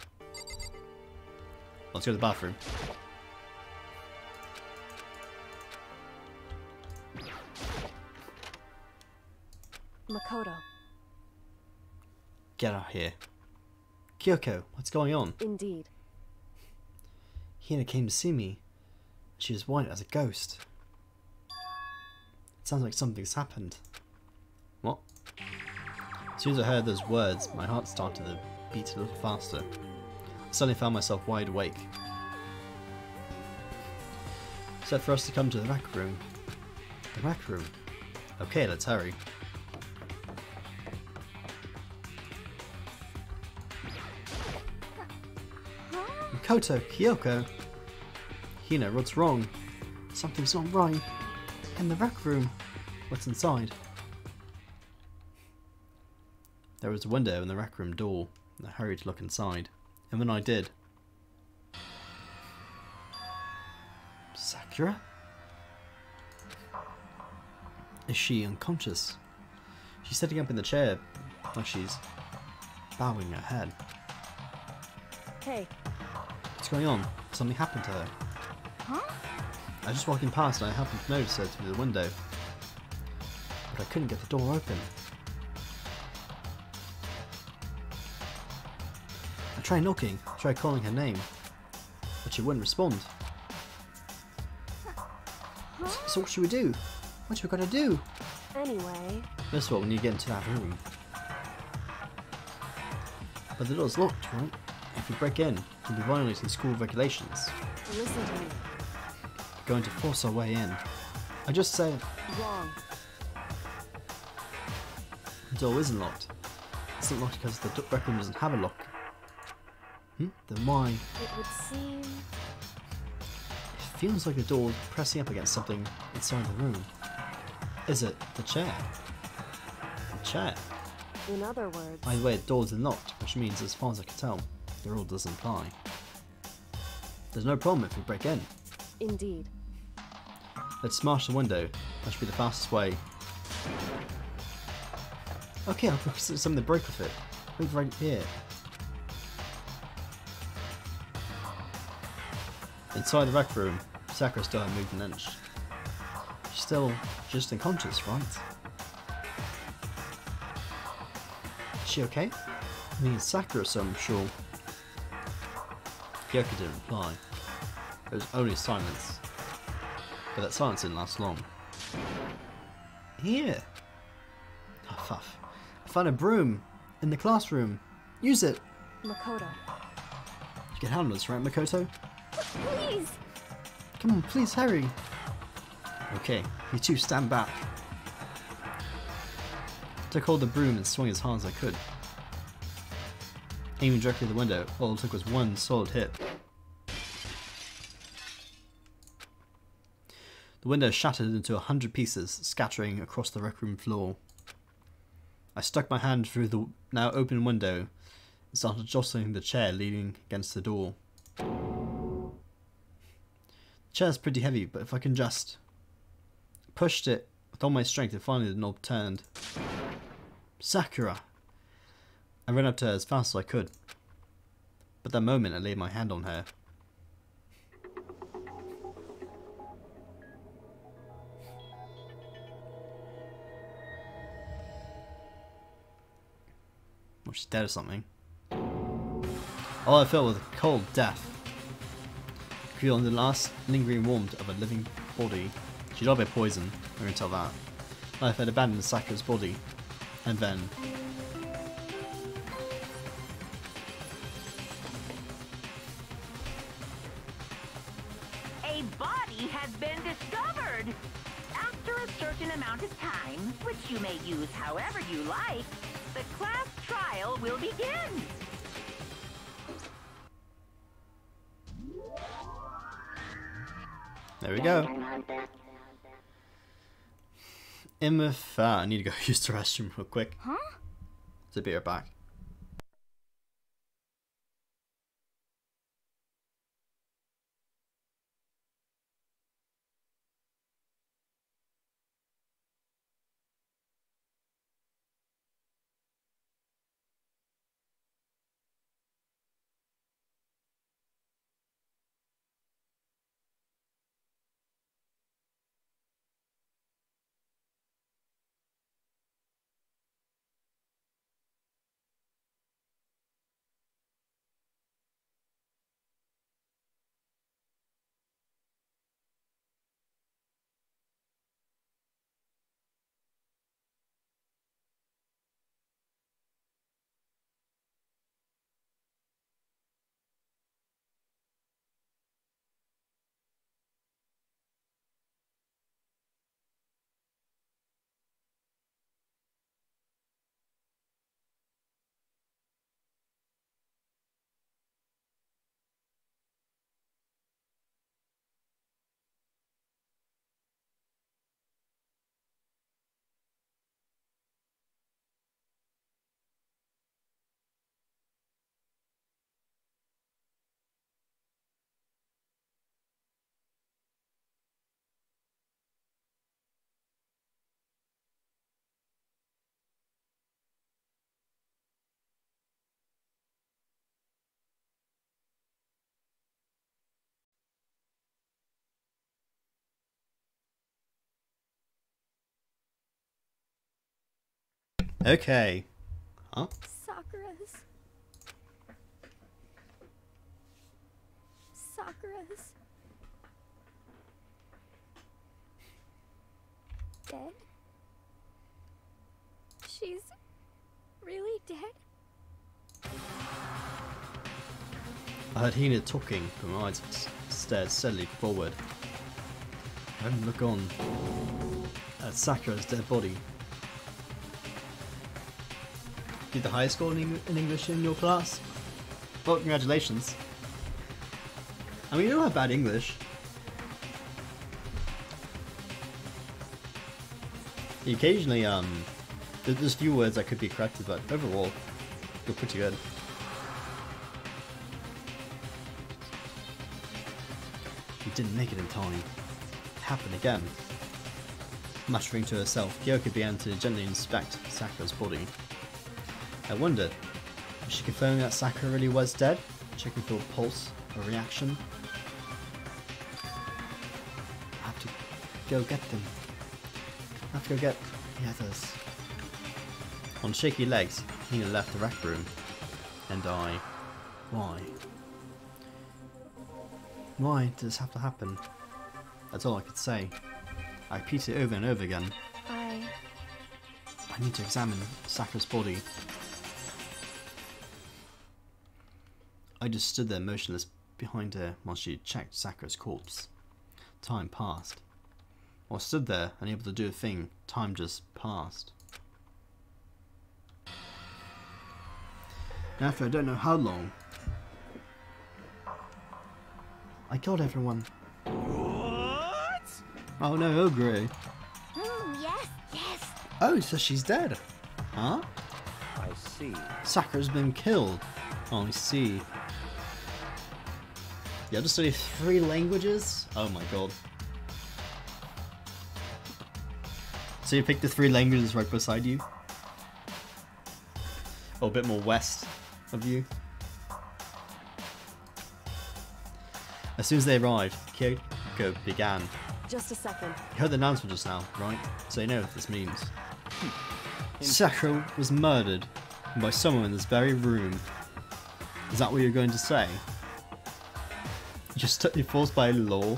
Let's go to the bathroom. Makoto. Get out of here. Kyoko, what's going on? Indeed. Hina came to see me. She was white as a ghost. It sounds like something's happened. What? As soon as I heard those words, my heart started to beat a little faster. I suddenly found myself wide awake. Said for us to come to the rec room. The rec room? Okay, let's hurry. Makoto, Kyoko! Hina, what's wrong? Something's not right. In the rec room. What's inside? There was a window in the rec room door, and I hurried to look inside. And when I did... Sakura? Is she unconscious? She's sitting up in the chair, like she's bowing her head. Hey. What's going on? Something happened to her. Huh? I was just walking past and I happened to notice her through the window. But I couldn't get the door open. I tried knocking, tried calling her name, but she wouldn't respond. So what should we do? What you gotta do? Anyway, First of all, we need to get into that room. But the door's locked, right? If we break in, we'll be violating school regulations. listen to me. We're going to force our way in. I just said Wrong. the door isn't locked. It's not locked because the rec room doesn't have a lock. Then why? It would seem... It feels like the door is pressing up against something inside the room. Is it the chair? The chair. In other words... Either way, the doors are locked, which means, as far as I can tell, the rule doesn't apply. There's no problem if we break in. Indeed. Let's smash the window. That should be the fastest way. Okay, I'll put something to break with it. Wait right here. Inside the rec room, Sakura still hasn't moved an inch. She's still just unconscious, right? Is she okay? I mean, it's Sakura, so I'm sure. Kyoko didn't reply. There was only silence. But that silence didn't last long. Here! Oh, fuff. I found a broom in the classroom. Use it! Makoto. You can handle this, right, Makoto? Please! Come on, please hurry! Okay, you two stand back. Took hold of the broom and swung as hard as I could. Aiming directly at the window, all it took was one solid hit. The window shattered into 100 pieces, scattering across the rec room floor. I stuck my hand through the now open window and started jostling the chair leaning against the door. The chair's pretty heavy, but if I can just... Pushed it with all my strength and finally the knob turned. Sakura! I ran up to her as fast as I could. But that moment I laid my hand on her. Well, she's dead or something. All I felt was a cold death. Feeling the last lingering warmth of a living body. She died by poison, I can tell that. Life had abandoned Sakura's body. And then... A body has been discovered! After a certain amount of time, which you may use however you like, the class trial will begin! There we go. I need to go use the restroom real quick. Huh? So be right back. Okay. Huh? Sakura's. Sakura's. I heard Hina talking, but my eyes stared steadily forward. I didn't look on at Sakura's dead body. Did the highest score in English in your class? Well, congratulations. I mean, you don't have bad English. Occasionally, there's few words that could be corrected, but overall, you're pretty good. You didn't make it in time. It happened again. Muttering to herself, Kyoko began to gently inspect Sakura's body. I wondered, was she confirming that Sakura really was dead? Checking for a pulse or reaction? I have to go get them. I have to go get the others. On shaky legs, Hina left the rec room. And I... Why? Why did this have to happen? That's all I could say. I repeated it over and over again. I need to examine Sakura's body. I just stood there motionless behind her while she checked Sakura's corpse. Time passed. While I stood there, unable to do a thing, time just passed. And after I don't know how long, I killed everyone. What? Oh no, Ogre. Yes, yes. Oh, so she's dead. Huh? I see. Sakura's been killed. Oh, I see. You have to study 3 languages? Oh my god. So you picked the 3 languages right beside you? Or a bit more west of you? As soon as they arrived, Kyoko began. Just a second. You heard the announcement just now, right? So you know what this means. Sakura was murdered by someone in this very room. Is that what you're going to say? You're forced by law?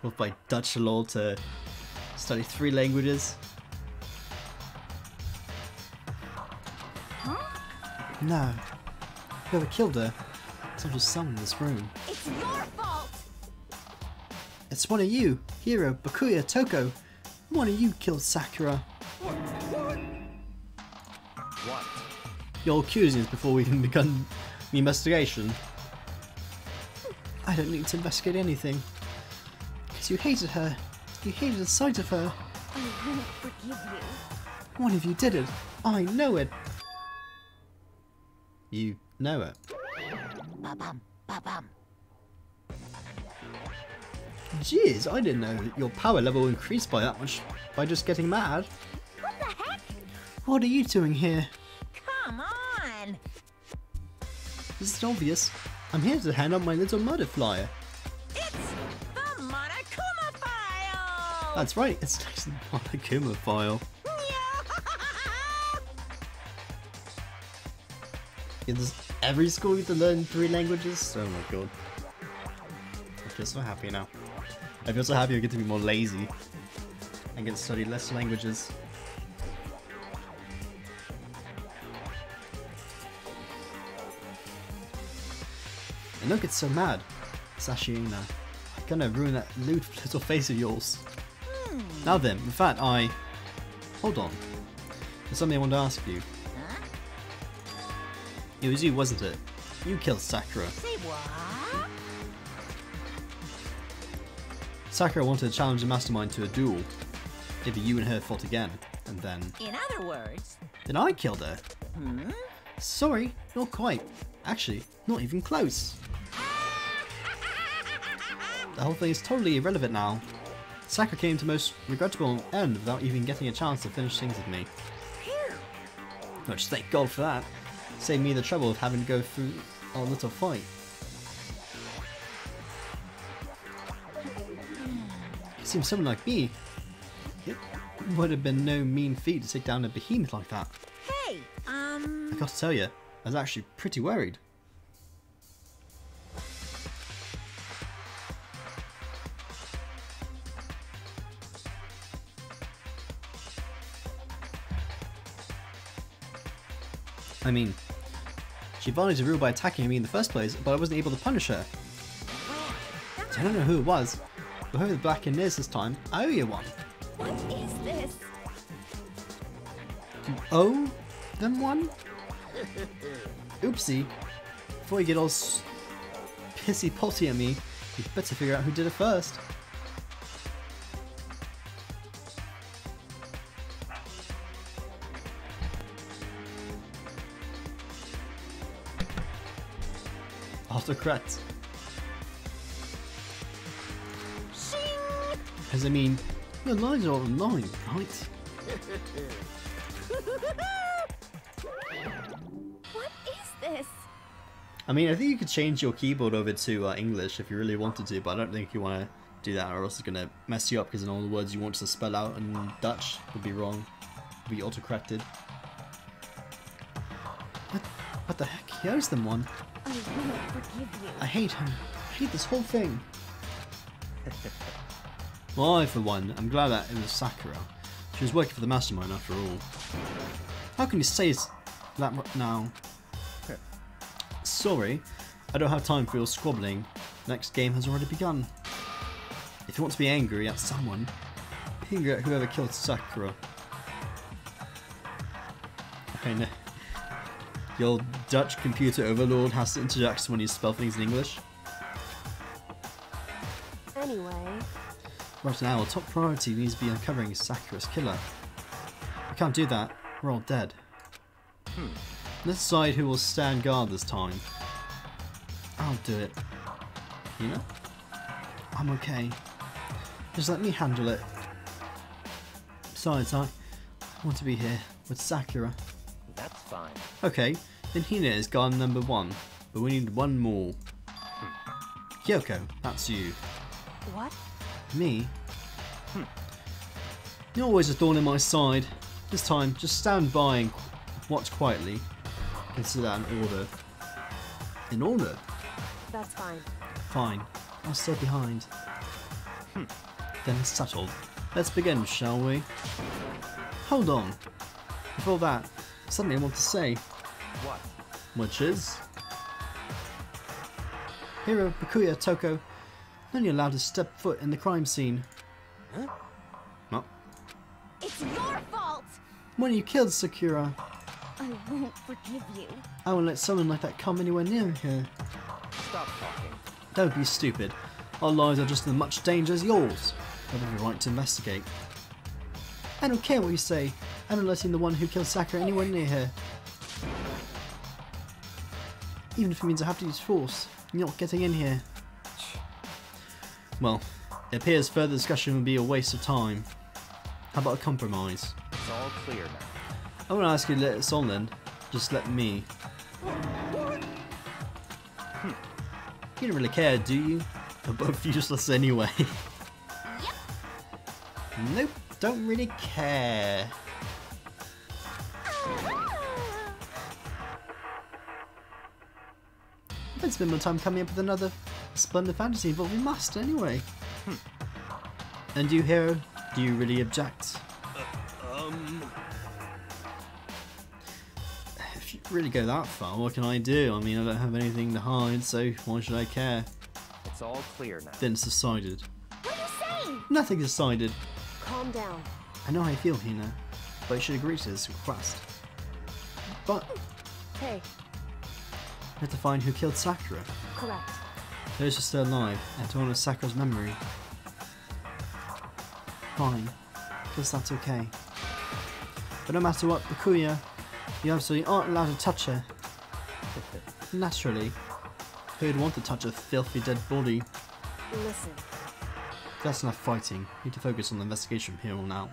Or by Dutch law to study 3 languages? Huh? No. Whoever killed her, it's not just someone in this room. It's your fault. It's one of you, Hiro, Bakuya, Toko. One of you killed Sakura. What? You're accusing us before we even begun the investigation. I don't need to investigate anything. Because you hated her. You hated the sight of her. I won't forgive you. One of you did it. I know it. You know it. Ba-bum, ba-bum. Jeez, I didn't know that your power level increased by that much by just getting mad. What the heck? What are you doing here? Come on! This is obvious. I'm here to hand out my little murder flyer. It's the Monokuma file! That's right, it's the Monokuma file. Does every school get to learn 3 languages? Oh my god. I feel so happy now. I feel so happy I get to be more lazy and get to study less languages. And don't get so mad, Sashina. I'm gonna ruin that lewd little face of yours. Now then, in fact, hold on. There's something I want to ask you. It was you, wasn't it? You killed Sakura. Say what? Sakura wanted to challenge the mastermind to a duel. Maybe you and her fought again, and then... In other words... Then I killed her. Hmm? Sorry, not quite. Actually, not even close. The whole thing is totally irrelevant now. Sakura came to the most regrettable end without even getting a chance to finish things with me. Which, thank God for that. Saved me the trouble of having to go through our little fight. It seems someone like me, it would have been no mean feat to take down a behemoth like that. Hey, I got to tell you, I was actually pretty worried. I mean, she violated a rule by attacking me in the first place, but I wasn't able to punish her. So I don't know who it was, but whoever the black in is this time, I owe you one. What is this? You owe them one? Oopsie. Before you get all pissy potty at me, you better figure out who did it first. Autocrat. Because I mean, your lines are all online, right? What is this? I mean, I think you could change your keyboard over to English if you really wanted to, but I don't think you want to do that, or else it's going to mess you up, because then all the words you want to spell out in Dutch would be wrong. Would be autocorrected. What the heck? He owes them one. I won't forgive you. I hate him. I hate this whole thing. Well, I, for one, I'm glad that it was Sakura. She was working for the mastermind after all. How can you say that now? Sorry, I don't have time for your squabbling. Next game has already begun. If you want to be angry at someone, be angry at whoever killed Sakura. I know. The old Dutch computer overlord has to interject when you spell things in English. Anyway, Right now, our top priority needs to be uncovering Sakura's killer. We can't do that, we're all dead. Let's decide who will stand guard this time. I'll do it. You know? I'm okay. Just let me handle it. Besides, I want to be here with Sakura. That's fine. Okay, then Hina is guard number 1, but we need one more. Kyoko, that's you. what? Me? You're always a thorn in my side. This time, just stand by and watch quietly. Consider that an order. An order? That's fine. Fine. I'll stay behind. Then it's settled. Let's begin, shall we? Hold on. Before that, something I want to say. What? Which is... Hiro, Bakuya, Toko, none of you allowed to step foot in the crime scene. Huh? Well, It's your fault! when you killed Sakura, I won't forgive you. I won't let someone like that come anywhere near here. Stop talking. Don't be stupid. Our lives are just as much danger as yours. I have every right to investigate. I don't care what you say. I'm not letting the one who killed Sakura anywhere near here. Even if it means I have to use force, you're not getting in here. Well, it appears further discussion would be a waste of time. How about a compromise? It's all clear now. I want to ask you to let us on then. Just let me. You don't really care, do you? They're both useless anyway. Nope, don't really care. I bet spend more time coming up with another splendid fantasy involving Master anyway. And you, Hero, do you really object? If you really go that far, what can I do? I mean, I don't have anything to hide, so why should I care? It's all clear now. Then it's decided. What are you saying? Nothing's decided. Calm down. I know how you feel, Hina, but you should agree to this request. But Hey, we have to find who killed Sakura. correct. Those are still alive, and to honor Sakura's memory. Fine, because that's okay. But no matter what, Bakuya, you absolutely aren't allowed to touch her. Naturally, who'd want to touch a filthy dead body? Listen, That's enough fighting. We need to focus on the investigation from here on out.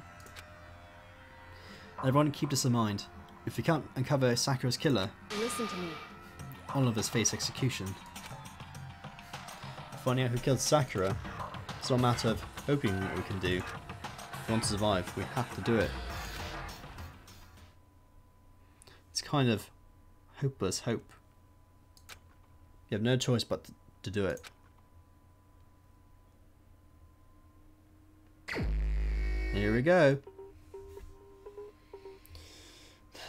And everyone keep this in mind. If we can't uncover Sakura's killer, listen to me. all of us face execution. Finding out who killed Sakura, it's not a matter of hoping what we can do. If we want to survive, we have to do it. It's kind of hopeless hope. You have no choice but to do it. Here we go.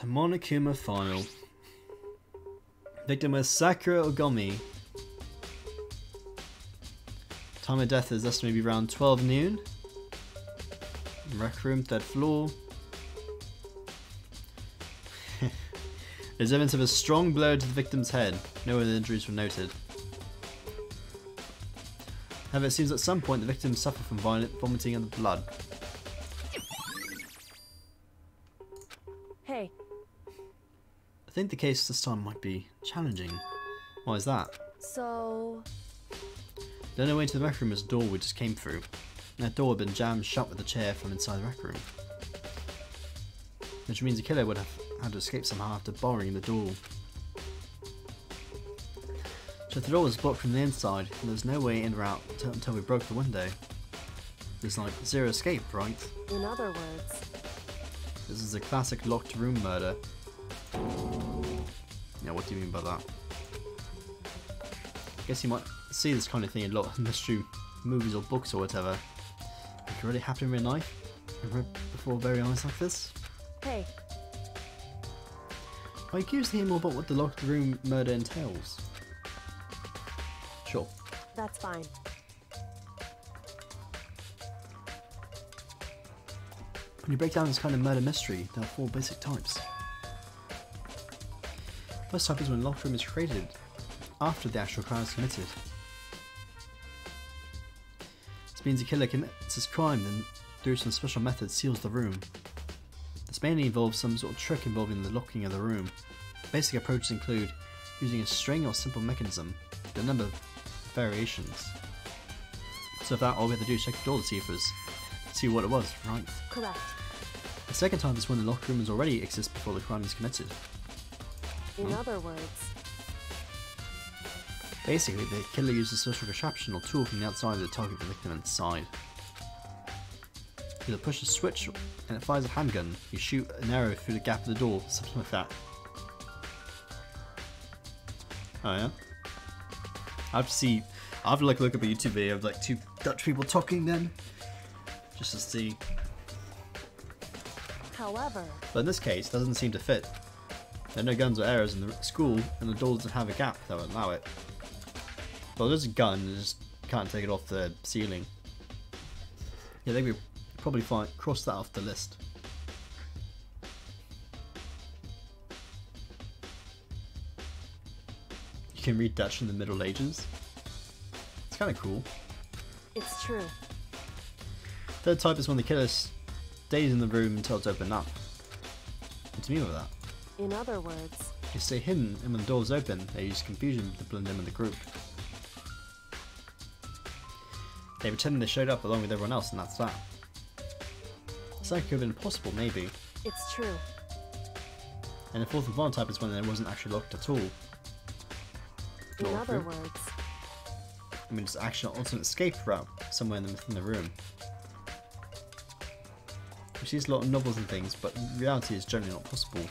The Monokuma file. Victim was Sakura Ogami. Time of death is estimated to be around 12 noon. Rec room, third floor. There's evidence of a strong blow to the victim's head. No other injuries were noted. However, it seems at some point the victim suffered from violent vomiting of the blood. Hey, I think the case this time might be challenging. Why is that? so... The only way to the rec room was the door we just came through. And that door had been jammed shut with a chair from inside the rec room. Which means the killer would have had to escape somehow after barring the door. So if the door was blocked from the inside, and there was no way in or out until we broke the window. There's like zero escape, right? In other words, This is a classic locked room murder. Yeah, what do you mean by that? I guess you might see this kind of thing in a lot of mystery movies or books or whatever. It could really happen in real life before very eyes like this. hey, Are you curious to hear more about what the locked room murder entails? Sure. that's fine. When you break down this kind of murder mystery, there are 4 basic types. First type is when a locked room is created after the actual crime is committed. This means the killer commits his crime then through some special method seals the room. This mainly involves some sort of trick involving the locking of the room. Basic approaches include using a string or simple mechanism, with a number of variations. So if that, all we have to do is check the door to see what it was, right? Correct. The second type is when the locked room already exists before the crime is committed. In other words, Basically, the killer uses a special contraption or tool from the outside to target the victim inside. He'll push a switch and it fires a handgun. You shoot an arrow through the gap of the door, something like that. Oh yeah? I have to like look up a YouTube video of like 2 Dutch people talking then. Just to see. however, But in this case, it doesn't seem to fit. There are no guns or arrows in the school, and the door doesn't have a gap that would allow it. Well, there's a gun, you just can't take it off the ceiling. Yeah, I think we probably cross that off the list. You can read Dutch in the Middle Ages. It's kind of cool. it's true. Third type is when the killer stays in the room until it's opened up. What do you mean with that? In other words, They stay hidden, and when the doors open, they use confusion to blend in with the group. They pretend they showed up along with everyone else, and that's that. So that could have been possible, maybe. it's true. And the fourth and final type is when it wasn't actually locked at all. In Not other true. words, I mean, it's actually an alternate escape route somewhere within the room. We see a lot of novels and things, but reality is generally not possible.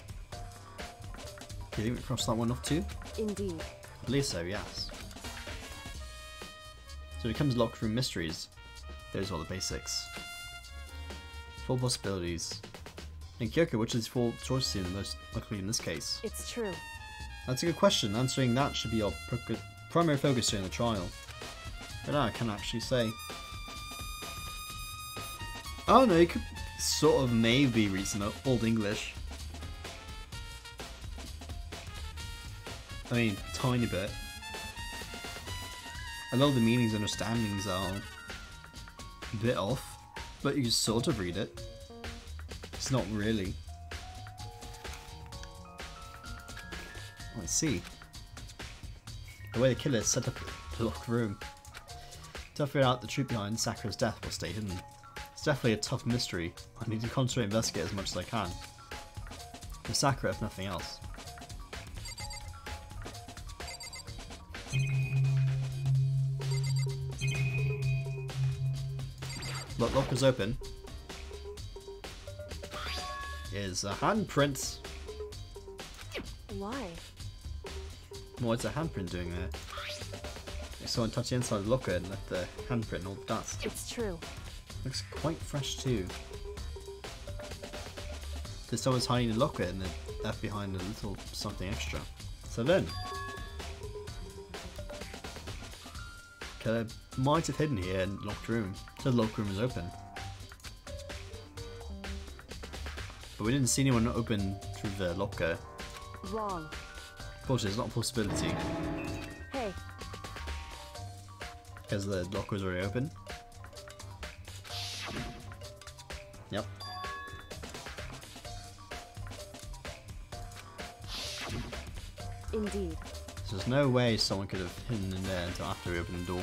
Do you think we crossed that one off too? indeed. I believe so, yes. So when it comes to locked room mysteries, those are the basics. 4 possibilities. And Kyoko, which is 4 choices in most likely in this case? It's true. That's a good question. Answering that should be our primary focus during the trial. But I can't actually say. Oh no, you could sort of maybe read some Old English. I mean, tiny bit. A lot of the meanings and understandings are a bit off, but you can sort of read it. It's not really. Let's see. The way the killer set up the locked room. To figure out the truth behind Sakura's death will stay hidden. It's definitely a tough mystery. I need to concentrate and investigate as much as I can. For Sakura, if nothing else. Lock is open. Is a handprint. Why? What's a handprint doing there? Someone touched the inside of the locker and left the handprint and all the dust. It's true. Looks quite fresh too. So someone's hiding the locker and then left behind a little something extra. So then, Killer might have hidden here in the locked room. So the locked room is open. But we didn't see anyone open through the locker. Wrong. Unfortunately, it's not a possibility. Hey, Because the locker was already open. Yep. indeed. So there's no way someone could have hidden in there until after we opened the door.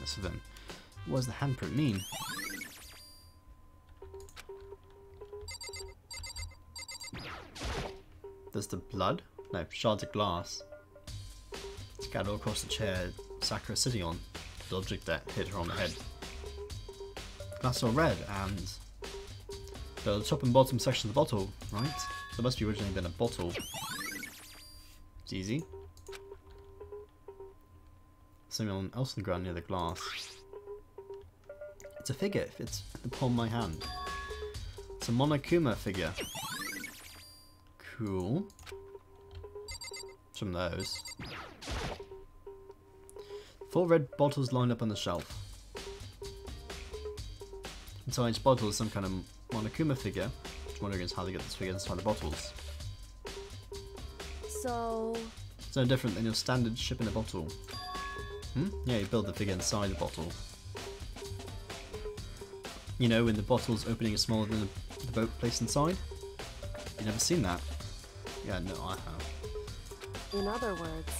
So then, what does the handprint mean? There's the blood? No, shards of glass. Scattered all across the chair Sakura is sitting on. The object that hit her on the head. Glass all red and the top and bottom section of the bottle, right? So it must be originally been a bottle. It's easy. Something else on the ground near the glass. It's a figure, it fits in the palm of my hand. It's a Monokuma figure. Cool. Some of those. 4 red bottles lined up on the shelf. Inside each bottle is some kind of Monokuma figure. Which I'm wondering is how they get this figure inside the bottles. So... It's no different than your standard ship in a bottle. Yeah, you build the figure inside the bottle. You know, when the bottle's opening is smaller than the boat placed inside? You never seen that? Yeah, no, I have. in other words,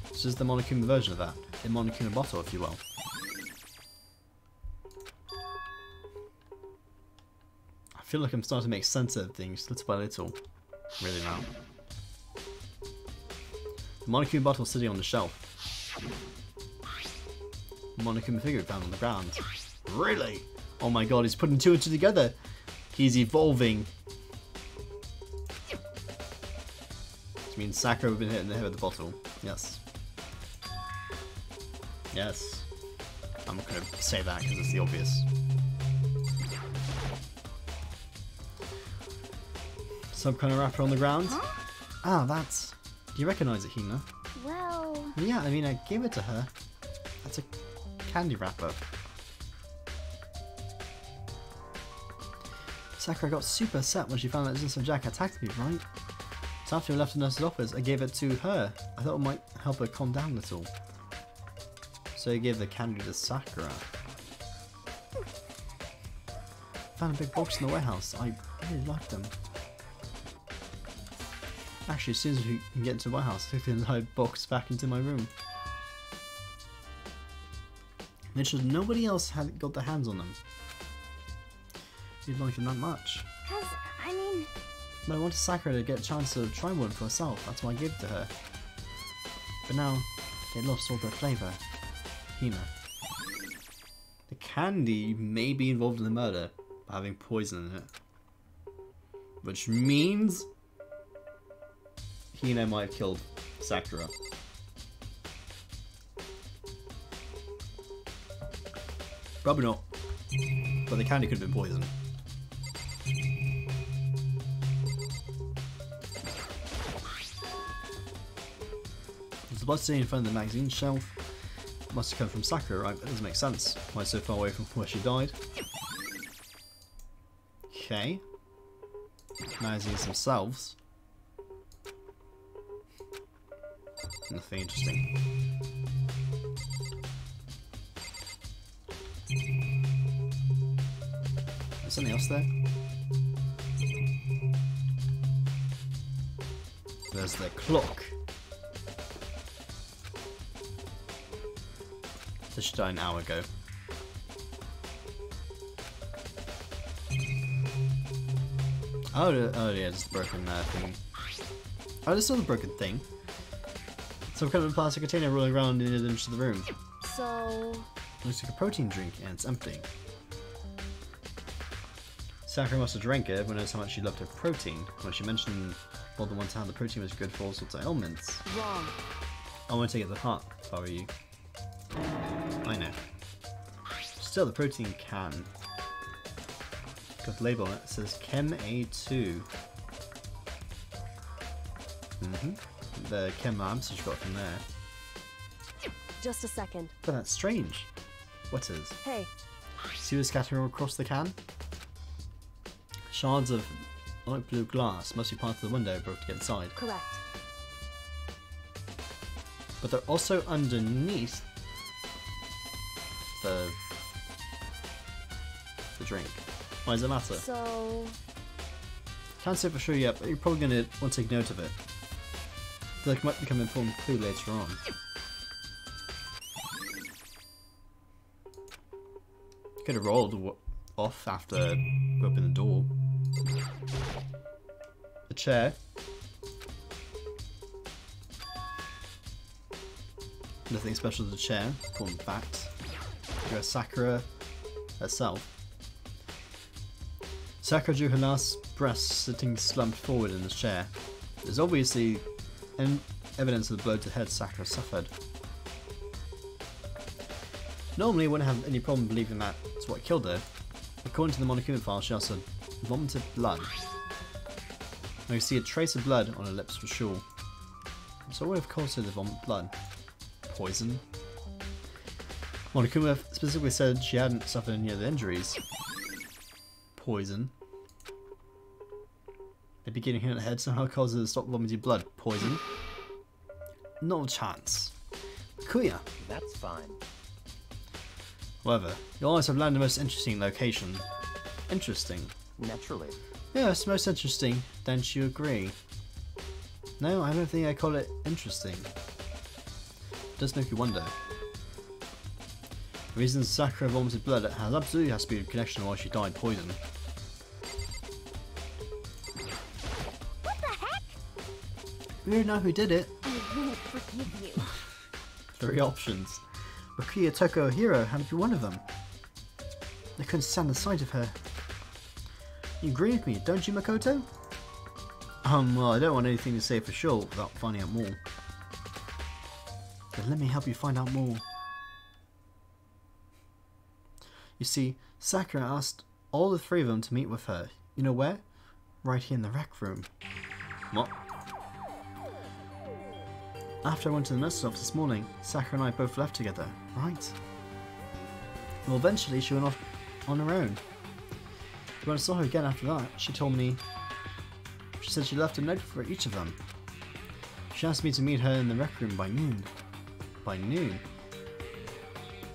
This is the Monokuma version of that. A Monokuma bottle, if you will. I feel like I'm starting to make sense of things little by little. Really now. The Monokuma bottle sitting on the shelf. Monokuma figure found on the ground. Really? Oh my god, he's putting 2 and 2 together. He's evolving. Which means Sakura would have been hit in the head with the bottle. Yes. Yes. I'm not going to say that because it's the obvious. Some kind of wrapper on the ground. Huh? Ah, that's... Do you recognise it, Hina? Well, Yeah, I mean, I gave it to her. That's a candy wrapper. Sakura got super upset when she found that Zinso Jack attacked me, right? So after we left the nurse's office, I gave it to her. I thought it might help her calm down a little. So I gave the candy to Sakura. Found a big box in the warehouse. I really liked them. Actually, as soon as we can get into the warehouse, I took the entire box back into my room. Make sure nobody else had got their hands on them. You'd like them that much. 'cause, I mean, But I wanted Sakura to get a chance to try one for herself, that's why I gave it to her. But now, they lost all their flavour. Hina. The candy may be involved in the murder by having poison in it. Which means Hina might have killed Sakura. Probably not. But the candy could have been poison. There's a blood stain in front of the magazine shelf. Must have come from Sakura, right? That doesn't make sense. Why so far away from where she died? Okay. Magazines themselves. Nothing interesting. Is something else there? There's the clock. This should die an hour ago. Oh yeah, just the broken thing. Oh, there's still the broken thing. Some kind of plastic container rolling around in the edge of the room. so... Looks like a protein drink, and it's empty. Sakura must have drank it, everyone knows how much she loved her protein. When she mentioned more than one time the protein was good for all sorts of ailments. Wrong. I want to take it to the heart, if I were you. I know. Still, the protein can. Got the label on it, it says Chem A2. The Chem lamps which got from there. Just a second. But that's strange. What is? Hey, See the scattering across the can? Shards of light blue glass must be part of the window broke to get inside. correct. But they're also underneath the drink. Why does it matter? So, Can't say for sure yet, but you're probably going to want to take note of it. I feel like it might become an important clue later on. Could have rolled off after opening the door. A chair. Nothing special to the chair, in fact. You have Sakura herself. Sakura drew her last breath sitting slumped forward in the chair. There's obviously evidence of the blow to the head Sakura suffered. Normally I wouldn't have any problem believing that's what killed her. According to the Monokuma file, she also vomited blood. Now you see a trace of blood on her lips for sure. So what would have caused her to vomit blood? Poison? Monokuma specifically said she hadn't suffered any other injuries. Poison. Maybe getting hit in the head somehow caused her to stop vomiting blood. Poison. Not a chance. Kuya. That's fine. However, you always have landed the most interesting location. Interesting. Naturally. Yes, most interesting. Don't you agree? No, I don't think I call it interesting. It does make you wonder. The reason Sakura vomited blood absolutely has to be a connection to why she died poisoned. What the heck? We don't know who did it. I won't forgive you. 3 options. Rakuya, Toko, or Hiro had to be one of them. I couldn't stand the sight of her. You agree with me, don't you, Makoto? Well, I don't want anything to say for sure without finding out more. Then let me help you find out more. You see, Sakura asked all the 3 of them to meet with her. You know where? Right here in the rec room. What? After I went to the nurse's office this morning, Sakura and I both left together, right? Well, eventually she went off on her own. When I saw her again after that, she told me... She said she left a note for each of them. She asked me to meet her in the rec room by noon. By noon?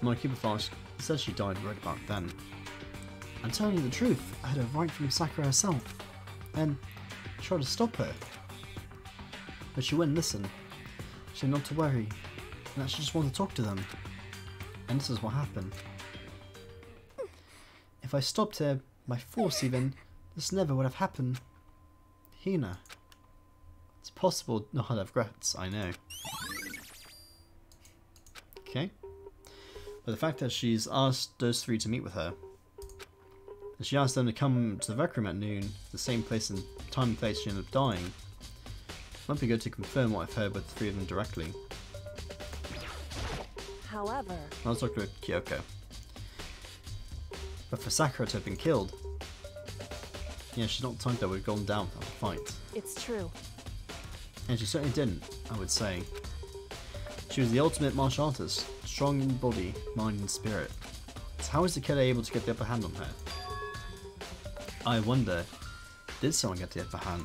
My Cuba file said she died right about then. I'm telling you the truth, I had a right from Sakura herself. And I tried to stop her. But she wouldn't listen. She said not to worry, and that she just wanted to talk to them. And this is what happened. If I stopped her, by force even, this never would have happened. Hina. It's possible not to have regrets, I know. Okay. But the fact that she's asked those 3 to meet with her, and she asked them to come to the rec room at noon, the same place and time and place she ended up dying, might be good to confirm what I've heard with the 3 of them directly. However, I'll talk to Kyoko. But for Sakura to have been killed, yeah, she's not the type that would have gone down without a fight. it's true. And she certainly didn't, I would say. She was the ultimate martial artist, strong in body, mind and spirit. So how was the killer able to get the upper hand on her? I wonder, did someone get the upper hand?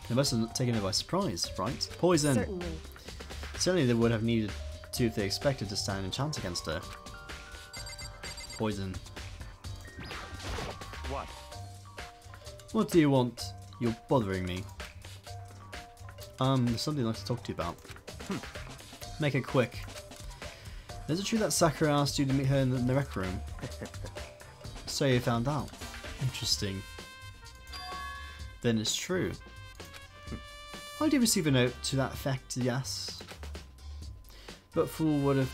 They must have taken her by surprise, right? Poison! Certainly. Certainly they would have needed to if they expected to stand a chance against her. Poison. What? What do you want? You're bothering me. There's something I'd like to talk to you about. Make it quick. Is it true that Sakura asked you to meet her in the rec room? So you found out. Interesting. Then it's true. I did receive a note to that effect, yes. But fool would have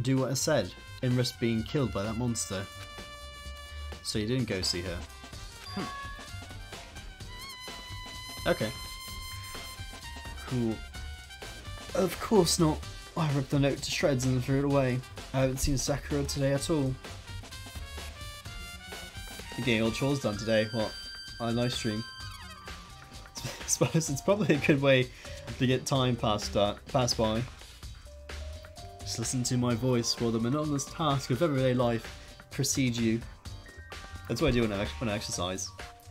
do what I said, and risk being killed by that monster. So you didn't go see her. Okay. Cool. Of course not. I ripped the note to shreds and threw it away. I haven't seen Sakura today at all. You're getting all chores done today. What? On a live stream. I suppose it's probably a good way to get time passed by. Just listen to my voice while the monotonous task of everyday life precedes you. That's what I do when I exercise.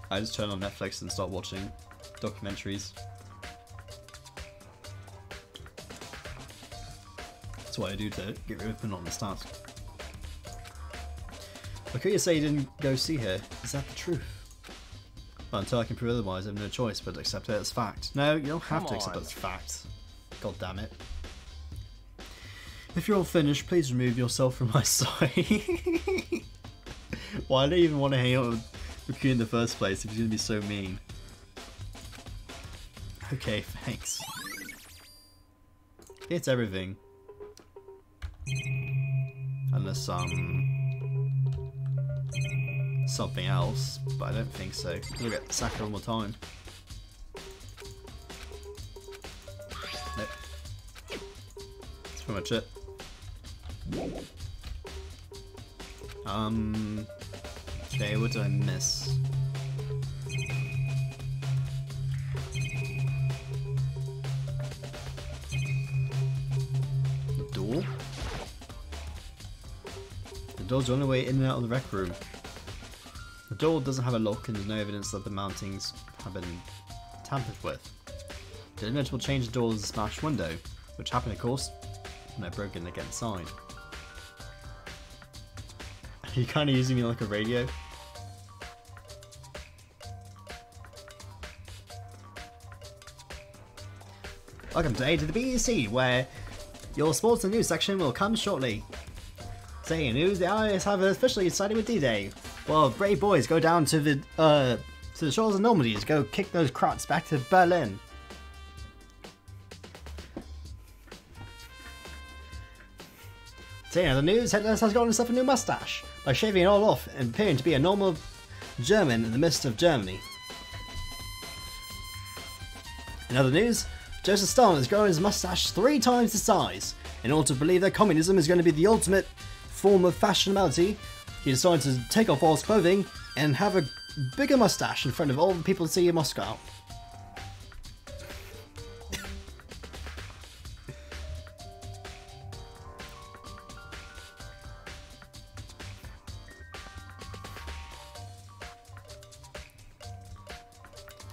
I just turn on Netflix and start watching documentaries. That's what I do to get rid of monotonous task. I could say you didn't go see her. Is that the truth? Well, until I can prove otherwise, I have no choice but to accept it as fact. No, you don't have to accept it as fact. God damn it. If you're all finished, please remove yourself from my sight. Why do I even want to hang out with Riku in the first place if he's going to be so mean? Okay, thanks. It's everything. Unless, something else, but I don't think so. Look at Sakura one more time. Nope. That's pretty much it. Okay, what did I miss? The door? The door's the only way in and out of the rec room. The door doesn't have a lock and there's no evidence that the mountings have been tampered with. The inevitable change the door was a smashed window, which happened of course when I broke in to get inside. Are you kind of using me like a radio? Welcome today to the BBC, where your sports and news section will come shortly. Today in news, the Allies have officially sided with D-Day. Well, brave boys go down to the shores of Normandy to go kick those Kroats back to Berlin. Today in the news, Hitler has gotten himself a new mustache by shaving it all off and appearing to be a normal German in the midst of Germany. In other news, Joseph Stalin has grown his mustache 3 times the size. In order to believe that communism is going to be the ultimate form of fashionability, he decided to take off all his clothing and have a bigger mustache in front of all the people to see in Moscow.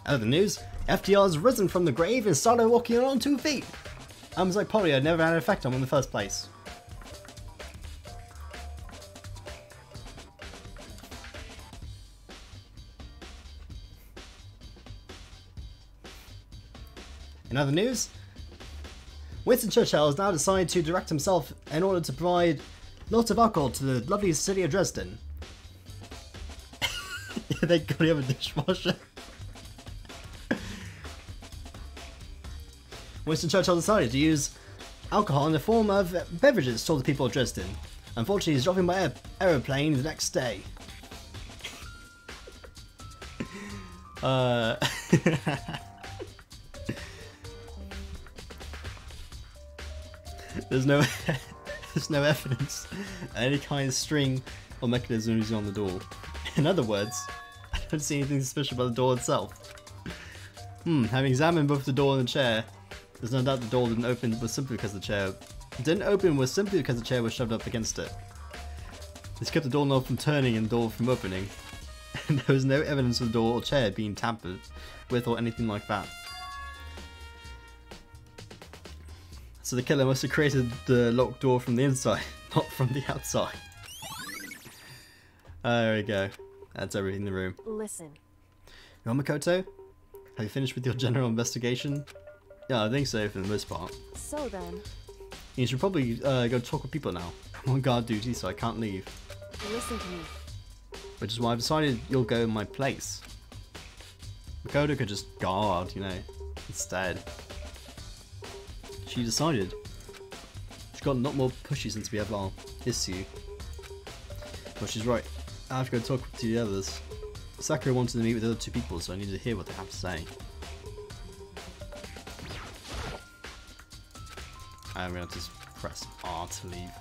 Other news, FDR has risen from the grave and started walking on 2 feet. I was like polio had never had an effect on him in the first place. In other news, Winston Churchill has now decided to direct himself in order to provide lots of alcohol to the lovely city of Dresden. Thank God you have a dishwasher. Winston Churchill decided to use alcohol in the form of beverages to the people of Dresden. Unfortunately, he's dropping by aeroplane the next day. There's no evidence of any kind of string or mechanism using on the door. In other words, I don't see anything suspicious about the door itself. Having examined both the door and the chair, there's no doubt the door didn't open was simply because the chair was shoved up against it. This kept the doorknob from turning and the door from opening. And there was no evidence of the door or chair being tampered with or anything like that. So the killer must have created the locked door from the inside, not from the outside. There we go. That's everything in the room. Listen. Makoto, have you finished with your general investigation? Yeah, I think so for the most part. So then, You should probably go talk with people now. I'm on guard duty, so I can't leave. listen to me. Which is why I've decided you'll go in my place. Makoto could just guard, you know, instead. She decided. She's got a lot more pushy since we have our issue. Well, she's right. I have to go talk to the others. Sakura wanted to meet with the other 2 people, so I needed to hear what they have to say. I'm gonna just press R to leave.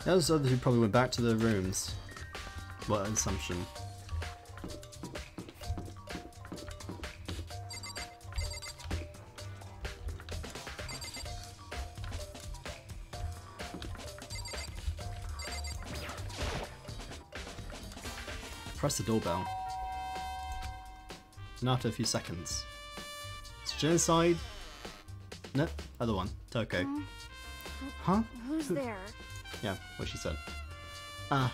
Those others who probably went back to their rooms. What an assumption. press the doorbell. And after a few seconds, it's genocide. No, other one. Toko. Huh? Who's there? Yeah, what she said. Ah,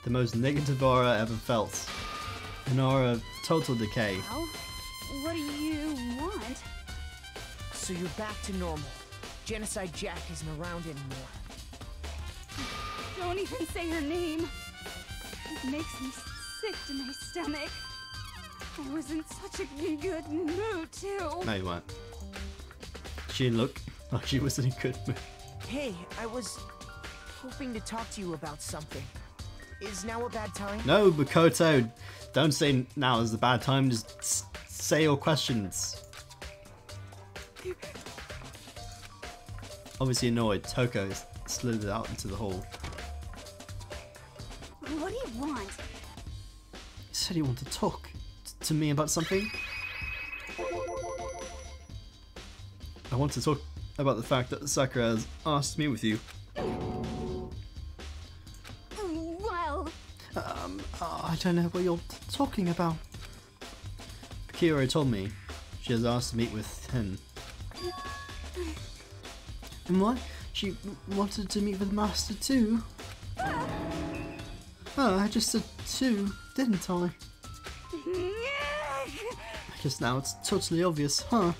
the most negative aura I ever felt. An aura of total decay. Well, what do you want? So you're back to normal. Genocide Jack isn't around anymore. Don't even say her name. It makes me sick to my stomach. I was in such a good mood, too. No, you weren't. She didn't look like she was in a good mood. Hey, I was hoping to talk to you about something. Is now a bad time? No, Makoto, don't say now is the bad time. Just say your questions. Obviously annoyed, Toko slithered out into the hall. What do you want? You said you wanted to talk to me about something? I want to talk about the fact that Sakura has asked to meet with you. Well... I don't know what you're talking about. Kiro told me she has asked to meet with him. And what? She wanted to meet with Master too? Oh, I just said two, didn't I? I guess now it's totally obvious, huh?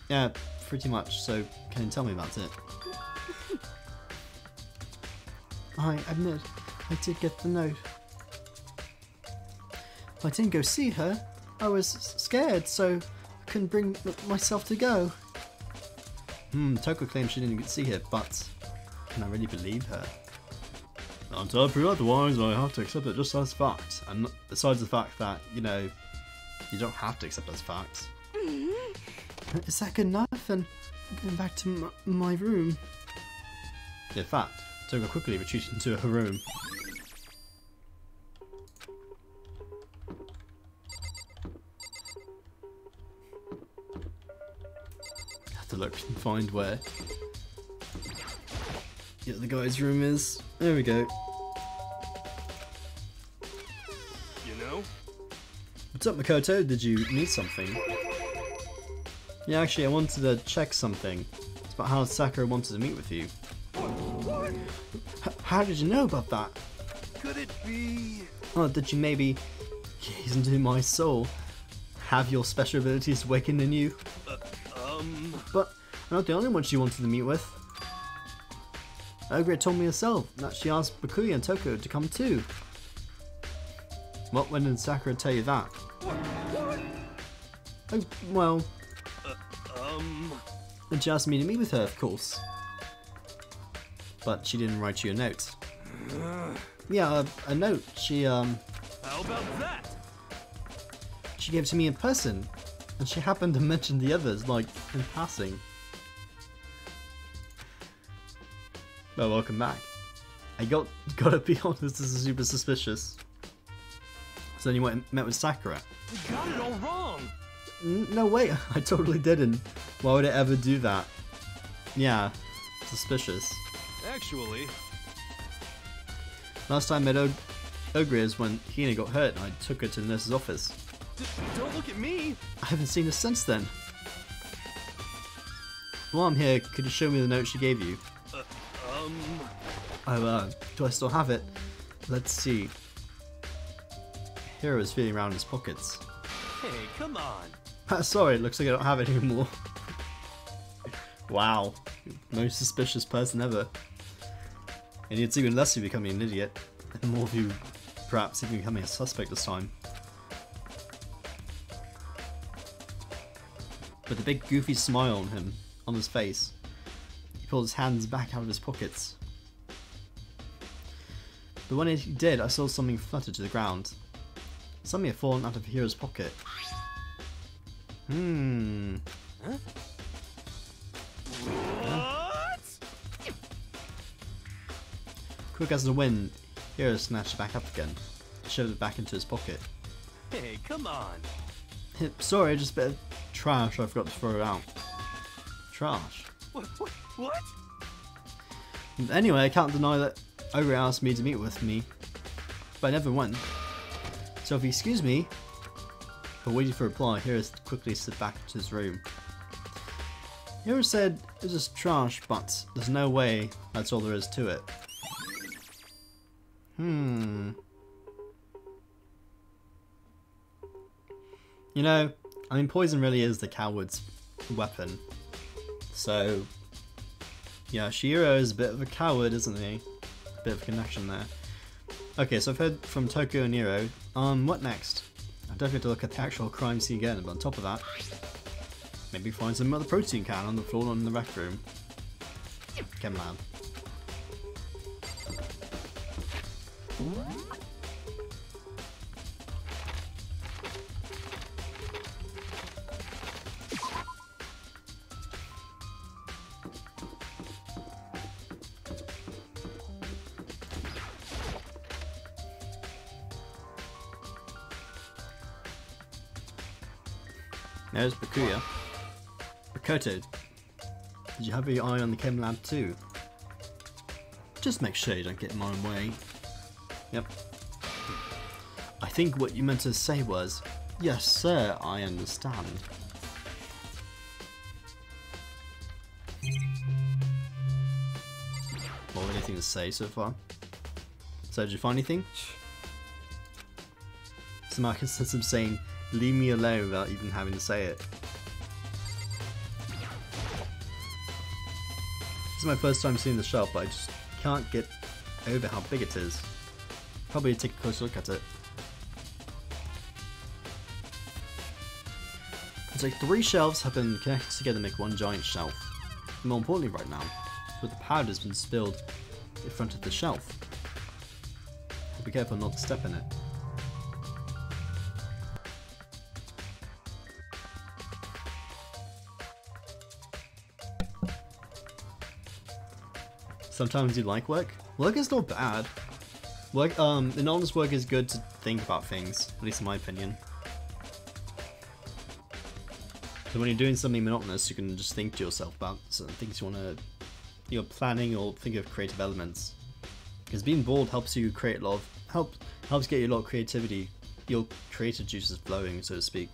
Yeah, pretty much, so can you tell me about it? I admit, I did get the note. I didn't go see her. I was scared, so I couldn't bring myself to go. Toko claims she didn't see her, but can I really believe her? Until I prove otherwise, I have to accept it just as fact. And besides the fact that, you know, you don't have to accept as fact. Is that good enough? And I'm going back to my room. In fact, Toko quickly retreated into her room. Have to look and find where. Yeah, the guy's room is. There we go. You know? What's up, Makoto? Did you need something? Yeah, actually, I wanted to check something. It's about how Sakura wanted to meet with you. What? How did you know about that? Could it be? Oh, did you maybe gaze into my soul? Have your special abilities awakened in you? But I'm not the only one she wanted to meet with. Ogre told me herself that she asked Bakuya and Toko to come too. What, when did Sakura tell you that? What? Oh, well... And she asked me to meet with her, of course. But she didn't write you a note. Yeah, a note. She, How about that? She gave it to me in person. And she happened to mention the others, like, in passing. Well, welcome back. I gotta be honest, this is super suspicious. So then you went and met with Sakura. You got it all wrong! No, wait, I totally didn't. Why would I ever do that? Yeah, suspicious. Actually... Last time I met Ogre when Hina got hurt and I took her to the nurse's office. Don't look at me! I haven't seen her since then. While I'm here, could you show me the note she gave you? Oh, do I still have it? Let's see. Hiro is feeling around in his pockets. Hey, come on! Sorry, it looks like I don't have it anymore. Wow. Most suspicious person ever. And it's even less of you becoming an idiot, and more of you perhaps even becoming a suspect this time. With a big goofy smile on his face, he pulled his hands back out of his pockets. But when he did, I saw something flutter to the ground. Something had fallen out of Hiro's pocket. Huh? What? Quick as the wind, Hiro snatched it back up again, and shoved it back into his pocket. Hey, come on! Sorry, just a bit of trash I forgot to throw it out. Trash? What? Anyway, I can't deny that Ogre asked me to meet with me. but I never went. So if you excuse me, but waiting for a reply, Hiro quickly slid back to his room. Hiro said it was just trash, but there's no way that's all there is to it. You know, I mean, poison really is the coward's weapon. So, yeah, Shiro is a bit of a coward, isn't he? A bit of a connection there. Okay, so I've heard from Tokyo and Nero. What next? I definitely have to look at the actual crime scene again, but on top of that, maybe find some other protein can on the floor in the rec room. Chem lab. There's Bakuya. Makoto, did you have your eye on the chem lab too? Just make sure you don't get in my own way. Yep. I think what you meant to say was, yes sir, I understand. Well, anything to say so far? So did you find anything? Somehow I can sense him saying, leave me alone without even having to say it. This is my first time seeing the shelf, but I just can't get over how big it is. Probably take a closer look at it. It's like 3 shelves have been connected together to make one giant shelf. And more importantly right now, but the powder has been spilled in front of the shelf. Be careful not to step in it. Sometimes you like work. Work is not bad. Work, in honest work is good to think about things, at least in my opinion. So when you're doing something monotonous, you can just think to yourself about certain things you wanna, you're planning or think of creative elements. Because being bored helps you create a lot of, helps get you a lot of creativity, your creative juices flowing, so to speak.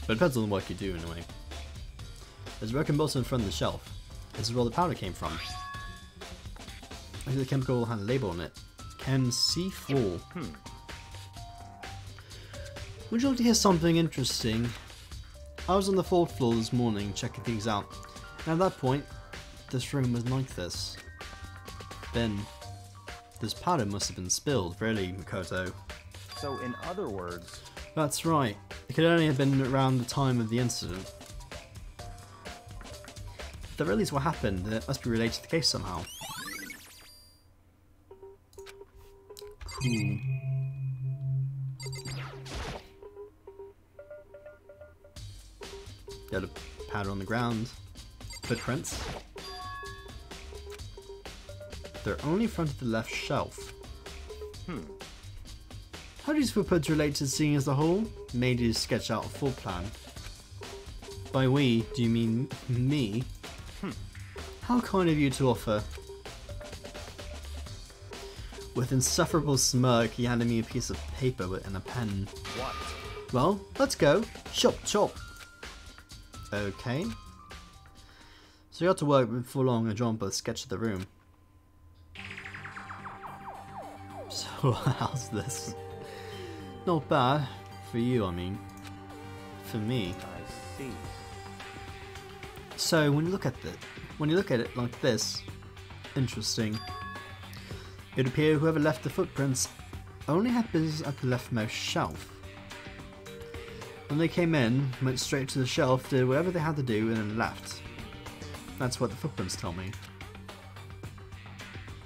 But it depends on the work you do in a way. There's a broken bottle in front of the shelf. This is where the powder came from. I think the chemical had a label on it. Chem C4. Would you like to hear something interesting? I was on the 4th floor this morning checking things out, and at that point, this room was like this. Then, this powder must have been spilled, really, Makoto. So in other words... That's right. It could only have been around the time of the incident. If that really is what happened, then it must be related to the case somehow. Cool. Got a powder on the ground. Footprints. They're only in front of the left shelf. How do these footprints relate to the scene as a whole? Made you sketch out a full plan. By we, do you mean me? How kind of you to offer. With insufferable smirk, he handed me a piece of paper and a pen. What? Well, let's go. Chop, chop. Okay. So you got to work before long and draw up a sketch of the room. So how's this? Not bad. For you, I mean. For me. I see. So when you look at it like this, interesting. It would appear whoever left the footprints only had business at the leftmost shelf. When they came in, went straight to the shelf, did whatever they had to do, and then left. That's what the footprints tell me.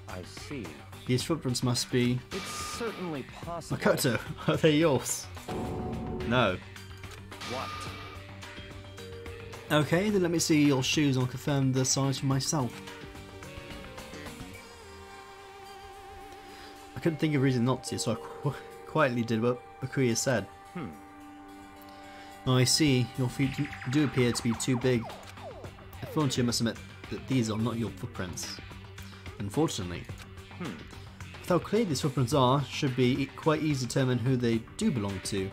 I see. These footprints must be... It's certainly possible. Makoto, are they yours? No. What? Okay, then let me see your shoes and I'll confirm the size for myself. I couldn't think of a reason not to, so I quietly did what Bakuya said. Oh, I see. Your feet do appear to be too big. Unfortunately, I must admit that these are not your footprints. Unfortunately. With how clear these footprints are, should be quite easy to determine who they do belong to.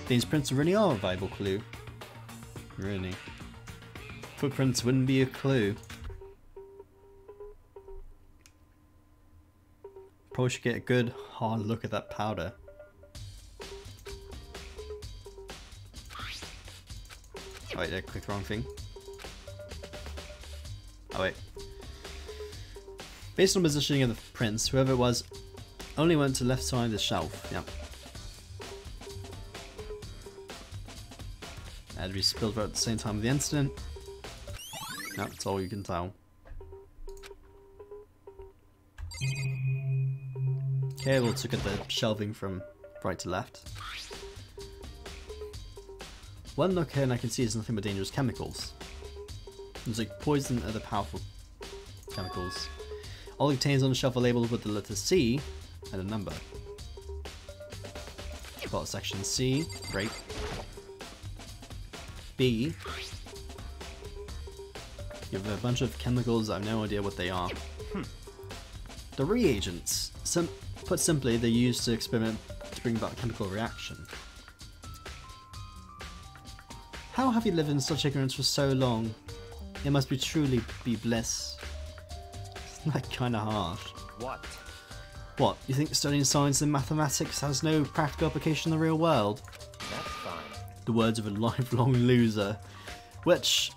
These prints really are a valuable clue. Really. Footprints wouldn't be a clue. Probably should get a good hard look at that powder. Oh wait, I clicked the wrong thing. Oh wait. Based on positioning of the prints, whoever it was only went to the left side of the shelf. Yep. Had to be spilled out at the same time of the incident. Yep, that's all you can tell. Okay, we'll look at the shelving from right to left. One look here and I can see it's nothing but dangerous chemicals. There's like poison and other powerful chemicals. All the containers on the shelf are labelled with the letter C and a number. Got section C, great. B. You have a bunch of chemicals, I have no idea what they are. The reagents. Put simply, they're used to experiment to bring about a chemical reaction. How have you lived in such ignorance for so long? It must be truly be bliss. Isn't that kinda harsh? What? What, you think studying science and mathematics has no practical application in the real world? That's fine. The words of a lifelong loser. Which,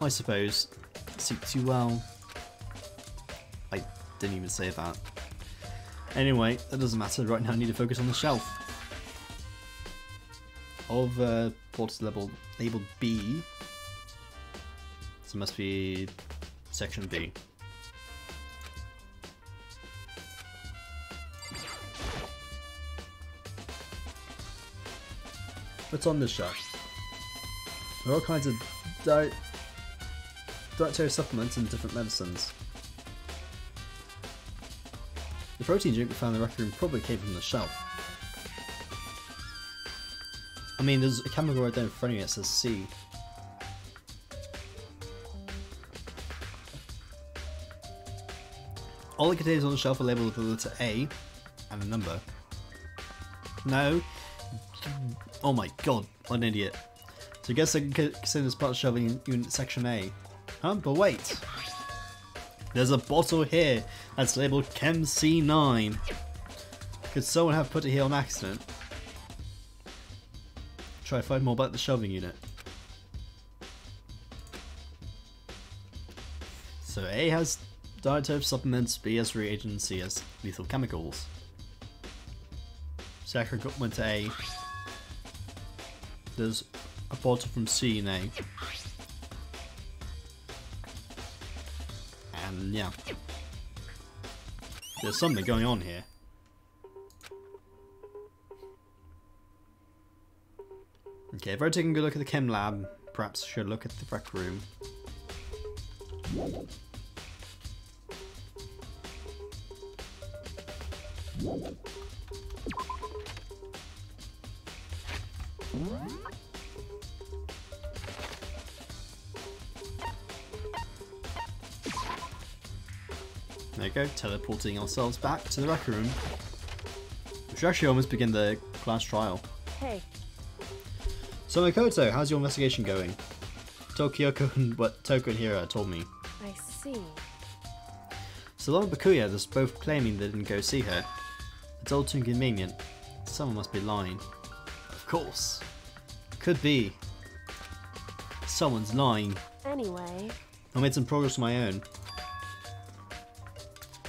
I suppose, suits you well. I didn't even say that. Anyway, that doesn't matter. Right now I need to focus on the shelf. Of ports labeled B. So it must be section B. What's on this shelf? There are all kinds of dietary supplements and different medicines. The protein drink we found in the rec room probably came from the shelf. I mean, there's a chemical right there in front of you that says C. All the containers on the shelf are labelled with the letter A and a number. No. Oh my god, what an idiot. So I guess I can consider this part of shelving unit section A. Huh? But wait. There's a bottle here that's labelled Chem C9. Could someone have put it here on accident? Try to find more about the shelving unit. So A has dietary supplements, B has reagents, C has lethal chemicals. Sakura went to A. There's a bottle from C in A. And yeah. There's something going on here. Okay, if we're taking a good look at the chem lab, perhaps we should look at the rec room. There you go, teleporting ourselves back to the rec room. We should actually almost begin the class trial. Hey. So Makoto, how's your investigation going? Tokyoko and Toko and Hira told me. I see. So along with Bakuya, they're both claiming they didn't go see her. It's all too inconvenient. Someone must be lying. Of course. Could be. Someone's lying. Anyway. I made some progress on my own.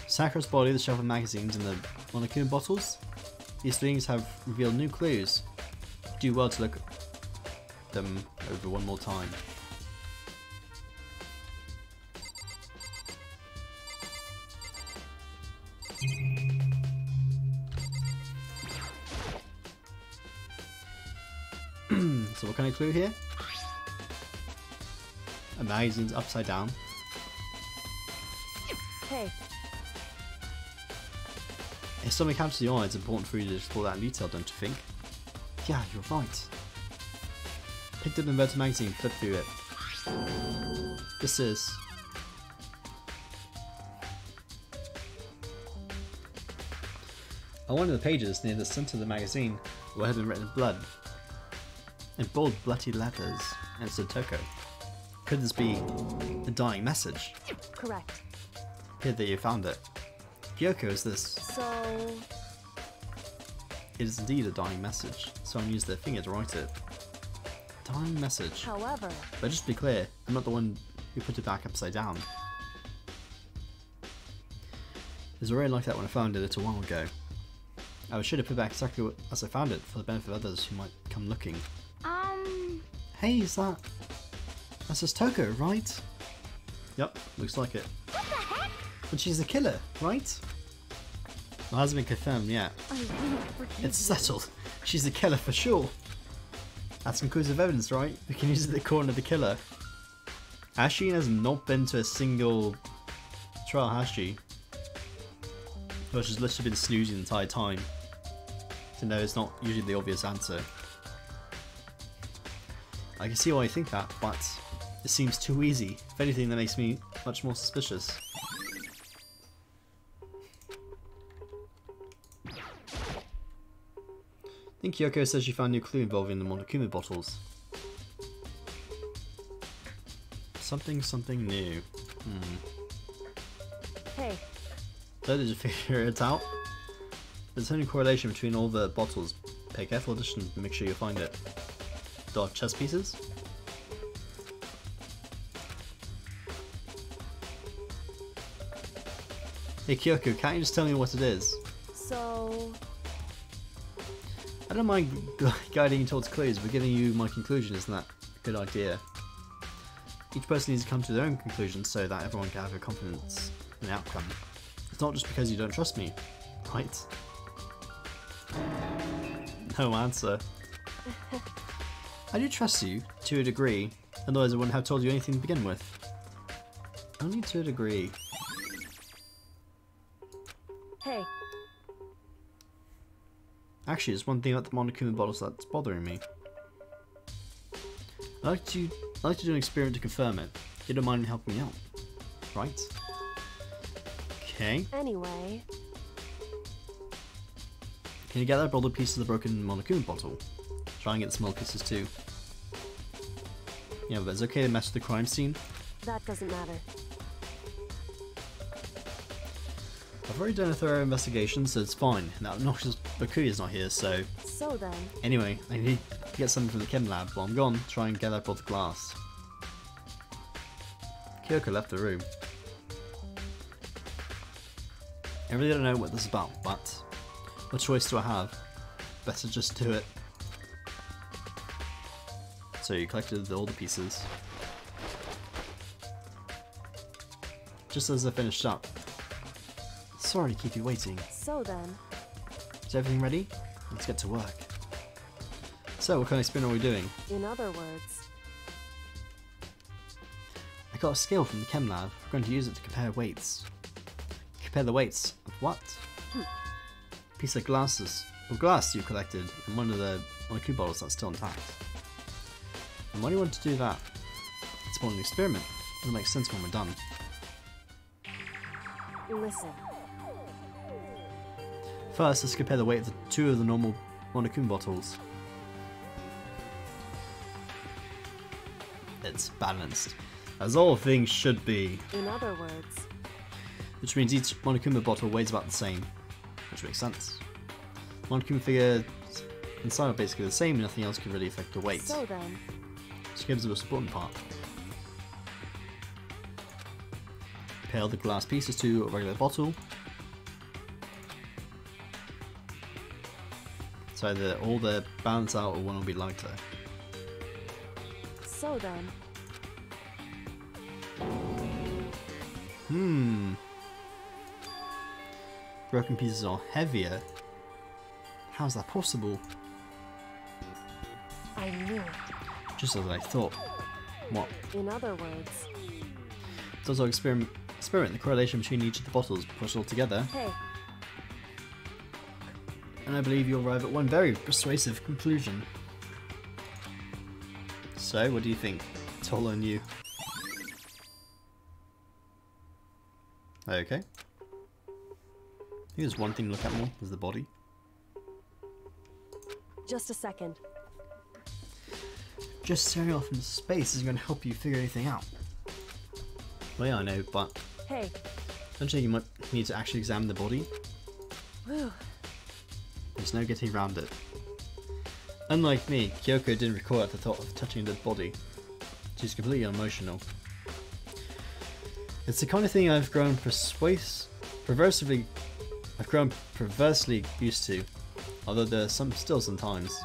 Sakura's body, the shelf of magazines, and the Monokuma bottles. These things have revealed new clues. Do well to look them over one more time. So what kind of clue here? A magazine's upside down. Hey. If something catches your eye, it's important for you to explore that in detail, don't you think? Yeah, you're right. Picked up an inverted magazine, flip through it. This is... On one of the pages near the center of the magazine, what had been written in blood. In bold, bloody letters, and it said Toko. Could this be the dying message? Correct. Here that you found it. Kyoko, is this? So... It is indeed a dying message. Someone used their finger to write it. Dying message. However... But just to be clear, I'm not the one who put it back upside down. It was already like that when I found it a little while ago. I should have put it back exactly as I found it for the benefit of others who might come looking. Hey, is that... That's just Toko, right? Yep, looks like it. What the heck? But she's the killer, right? Well, it hasn't been confirmed yet. I won't forgive It's settled. She's the killer for sure. That's conclusive evidence, right? We can use it at the corner of the killer. Asheen has not been to a single trial, has she? Well, she's literally been snoozing the entire time. To know it's not usually the obvious answer. I can see why you think that, but it seems too easy. If anything, that makes me much more suspicious. I think Kyoko says she found a new clue involving the Monokuma bottles. Something new. Hey. So did you figure it out? There's only correlation between all the bottles. Pay careful attention to make sure you find it. Dark chess pieces? Hey Kyoko, can't you just tell me what it is? So... I don't mind guiding you towards clues, but giving you my conclusion isn't that a good idea. Each person needs to come to their own conclusion so that everyone can have a confidence in the outcome. It's not just because you don't trust me, right? No answer. I do trust you, to a degree, otherwise I wouldn't have told you anything to begin with. Only to a degree. Hey. Actually, there's one thing about the Monokuma bottles that's bothering me. I'd like to do an experiment to confirm it. You don't mind helping me out, right? Okay. Anyway... Can you gather up all the pieces of the broken Monokuma bottle? Try and get the small pieces too. Yeah, but it's okay to mess with the crime scene. That doesn't matter. I've already done a thorough investigation, so it's fine. Now, obnoxious Bakuya's not here, so... So then... Anyway, I need to get something from the chem lab. While I'm gone, try and gather up all the glass. Kyoko left the room. I really don't know what this is about, but... What choice do I have? Better just do it. So you collected all the pieces. Just as I finished up. Sorry to keep you waiting. So then... Is everything ready? Let's get to work. So, what kind of experiment are we doing? In other words... I got a scale from the chem lab. We're going to use it to compare weights. Compare the weights of what? Piece of glass you collected in one of the Monokuma bottles that's still intact. And why do you want to do that? It's more an experiment. It'll make sense when we're done. Listen. First, let's compare the weight of the two of the normal Monokuma bottles. It's balanced, as all things should be. In other words... Which means each Monokuma bottle weighs about the same. Which makes sense. Monokuma figures inside are basically the same, and nothing else can really affect the weight. So then... Which gives us the important part. Compare the glass pieces to a regular bottle. So either all the balance out or one will be lighter. So then... Broken pieces are heavier. How is that possible? I knew it. Just as I thought. What? In other words... Does our experiment the correlation between each of the bottles, push it all together? Hey. and I believe you'll arrive at one very persuasive conclusion. So, what do you think? It's all on you. Okay. I think there's one thing to look at more, is the body. Just a second. Just staring off into space isn't going to help you figure anything out. Well, yeah, I know, but Hey. don't you think you might need to actually examine the body? Whew. There's no getting around it. Unlike me, Kyoko didn't recoil at the thought of touching a dead body. She's completely unemotional. It's the kind of thing I've grown perversely used to, although there's still sometimes.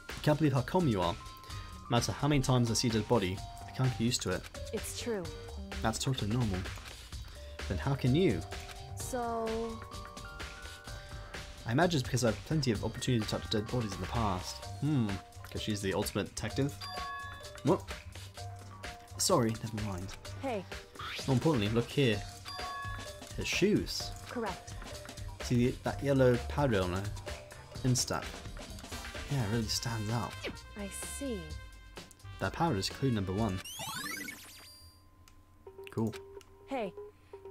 I can't believe how calm you are. No matter how many times I see a dead body, I can't get used to it. It's true. That's totally normal. Then how can you? So... I imagine it's because I've plenty of opportunity to touch dead bodies in the past. Because she's the ultimate detective. What? Sorry, never mind. Hey. More importantly, look here. Her shoes. Correct. See that yellow powder on her instep? Yeah, it really stands out. I see. That powder is clue number 1. Cool. Hey.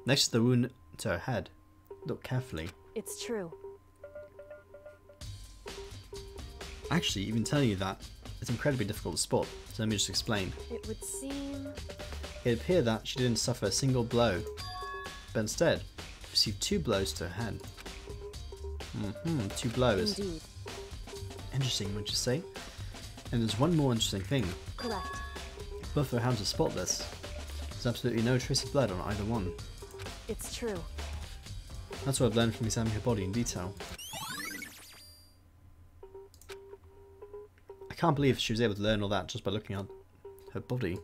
Next to the wound to her head, look carefully. It's true. Actually, even telling you that, it's incredibly difficult to spot, so let me just explain. It would seem... It appeared that she didn't suffer a single blow, but instead received 2 blows to her head. 2 blows. Indeed. Interesting, wouldn't you say? And there's one more interesting thing. Correct. Both her hands are spotless. There's absolutely no trace of blood on either one. It's true. That's what I've learned from examining her body in detail. I can't believe she was able to learn all that just by looking at her body.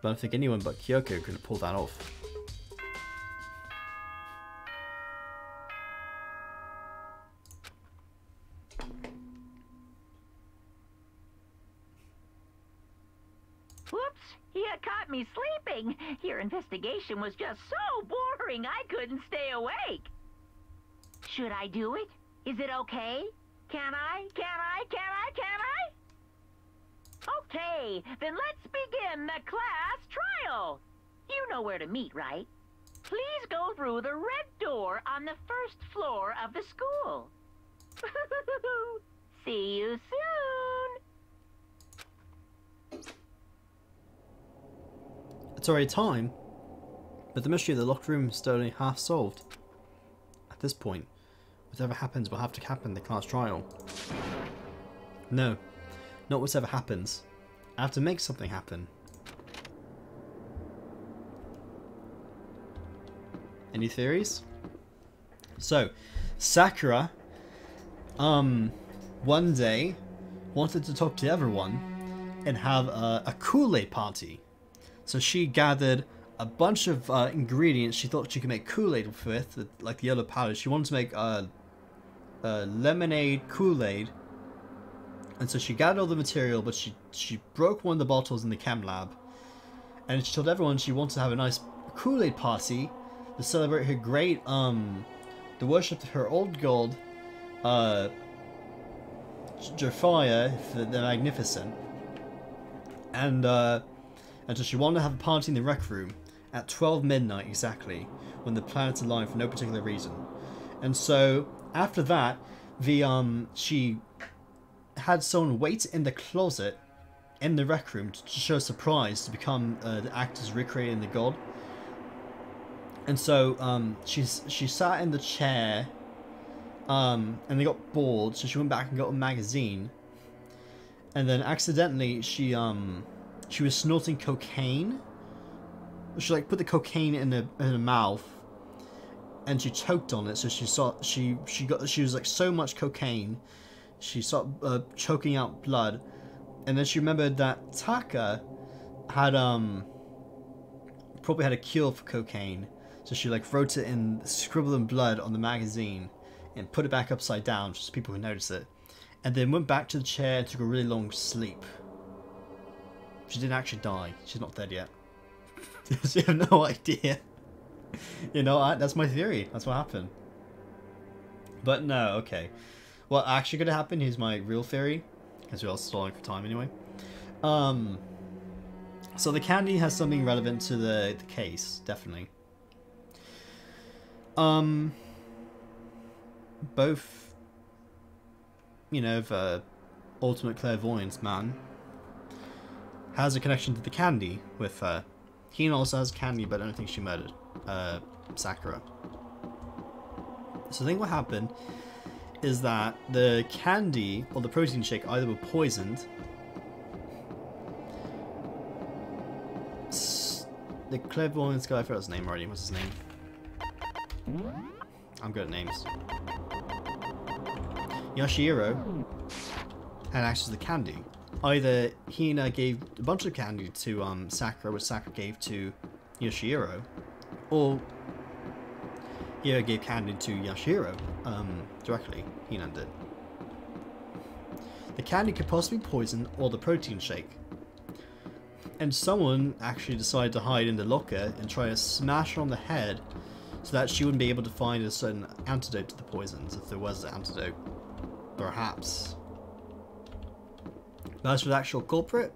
But I don't think anyone but Kyoko could have pulled that off. Whoops! You caught me sleeping. Your investigation was just so boring I couldn't stay awake. Should I do it? Is it okay? Can I? Okay, then let's begin the class trial. You know where to meet, right? Please go through the red door on the first floor of the school. See you soon. It's already time, but the mystery of the locked room is still only half solved. At this point, whatever happens will have to happen in the class trial. No, not whatever happens. I have to make something happen. Any theories? So, Sakura, one day wanted to talk to everyone and have a Kool-Aid party. So she gathered a bunch of ingredients she thought she could make Kool-Aid with, like the yellow powder. She wanted to make a lemonade Kool-Aid. And so she gathered all the material, but she broke one of the bottles in the chem lab. And she told everyone she wanted to have a nice Kool-Aid party to celebrate her great, the worship of her old god, Jafia the Magnificent. And so she wanted to have a party in the rec room at 12 midnight exactly, when the planets aligned for no particular reason. And so after that, she had someone wait in the closet in the rec room to show surprise to become the actors recreating the god. And so she sat in the chair, and they got bored, so she went back and got a magazine. And then accidentally she was snorting cocaine. She like put the cocaine in her mouth, and she choked on it. So she was like so much cocaine, she started choking out blood. And then she remembered that Taka had probably had a cure for cocaine. So she like wrote it in, scribbled in blood on the magazine, and put it back upside down just so people could notice it. And then went back to the chair and took a really long sleep. She didn't actually die. She's not dead yet. You have no idea. You know, that's my theory. That's what happened. But no, okay. What actually could have happened, here's my real theory, because we're all stalling for time anyway. So the candy has something relevant to the case, definitely. Both, you know, the ultimate clairvoyance man has a connection to the candy with Hina also has candy, but I don't think she murdered Sakura. So I think what happened is that the candy or the protein shake either were poisoned. The clairvoyance guy, I forgot his name already. What's his name? I'm good at names. Yashiro had access to the candy. Either Hina gave a bunch of candy to Sakura, which Sakura gave to Yashiro, or Hina gave candy to Yashiro directly. Hina did. The candy could possibly poison or the protein shake. And someone actually decided to hide in the locker and try to smash her on the head so that she wouldn't be able to find a certain antidote to the poisons, if there was an antidote. Perhaps. But as for the actual culprit,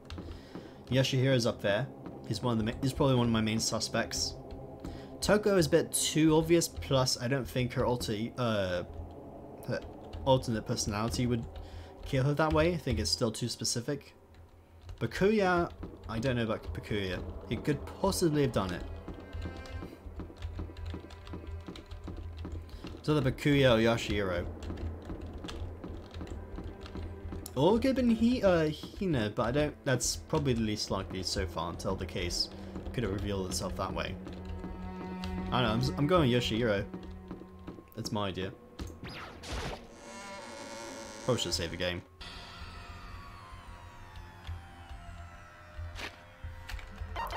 Yashihiro's up there. He's probably one of my main suspects. Toko is a bit too obvious, plus I don't think her alternate personality would kill her that way. I think it's still too specific. Bakuya, I don't know about Bakuya. He could possibly have done it. So the Bakuya or Yashihiro. Or it could have been Hina, but I don't. That's probably the least likely so far until the case could have revealed itself that way. I don't know, I'm going Yashihiro. That's my idea. Probably should save the game.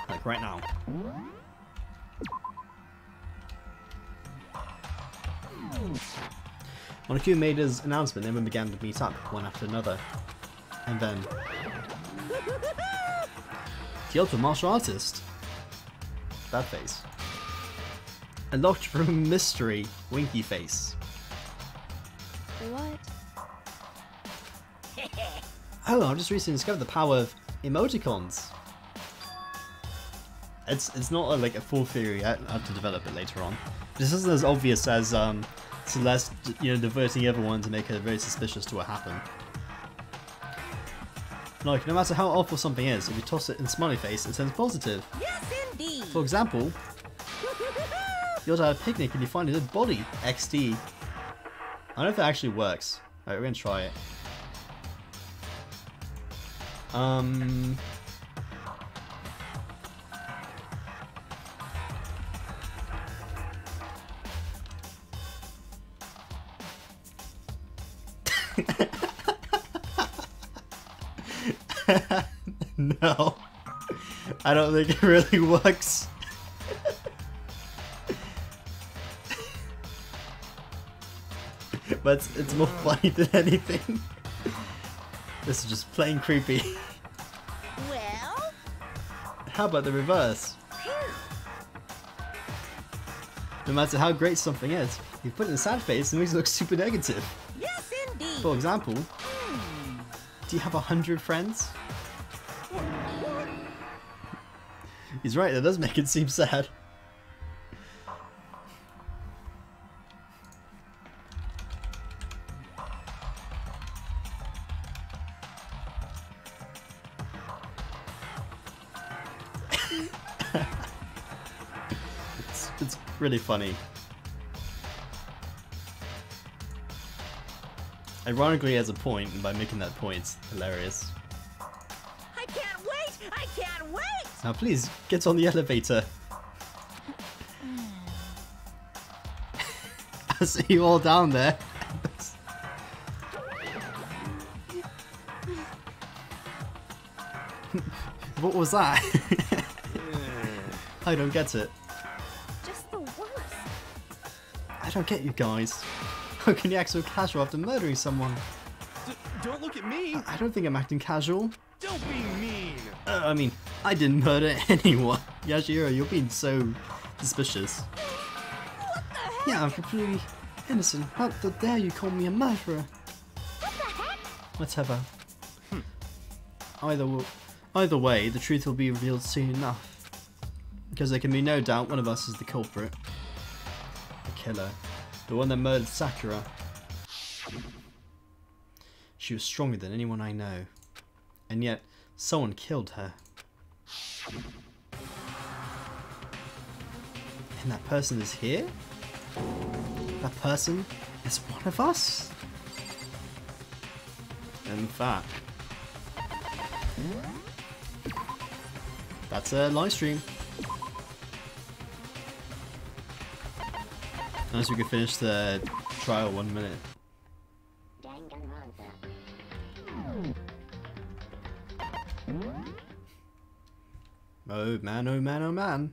Like right now. Monokuma made his announcement, everyone began to meet up, one after another. And then... the ultimate martial artist! That face. A locked room mystery, winky face. What? Oh, I've just recently discovered the power of emoticons. It's not like a full theory, I have to develop it later on. This isn't as obvious as Celeste, you know, diverting everyone to make her very suspicious to what happened. Like, no matter how awful something is, if you toss it in smiley face, it turns positive. Yes, indeed. For example, you're at a picnic and you find a dead body. XD. I don't know if that actually works. Alright, we're gonna try it. No, I don't think it really works. But it's more funny than anything. This is just plain creepy. Well? How about the reverse? No matter how great something is, you put it in a sad face and it makes it look super negative. Yes, indeed. For example, do you have 100 friends? He's right, that does make it seem sad. It's really funny. Ironically, he has a point, and by making that point, it's hilarious. I can't wait! I can't wait! Now please, get on the elevator. I see you all down there. What was that? I don't get it. Just the worst. I don't get you guys. How can you act so casual after murdering someone? Don't look at me! I don't think I'm acting casual. Don't be mean! I mean, I didn't murder anyone. Yashiro, you're being so suspicious. What the heck? Yeah, I'm completely... Innocent, how dare you call me a murderer? What the heck? Whatever. Either way, the truth will be revealed soon enough. Because there can be no doubt one of us is the culprit. The killer. The one that murdered Sakura. She was stronger than anyone I know. And yet, someone killed her. And that person is here? That person is one of us? In fact, that's a live stream. Unless we could finish the trial 1 minute. Danganronpa. Oh man, oh man, oh man.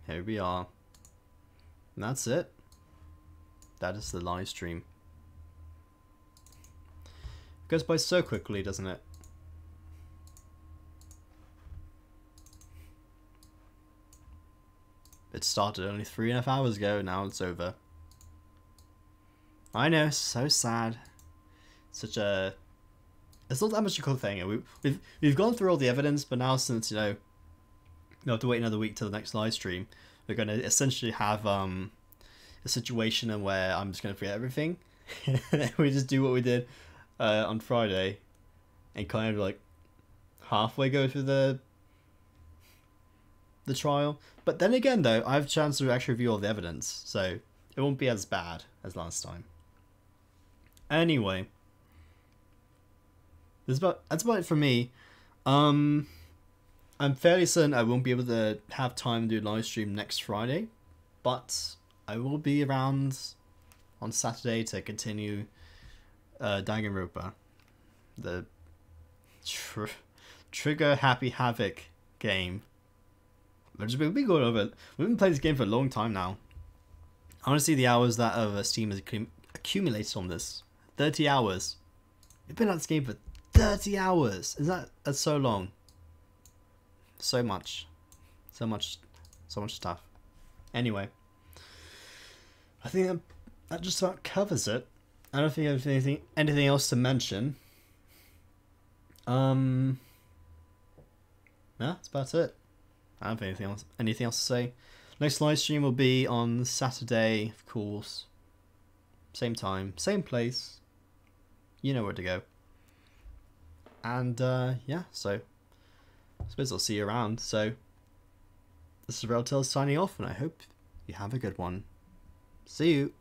Here we are. And that's it. That is the live stream. It goes by so quickly, doesn't it? It started only 3.5 hours ago, now it's over. I know, so sad. Such a... It's not that much a cool thing. We've gone through all the evidence, but now since, you know, we have to wait another week till the next live stream, we're going to essentially have a situation where I'm just going to forget everything. We just do what we did on Friday and kind of like halfway go through the trial. But then again though, I have a chance to actually review all the evidence, so it won't be as bad as last time. Anyway, that's about it for me. I'm fairly certain I won't be able to have time to do a live stream next Friday, but I will be around on Saturday to continue Danganronpa, the Trigger Happy Havoc game. We've been going over it. We've been playing this game for a long time now. I want to see the hours that Steam has accumulated on this. 30 hours. We've been at this game for 30 hours. That's so long. So much stuff. Anyway, I think that just about covers it. I don't think there's anything else to mention. Yeah, that's about it. I don't think anything else to say. Next live stream will be on Saturday, of course. Same time, same place. You know where to go. And yeah, so I suppose I'll see you around. So this is RedAlphaTails signing off, and I hope you have a good one. See you.